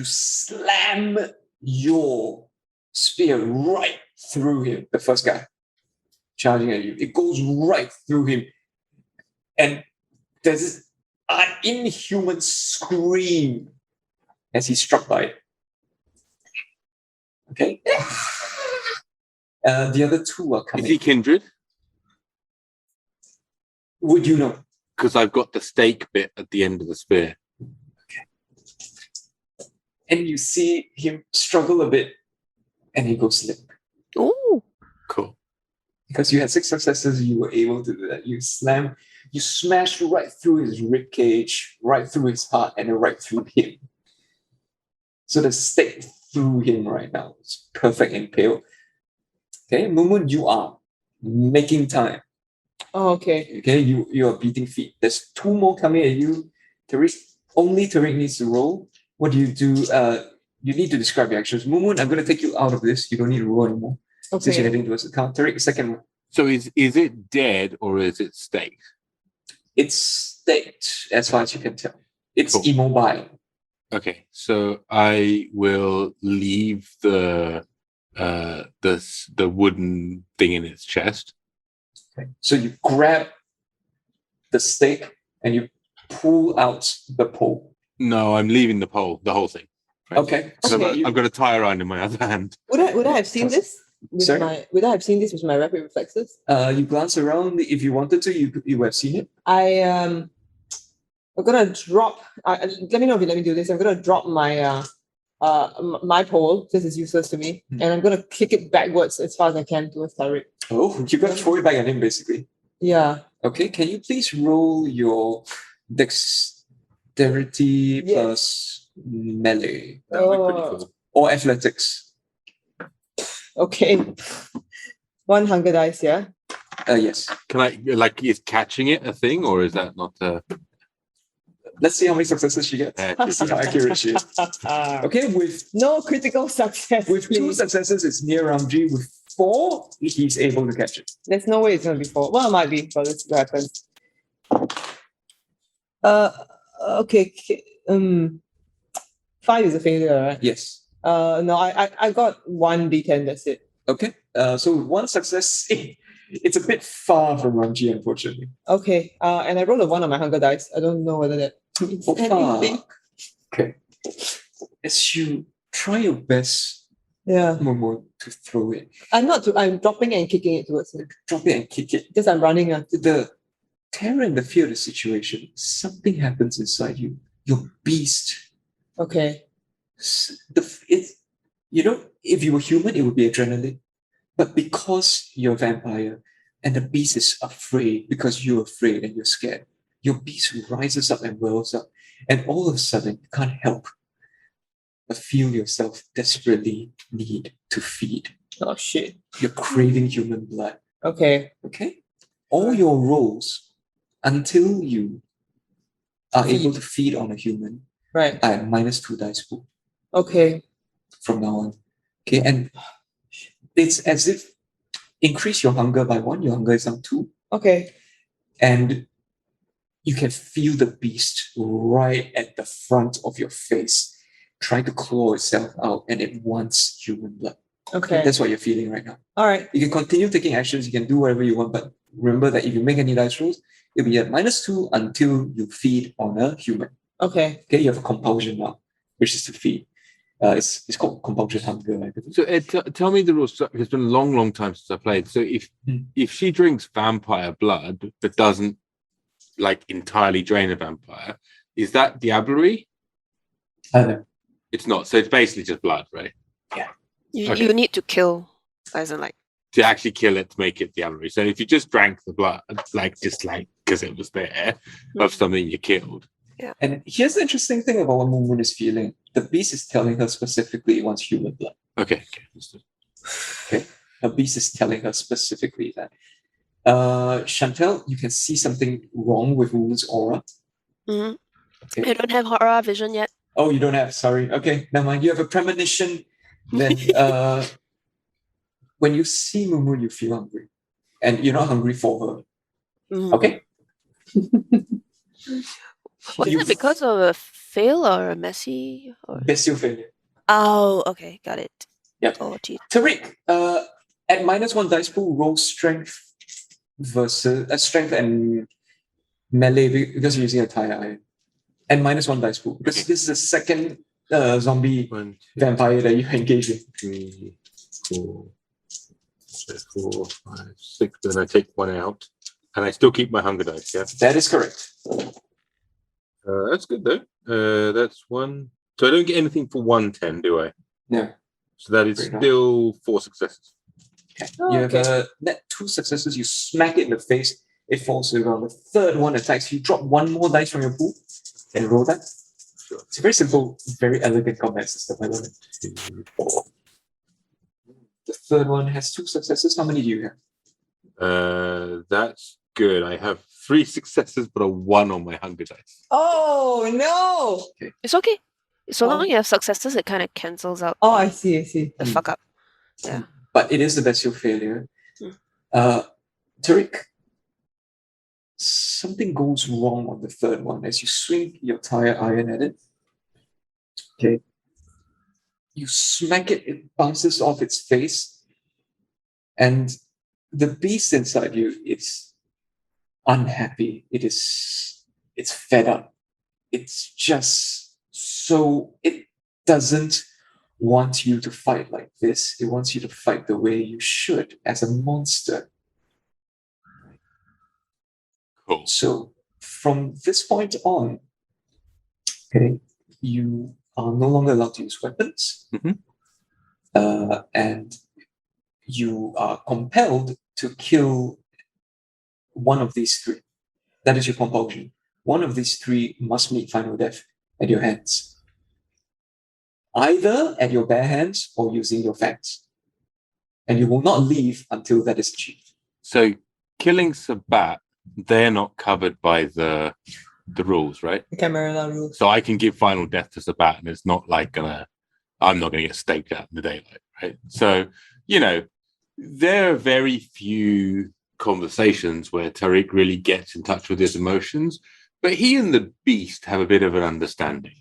[SPEAKER 1] slam your spear right through him, the first guy charging at you. It goes right through him. And there's this inhuman scream as he's struck by it. Okay? The other 2 are
[SPEAKER 4] Is
[SPEAKER 1] coming.
[SPEAKER 4] he kindred?
[SPEAKER 1] Would you know?
[SPEAKER 4] Because I've got the stake bit at the end of the spear.
[SPEAKER 1] And you see him struggle a bit and he goes limp.
[SPEAKER 2] Ooh.
[SPEAKER 4] Cool.
[SPEAKER 1] Because you had 6 successes, you were able to do that. You smashed right through his rib cage, right through his heart, and then right through him. So the stake through him right now. It's perfect impale. Okay, Mumun, you are making time.
[SPEAKER 3] Oh, okay.
[SPEAKER 1] Okay, you are beating feet. There's 2 more coming at you. Tariq, only Tariq needs to roll. What do? You need to describe your actions. Mumun, I'm going to take you out of this. You don't need to roll anymore. Since you're
[SPEAKER 3] Okay.
[SPEAKER 1] heading towards the count. Tariq, second one.
[SPEAKER 4] So is it dead or is it staked?
[SPEAKER 1] It's staked, as far as you can tell. It's
[SPEAKER 4] Cool.
[SPEAKER 1] immobile.
[SPEAKER 4] Okay, so I will leave the wooden thing in its chest.
[SPEAKER 1] Okay. So you grab the stake and you pull out the pole.
[SPEAKER 4] No, I'm leaving the pole, the whole thing. Right?
[SPEAKER 1] Okay.
[SPEAKER 4] 'Cause
[SPEAKER 3] Okay.
[SPEAKER 4] I've got a tie around in my other hand.
[SPEAKER 3] Would I have seen this?
[SPEAKER 1] Sorry?
[SPEAKER 3] Would I have seen this with my rapid reflexes?
[SPEAKER 1] You glance around. If you wanted to, you would have seen it.
[SPEAKER 3] I'm gonna drop. Let me know if you let me do this. I'm gonna drop my my pole. This is useless to me, and I'm gonna kick it backwards as far as I can towards Tariq.
[SPEAKER 1] Oh, you're going to throw it back at him, basically.
[SPEAKER 3] Yeah.
[SPEAKER 1] Okay. Can you please roll your dexterity
[SPEAKER 3] Yes.
[SPEAKER 1] plus melee
[SPEAKER 4] That would be pretty
[SPEAKER 3] Oh.
[SPEAKER 4] cool.
[SPEAKER 1] or athletics?
[SPEAKER 3] Okay. 1 hunger dice. Yeah.
[SPEAKER 1] Yes.
[SPEAKER 4] Can I is catching it a thing or is that not a
[SPEAKER 1] Let's see how many successes she gets. See how accurate she is. Okay,
[SPEAKER 3] No critical success.
[SPEAKER 1] with 2
[SPEAKER 3] please.
[SPEAKER 1] successes, it's near Ramji. With 4, he's able to catch it.
[SPEAKER 3] There's no way it's gonna be 4. Well, it might be, but let's see what happens. Okay. 5 is a failure, right?
[SPEAKER 1] Yes.
[SPEAKER 3] No, I got 1 d10. That's it.
[SPEAKER 1] Okay. So with 1 success, it's a bit far from Ramji, unfortunately.
[SPEAKER 3] Okay. And I rolled a 1 on my hunger dice. I don't know whether that means
[SPEAKER 1] Oh,
[SPEAKER 3] anything.
[SPEAKER 1] fuck. Okay. As you try your best,
[SPEAKER 3] Yeah.
[SPEAKER 1] Momo, to throw it,
[SPEAKER 3] I'm dropping and kicking it towards him.
[SPEAKER 1] drop it and kick it.
[SPEAKER 3] Because I'm running.
[SPEAKER 1] The terror and the fear of the situation, something happens inside you. Your beast.
[SPEAKER 3] Okay.
[SPEAKER 1] If you were human, it would be adrenaline. But because you're a vampire and the beast is afraid because you're afraid and you're scared, your beast rises up and wells up. And all of a sudden, you can't help but feel yourself desperately need to feed.
[SPEAKER 3] Oh shit.
[SPEAKER 1] You're craving human blood.
[SPEAKER 3] Okay.
[SPEAKER 1] Okay? All your rolls, until you are able to feed on a human,
[SPEAKER 3] Right.
[SPEAKER 1] are at -2 dice pool
[SPEAKER 3] Okay.
[SPEAKER 1] from now on. Okay, and it's as if increase your hunger by 1, your hunger is now 2,
[SPEAKER 3] Okay.
[SPEAKER 1] and you can feel the beast right at the front of your face. trying to claw itself out and it wants human blood.
[SPEAKER 3] Okay.
[SPEAKER 1] That's what you're feeling right now.
[SPEAKER 3] All right.
[SPEAKER 1] You can continue taking actions, you can do whatever you want, but remember that if you make any dice rolls, it'll be at -2 until you feed on a human.
[SPEAKER 3] Okay.
[SPEAKER 1] Okay, you have a compulsion now, which is to feed. It's called compulsion hunger. I believe.
[SPEAKER 4] So tell me the rules. It's been a long time since I played. So if she drinks vampire blood but doesn't like entirely drain a vampire, is that diablerie?
[SPEAKER 1] No.
[SPEAKER 4] It's not. So it's basically just blood, right?
[SPEAKER 2] You need to kill, as in like.
[SPEAKER 4] To actually kill it to make it diablerie. So if you just drank the blood, just because it was there of something you killed.
[SPEAKER 2] Yeah.
[SPEAKER 1] And here's the interesting thing about what Moon Moon is feeling. The beast is telling her specifically it wants human blood.
[SPEAKER 4] Okay.
[SPEAKER 1] Okay. The beast is telling her specifically that. Chantal, you can see something wrong with Moon's aura.
[SPEAKER 2] Mhm.
[SPEAKER 1] Okay.
[SPEAKER 2] I don't have horror vision yet.
[SPEAKER 1] Oh, you don't have, sorry. Okay, never mind. You have a premonition. Then when you see Moon Moon, you feel hungry. And you're not hungry for her.
[SPEAKER 2] Mhm.
[SPEAKER 1] Okay?
[SPEAKER 2] Was it because of a fail or a messy? Or...
[SPEAKER 1] Bestial failure.
[SPEAKER 2] Oh, okay, got it.
[SPEAKER 1] Yep.
[SPEAKER 2] Oh, geez.
[SPEAKER 1] Tariq, at -1 dice pool, roll strength versus strength and melee because you're using a tire iron. And -1 dice pool. Because this is the second zombie
[SPEAKER 4] 1, 2,
[SPEAKER 1] vampire that you engage in.
[SPEAKER 4] 3, 4, 5, 6. Then I take one out, and I still keep my hunger dice. Yeah,
[SPEAKER 1] That is correct.
[SPEAKER 4] that's good though. That's one. So I don't get anything for 110, do I?
[SPEAKER 1] No.
[SPEAKER 4] So that is
[SPEAKER 1] Fair enough.
[SPEAKER 4] still 4 successes.
[SPEAKER 1] Okay.
[SPEAKER 3] Oh,
[SPEAKER 1] You have
[SPEAKER 3] okay.
[SPEAKER 1] net 2 successes. You smack it in the face. It falls to the ground. The third one attacks. You drop one more dice from your pool and roll that.
[SPEAKER 4] Sure.
[SPEAKER 1] It's a very simple, very elegant combat system. I love it.
[SPEAKER 4] 2.
[SPEAKER 1] The third one has 2 successes. How many do you have?
[SPEAKER 4] That's good. I have 3 successes, but a 1 on my hunger dice.
[SPEAKER 3] Oh no.
[SPEAKER 2] It's okay. So
[SPEAKER 3] Oh.
[SPEAKER 2] long you have successes, it kind of cancels out
[SPEAKER 3] Oh, I see. I see.
[SPEAKER 2] the fuck up. Yeah.
[SPEAKER 1] But it is the bestial failure.
[SPEAKER 2] Hmm.
[SPEAKER 1] Tariq, something goes wrong on the third one as you swing your tire iron at it. Okay. You smack it, it bounces off its face. And the beast inside you, it's unhappy. It's fed up. It's just so it doesn't want you to fight like this. It wants you to fight the way you should as a monster.
[SPEAKER 4] Cool.
[SPEAKER 1] So from this point on, okay, you are no longer allowed to use weapons,
[SPEAKER 4] Mhm.
[SPEAKER 1] and you are compelled to kill one of these 3. That is your compulsion. One of these 3 must meet final death at your hands. Either at your bare hands or using your fangs. And you will not leave until that is achieved.
[SPEAKER 4] So killing Sabbat, they're not covered by the rules, right?
[SPEAKER 3] The Camarilla rules.
[SPEAKER 4] So I can give final death to Sabbat, and it's not like I'm not gonna get staked out in the daylight, right? So there are very few conversations where Tariq really gets in touch with his emotions, but he and the beast have a bit of an understanding,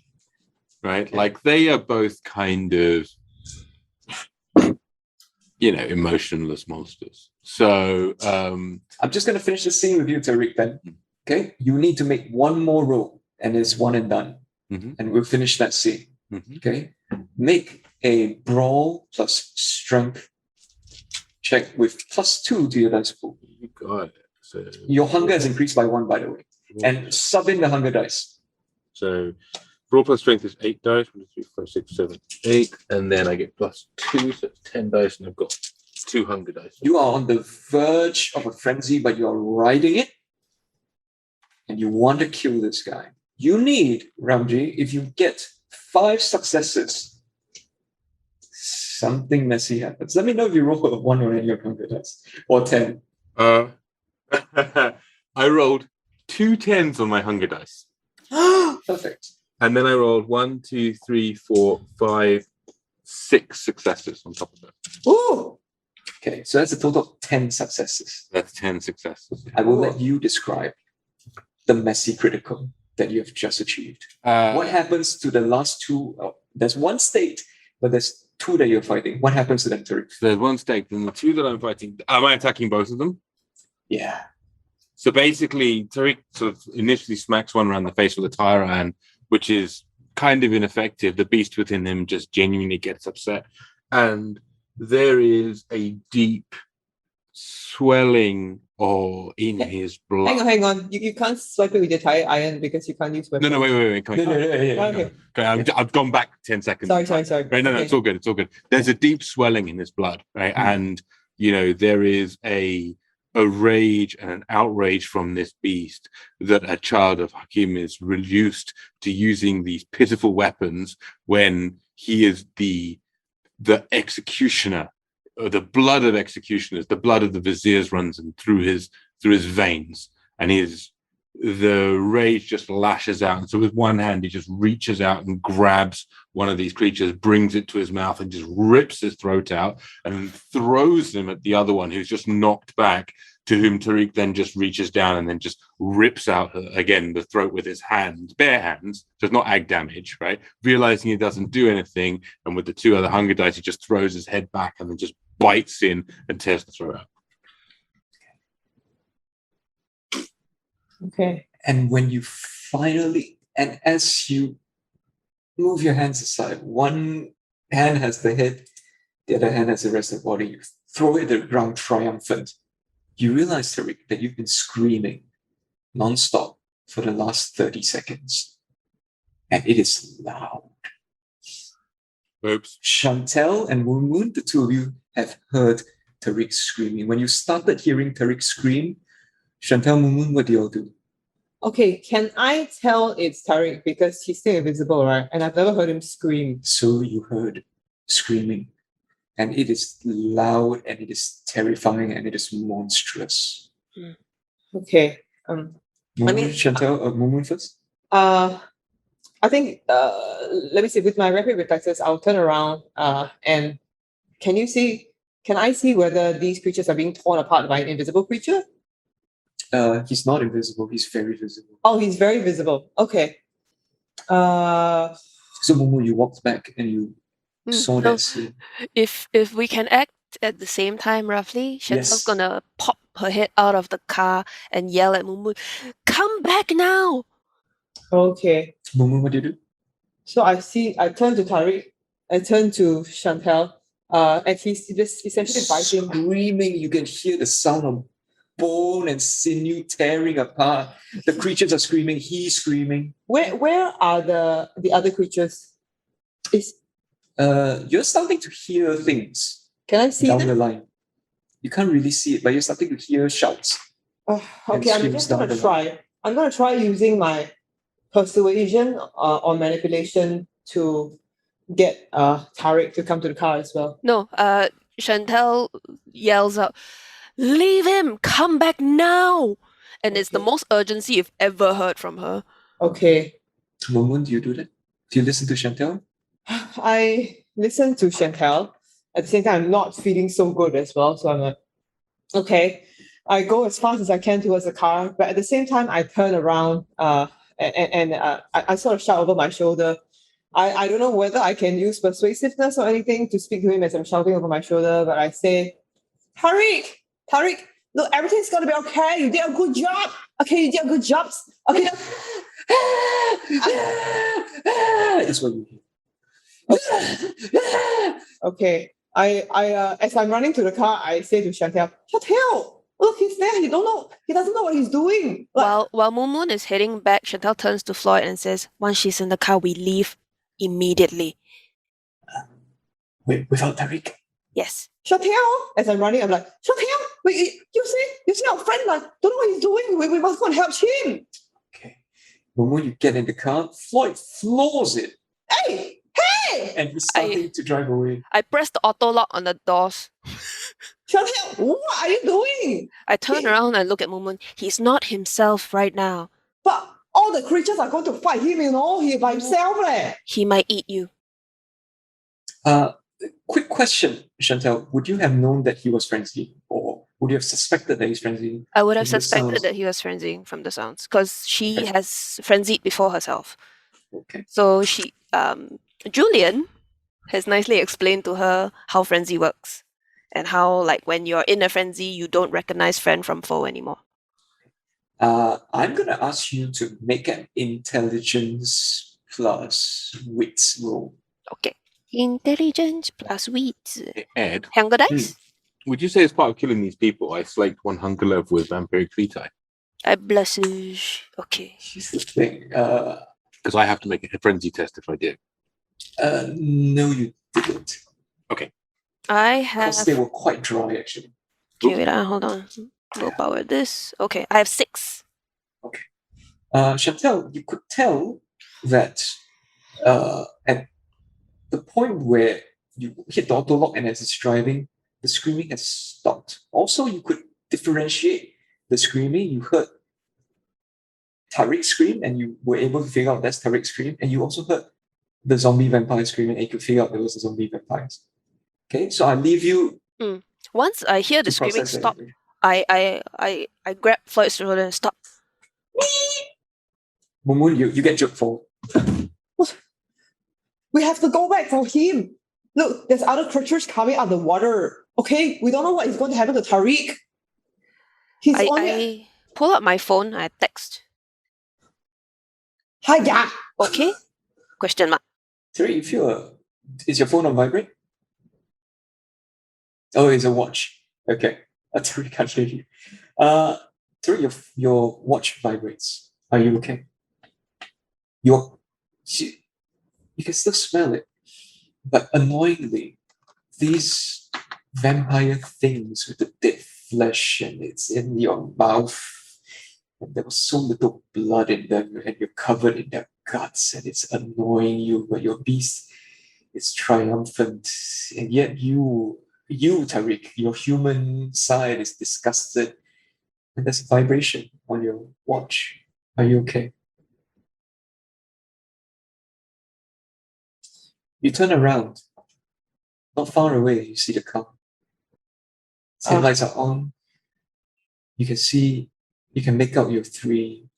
[SPEAKER 4] right?
[SPEAKER 1] Okay.
[SPEAKER 4] Like they are both kind of emotionless monsters. So
[SPEAKER 1] I'm just going to finish the scene with you, Tariq, then. Okay? You need to make one more roll, and it's one and done.
[SPEAKER 4] Mhm.
[SPEAKER 1] And we'll finish that scene.
[SPEAKER 4] Mhm.
[SPEAKER 1] Okay? Make a brawl plus strength check with +2 to your dice pool.
[SPEAKER 4] you got it. So
[SPEAKER 1] Your hunger has increased by 1, by the way. And sub in the hunger dice.
[SPEAKER 4] so brawl plus strength is 8 dice. 1, 2, 3, 4, 6, 7, 8, and then I get +2, so it's 10 dice, and I've got 2 hunger dice.
[SPEAKER 1] You are on the verge of a frenzy, but you are riding it. And you want to kill this guy. You need, Ramji, if you get 5 successes, something messy happens. Let me know if you roll a 1 on any of your hunger dice. Or 10.
[SPEAKER 4] I rolled 2 10s on my hunger dice,
[SPEAKER 1] Perfect.
[SPEAKER 4] and then I rolled 1, 2, 3, 4, 5, 6 successes on top of that.
[SPEAKER 1] Ooh! Okay, so that's a total of 10 successes.
[SPEAKER 4] That's 10 successes.
[SPEAKER 1] I will let you describe the messy critical that you have just achieved. What happens to the last 2 There's one state, but there's two that you're fighting. What happens to them, Tariq?
[SPEAKER 4] So there's one stake, then the two that I'm fighting. Am I attacking both of them?
[SPEAKER 1] Yeah.
[SPEAKER 4] So basically, Tariq sort of initially smacks one around the face with a tire iron, which is kind of ineffective. The beast within him just genuinely gets upset. And there is a deep swelling in his blood.
[SPEAKER 3] Hang on. You can't swipe it with your tire iron because you can't use weapons.
[SPEAKER 4] No, wait. Come on.
[SPEAKER 3] Okay.
[SPEAKER 4] Okay, I've gone back 10 seconds.
[SPEAKER 3] Sorry.
[SPEAKER 4] Right, no,
[SPEAKER 3] Okay.
[SPEAKER 4] it's all good. There's a deep swelling in his blood, right? And, there is a rage and an outrage from this beast that a child of Hakim is reduced to using these pitiful weapons when he is the executioner, or the blood of executioners, the blood of the viziers runs through his veins, and the rage just lashes out. And so with one hand, he just reaches out and grabs one of these creatures, brings it to his mouth, and just rips his throat out and throws them at the other one who's just knocked back, to whom Tariq then just reaches down and then just rips out again the throat with his hands, bare hands, so it's not ag damage, right? Realizing he doesn't do anything, and with the two other hunger dice, he just throws his head back and then just bites in and tears the throat out.
[SPEAKER 3] Okay.
[SPEAKER 1] And when you finally, and as you move your hands aside, one hand has the head, the other hand has the rest of the body, you throw it at the ground triumphant. You realize, Tariq, that you've been screaming non-stop for the last 30 seconds. And it is loud.
[SPEAKER 4] Oops.
[SPEAKER 1] Chantal and Moon, the two of you have heard Tariq screaming. When you started hearing Tariq scream, Chantal, Moon, what do you all do?
[SPEAKER 3] Okay, can I tell it's Tariq because he's still invisible, right? And I've never heard him scream.
[SPEAKER 1] So you heard screaming. And it is loud, and it is terrifying, and it is monstrous.
[SPEAKER 3] Okay.
[SPEAKER 1] Chantal, Moon first?
[SPEAKER 3] I think let me see, with my rapid reflexes, I'll turn around and can I see whether these creatures are being torn apart by an invisible creature?
[SPEAKER 1] He's not invisible, he's very visible.
[SPEAKER 3] Oh, he's very visible. Okay.
[SPEAKER 1] So Moon, you walked back and you saw
[SPEAKER 2] no.
[SPEAKER 1] that scene.
[SPEAKER 2] If we can act at the same time, roughly, Chantal's
[SPEAKER 1] Yes.
[SPEAKER 2] gonna pop her head out of the car and yell at Moon, "Come back now!"
[SPEAKER 3] Okay.
[SPEAKER 1] Moon, what do you do?
[SPEAKER 3] So I turn to Tariq, I turn to Chantal, and he's just essentially biting.
[SPEAKER 1] Screaming, you can hear the sound of bone and sinew tearing apart. The creatures are screaming, he's screaming.
[SPEAKER 3] Where are the other creatures?
[SPEAKER 1] You're starting to hear things
[SPEAKER 3] Can I see
[SPEAKER 1] down
[SPEAKER 3] them?
[SPEAKER 1] the line. You can't really see it, but you're starting to hear shouts.
[SPEAKER 3] Okay, I'm
[SPEAKER 1] screams
[SPEAKER 3] just
[SPEAKER 1] down
[SPEAKER 3] gonna
[SPEAKER 1] the
[SPEAKER 3] try. I'm gonna try using my persuasion or manipulation to get Tariq to come to the car as well.
[SPEAKER 2] No, Chantal yells out, "Leave him! Come back now!" And it's the
[SPEAKER 3] Okay.
[SPEAKER 2] most urgency you've ever heard from her.
[SPEAKER 3] Okay.
[SPEAKER 1] Moon, do you do that? Do you listen to Chantal?
[SPEAKER 3] I listen to Chantal. At the same time, I'm not feeling so good as well. So I'm like, okay. I go as fast as I can towards the car, but at the same time, I turn around and I sort of shout over my shoulder. I don't know whether I can use persuasiveness or anything to speak to him as I'm shouting over my shoulder, but I say, Tariq, look, everything's gonna be okay. You did a good job. Okay, you did a good job. Okay,
[SPEAKER 1] That's what you hear.
[SPEAKER 3] okay. I as I'm running to the car, I say to Chantal, look, he's there. He doesn't know what he's doing. Like,
[SPEAKER 2] While Moon is heading back, Chantal turns to Floyd and says, "Once she's in the car, we leave immediately."
[SPEAKER 1] Wait, without Tariq?
[SPEAKER 2] Yes.
[SPEAKER 3] Chantal, as I'm running, I'm like, Chantal, wait, you see our friend, like, don't know what he's doing. We must go and help him.
[SPEAKER 1] Okay. The moment you get in the car, Floyd floors it,
[SPEAKER 3] Hey!
[SPEAKER 1] and he's starting to drive away.
[SPEAKER 2] I press the auto lock on the doors.
[SPEAKER 3] Chantal, what are you doing?
[SPEAKER 2] I turn around and look at Moon. He's not himself right now.
[SPEAKER 3] But all the creatures are going to fight him, he by himself.
[SPEAKER 2] He might eat you.
[SPEAKER 1] Quick question, Chantal. Would you have known that he was frenzied, or would you have suspected that he's frenzied?
[SPEAKER 2] I would have
[SPEAKER 1] From the
[SPEAKER 2] suspected
[SPEAKER 1] sounds.
[SPEAKER 2] that he was frenzying from the sounds, because she has frenzied before herself.
[SPEAKER 1] Okay.
[SPEAKER 2] So she Julian has nicely explained to her how frenzy works and how, like, when you're in a frenzy, you don't recognize friend from foe anymore.
[SPEAKER 1] I'm gonna ask you to make an intelligence plus wits roll.
[SPEAKER 2] Okay. Intelligence plus wits.
[SPEAKER 4] Ed,
[SPEAKER 2] Hunger dice?
[SPEAKER 4] would you say as part of killing these people, I slaked one hunger level with vampiric vitae?
[SPEAKER 2] I blushes. Okay.
[SPEAKER 1] Here's the thing.
[SPEAKER 4] Because I have to make a frenzy test if I do.
[SPEAKER 1] No, you didn't.
[SPEAKER 2] I
[SPEAKER 1] Because
[SPEAKER 2] have.
[SPEAKER 1] they were quite dry, actually.
[SPEAKER 2] Okay, wait, hold on. Willpower this. Okay, I have 6.
[SPEAKER 1] Chantal, you could tell that at the point where you hit the auto lock and as it's driving, the screaming has stopped. Also, you could differentiate the screaming. You heard Tariq scream, and you were able to figure out that's Tariq scream, and you also heard the zombie vampire screaming, and you could figure out there was a zombie vampires. Okay, so I leave you
[SPEAKER 2] Once I hear the
[SPEAKER 1] to
[SPEAKER 2] screaming
[SPEAKER 1] process
[SPEAKER 2] stop,
[SPEAKER 1] everything.
[SPEAKER 2] I grab Floyd's shoulder and stop.
[SPEAKER 1] Moon, you get jerked forward.
[SPEAKER 3] We have to go back for him. Look, there's other creatures coming out of the water. Okay, we don't know what is going to happen to Tariq. He's only.
[SPEAKER 2] I pull out my phone, I text.
[SPEAKER 3] Hiya!
[SPEAKER 2] Okay? Question mark.
[SPEAKER 1] Terry, you feel is your phone on vibrate? Oh, it's a watch. Okay. Terry can't hear you. Terry, your watch vibrates. Are you okay? You can still smell it. But annoyingly, these vampire things with the dead flesh and it's in your mouth, and there was so little blood in them, and you're covered in their guts, and it's annoying you, but your beast is triumphant, and yet you, Tariq, your human side is disgusted, and there's a vibration on your watch. Are you okay? You turn around. Not far away, you see the car. Tail lights are on. You can make out your 3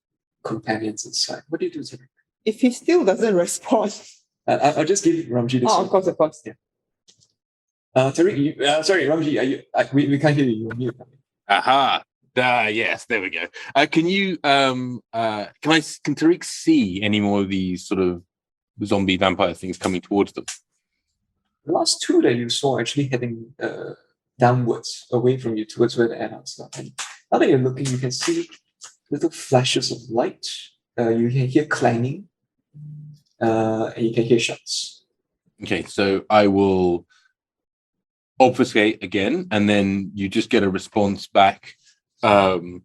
[SPEAKER 1] companions inside. What do you do, Tariq?
[SPEAKER 3] If he still doesn't respond.
[SPEAKER 1] I'll just give Ramji this
[SPEAKER 3] Oh,
[SPEAKER 1] one.
[SPEAKER 3] of course.
[SPEAKER 1] Yeah. Tariq, sorry, Ramji, we can't hear you. You're mute.
[SPEAKER 4] Aha. Yes, there we go. Can Tariq see any more of these sort of zombie vampire things coming towards them?
[SPEAKER 1] The last 2 that you saw actually heading downwards, away from you, towards where the adults are. And now that you're looking, you can see little flashes of light. You can hear clanging, and you can hear shots.
[SPEAKER 4] Okay, so I will obfuscate again, and then you just get a response back on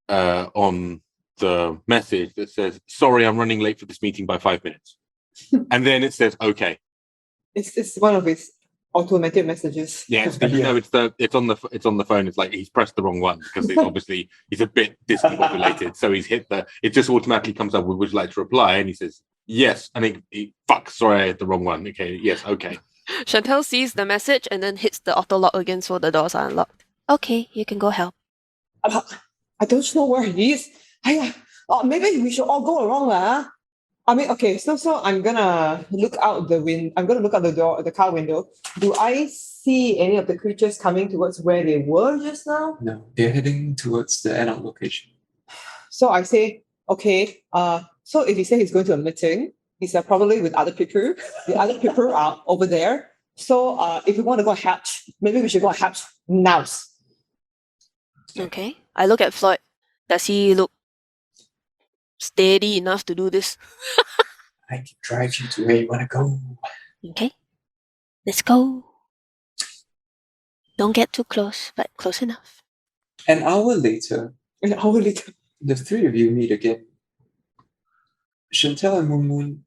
[SPEAKER 4] the message that says, "Sorry, I'm running late for this meeting by 5 minutes." And then it says, "Okay."
[SPEAKER 3] It's one of his automated messages.
[SPEAKER 4] Yeah, it's on the phone. It's like he's pressed the wrong one because it's obviously he's a bit discombobulated. So he's hit it just automatically comes up with would you like to reply, and he says yes. I think sorry, I hit the wrong one. Okay, yes, okay.
[SPEAKER 2] Chantal sees the message and then hits the auto lock again so the doors are unlocked. Okay, you can go help.
[SPEAKER 3] I don't know where he is. Maybe we should all go around. I mean, okay, so I'm gonna look out the window. I'm gonna look out the car window. Do I see any of the creatures coming towards where they were just now?
[SPEAKER 1] No, they're heading towards the adult location.
[SPEAKER 3] So I say, okay, so if he says he's going to a meeting, he's probably with other people. The other people are over there. So if we want to go hatch, maybe we should go hatch now.
[SPEAKER 2] Okay. I look at Floyd. Does he look steady enough to do this?
[SPEAKER 1] I can drive you to where you want to go.
[SPEAKER 2] Okay. Let's go. Don't get too close, but close enough.
[SPEAKER 1] An hour later,
[SPEAKER 3] The
[SPEAKER 1] 3 of you meet again. Chantal and Moon,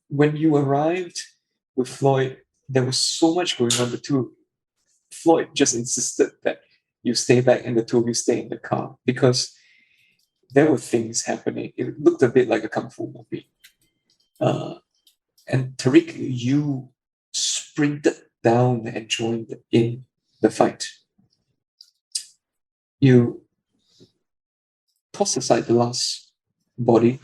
[SPEAKER 1] when you arrived with Floyd, there was so much going on. Floyd just insisted that you stay back and the 2 of you stay in the car because there were things happening. It looked a bit like a kung fu movie. And Tariq, you sprinted down and joined in the fight. You tossed aside the last body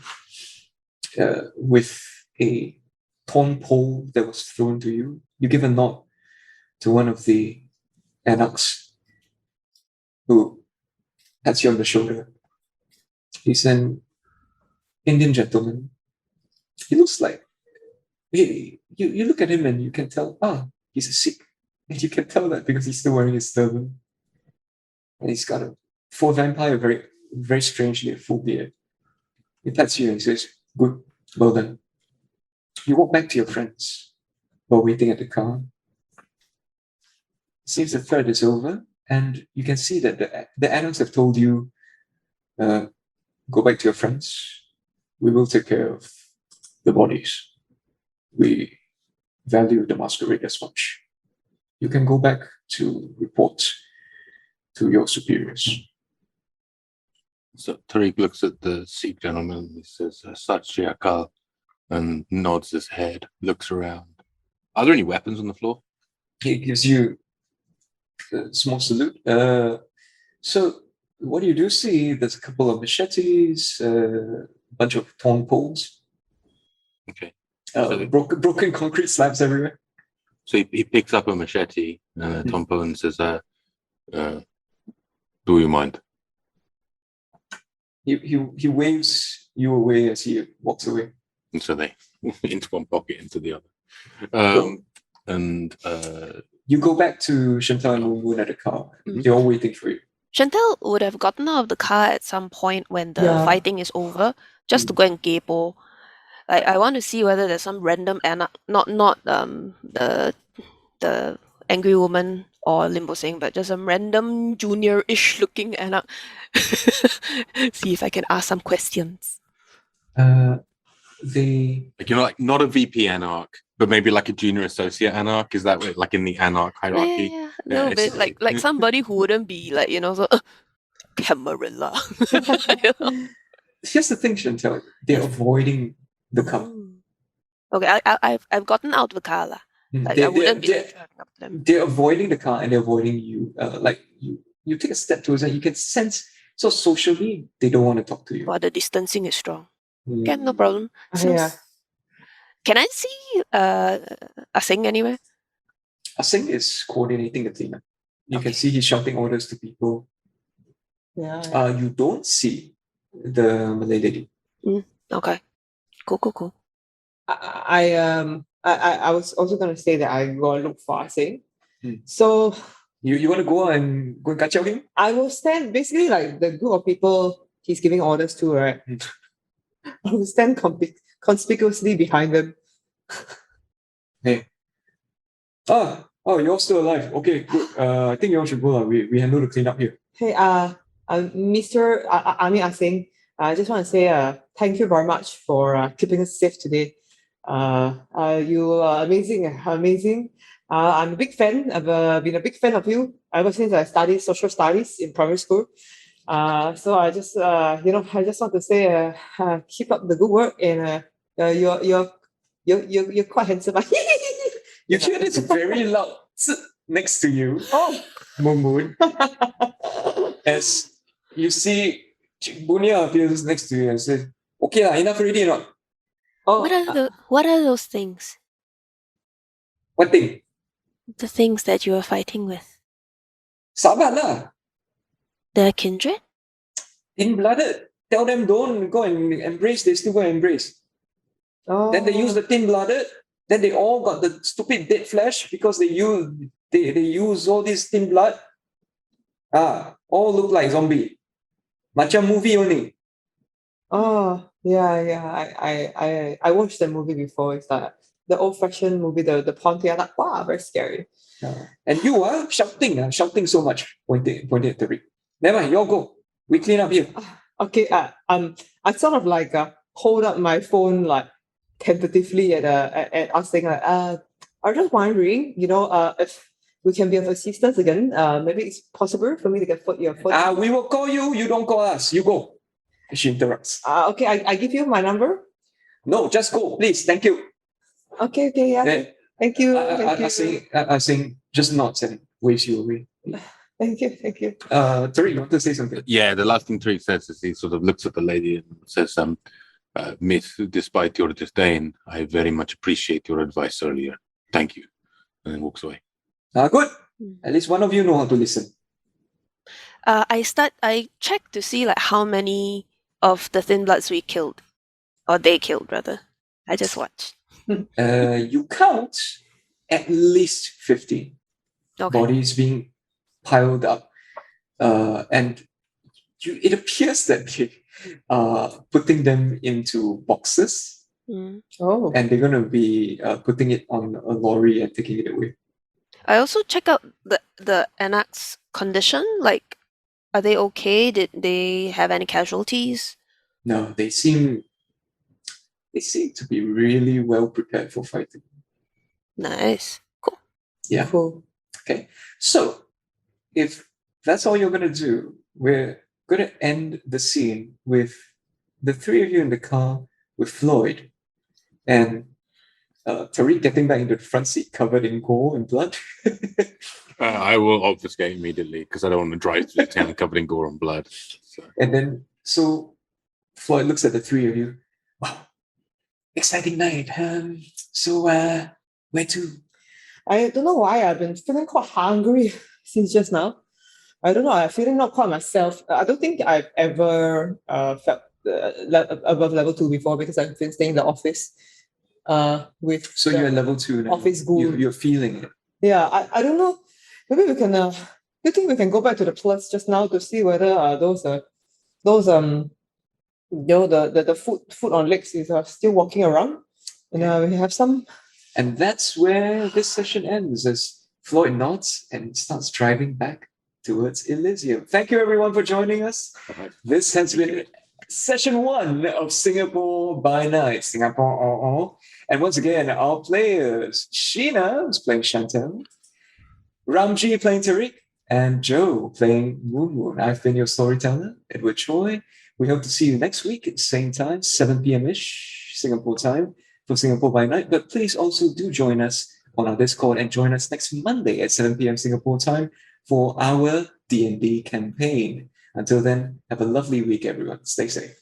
[SPEAKER 1] with a torn pole that was thrown to you. You give a nod to one of the eunuchs who pats you on the shoulder. He's an Indian gentleman. He looks like you look at him and you can tell, he's a Sikh. And you can tell that because he's still wearing his turban. And he's got for a vampire, very, very strangely, a full beard. He pats you and says, good, well done. You walk back to your friends while waiting at the car. It seems the thread is over, and you can see that the adults have told you, go back to your friends. We will take care of the bodies. We value the masquerade as much. You can go back to report to your superiors.
[SPEAKER 4] So Tariq looks at the Sikh gentleman and he says, Sat Shri Akal, and nods his head, looks around. Are there any weapons on the floor?
[SPEAKER 1] He gives you a small salute. So what do you do see? There's a couple of machetes, a bunch of torn poles.
[SPEAKER 4] Okay.
[SPEAKER 1] Broken concrete slabs everywhere.
[SPEAKER 4] So he picks up a machete and a tompo and says, do you mind?
[SPEAKER 1] He waves you away as he walks away.
[SPEAKER 4] And so they into one pocket, into the other. You
[SPEAKER 1] go back to Chantal and Moon at the car. They're all waiting for you.
[SPEAKER 2] Chantal would have gotten out of the car at some point when the fighting is over, just to go and gapo. Like, I want to see whether there's some random not the angry woman or Limbo Singh, but just some random junior-ish looking Anak. See if I can ask some questions.
[SPEAKER 4] Like not a VP anarch, but maybe like a junior associate anarch. Is that way, like in the anarch hierarchy?
[SPEAKER 2] Yeah, a little bit like somebody who wouldn't be like, so Camarilla.
[SPEAKER 1] Here's the thing, Chantal. They're avoiding the car.
[SPEAKER 2] Okay, I've gotten out of the car lah. I wouldn't be driving up to them.
[SPEAKER 1] They're avoiding the car and they're avoiding you. You take a step towards them, you can sense. So socially, they don't want to talk to you.
[SPEAKER 2] But the distancing is strong. Okay, no problem. Can I see Asing anywhere?
[SPEAKER 1] Asing is coordinating the cleanup. You can see he's shouting orders to people. You don't see the Malay lady.
[SPEAKER 2] Okay. Cool.
[SPEAKER 3] I was also going to say that I go and look for Asing. So
[SPEAKER 1] you want to go and catch him?
[SPEAKER 3] I will stand basically like the group of people he's giving orders to, right? I will stand conspicuously behind them.
[SPEAKER 1] Hey. You're still alive. Okay, good. I think you all should go. We handle the cleanup here.
[SPEAKER 3] Hey, Mr. Asing, I just want to say thank you very much for keeping us safe today. You are amazing. I'm a big fan. I've been a big fan of you ever since I studied social studies in primary school. So I just I just want to say keep up the good work, and you're quite handsome.
[SPEAKER 1] You hear this very loud next to you. Moon. As you see Bunia appears next to you and says, okay, enough already or not?
[SPEAKER 2] What are those things?
[SPEAKER 1] What thing?
[SPEAKER 2] The things that you are fighting with.
[SPEAKER 1] Sabbat lah.
[SPEAKER 2] The kindred?
[SPEAKER 1] Tin-blooded. Tell them don't go and embrace, they still go and embrace. Then they use the tin-blooded. Then they all got the stupid dead flesh because they use all this tin blood. All look like zombie. Macam movie only.
[SPEAKER 3] Oh, yeah. I watched that movie before. It's like the old-fashioned movie, the Pontianak. Wow, very scary.
[SPEAKER 1] And you are shouting so much, pointing at Tariq. Never mind, you all go. We clean up here.
[SPEAKER 3] Okay. I sort of like hold up my phone like tentatively at us saying like, I'm just wondering, if we can be of assistance again. Maybe it's possible for me to get your phone.
[SPEAKER 1] We will call you. You don't call us. You go. She interrupts.
[SPEAKER 3] Okay, I give you my number.
[SPEAKER 1] No, just go, please. Thank you.
[SPEAKER 3] Okay, yeah. Thank you.
[SPEAKER 1] I saying just nods and waves you away.
[SPEAKER 3] Thank you.
[SPEAKER 1] Tariq, you want to say something?
[SPEAKER 4] Yeah, the last thing Tariq says is he sort of looks at the lady and says, myth, despite your disdain. I very much appreciate your advice earlier. Thank you. And then walks away.
[SPEAKER 1] Good. At least one of you know how to listen.
[SPEAKER 2] I checked to see like how many of the Thin Bloods we killed, or they killed rather. I just watched.
[SPEAKER 1] You count at least 15
[SPEAKER 2] Okay.
[SPEAKER 1] bodies being piled up. And it appears that they are putting them into boxes
[SPEAKER 2] Mm.
[SPEAKER 3] Oh.
[SPEAKER 1] and they're going to be putting it on a lorry and taking it away.
[SPEAKER 2] I also check out the annex condition. Like, are they okay? Did they have any casualties?
[SPEAKER 1] No, they seem to be really well prepared for fighting.
[SPEAKER 2] Nice. Cool.
[SPEAKER 1] Yeah.
[SPEAKER 3] Cool.
[SPEAKER 1] Okay. So if that's all you're going to do, we're going to end the scene with the three of you in the car with Floyd and Tariq getting back into the front seat covered in gore and blood.
[SPEAKER 4] I will obfuscate immediately because I don't want to drive through the town covered in gore and blood. So.
[SPEAKER 1] And then, so Floyd looks at the three of you. Wow, exciting night. So where to?
[SPEAKER 3] I don't know why I've been feeling quite hungry since just now. I don't know. I'm feeling not quite myself. I don't think I've ever felt above level 2 before because I've been staying in the office. With
[SPEAKER 1] So
[SPEAKER 3] the
[SPEAKER 1] you're level 2 now.
[SPEAKER 3] office ghoul.
[SPEAKER 1] You're feeling it.
[SPEAKER 3] Yeah, I don't know. Maybe we can. Do you think we can go back to the plus just now to see whether those the foot on legs is still walking around, and we have some.
[SPEAKER 1] And that's where this session ends as Floyd nods and starts driving back towards Elysium. Thank you everyone for joining us. This has been session 1 of Singapore by Night, Singapore. And once again, our players, Sheena is playing Chantal, Ramji playing Tariq, and Joe playing Moon Moon. I've been your storyteller, Edward Choi. We hope to see you next week at the same time, 7 p.m.-ish Singapore time for Singapore by Night. But please also do join us on our Discord and join us next Monday at 7 p.m. Singapore time for our D&D campaign. Until then, have a lovely week, everyone. Stay safe.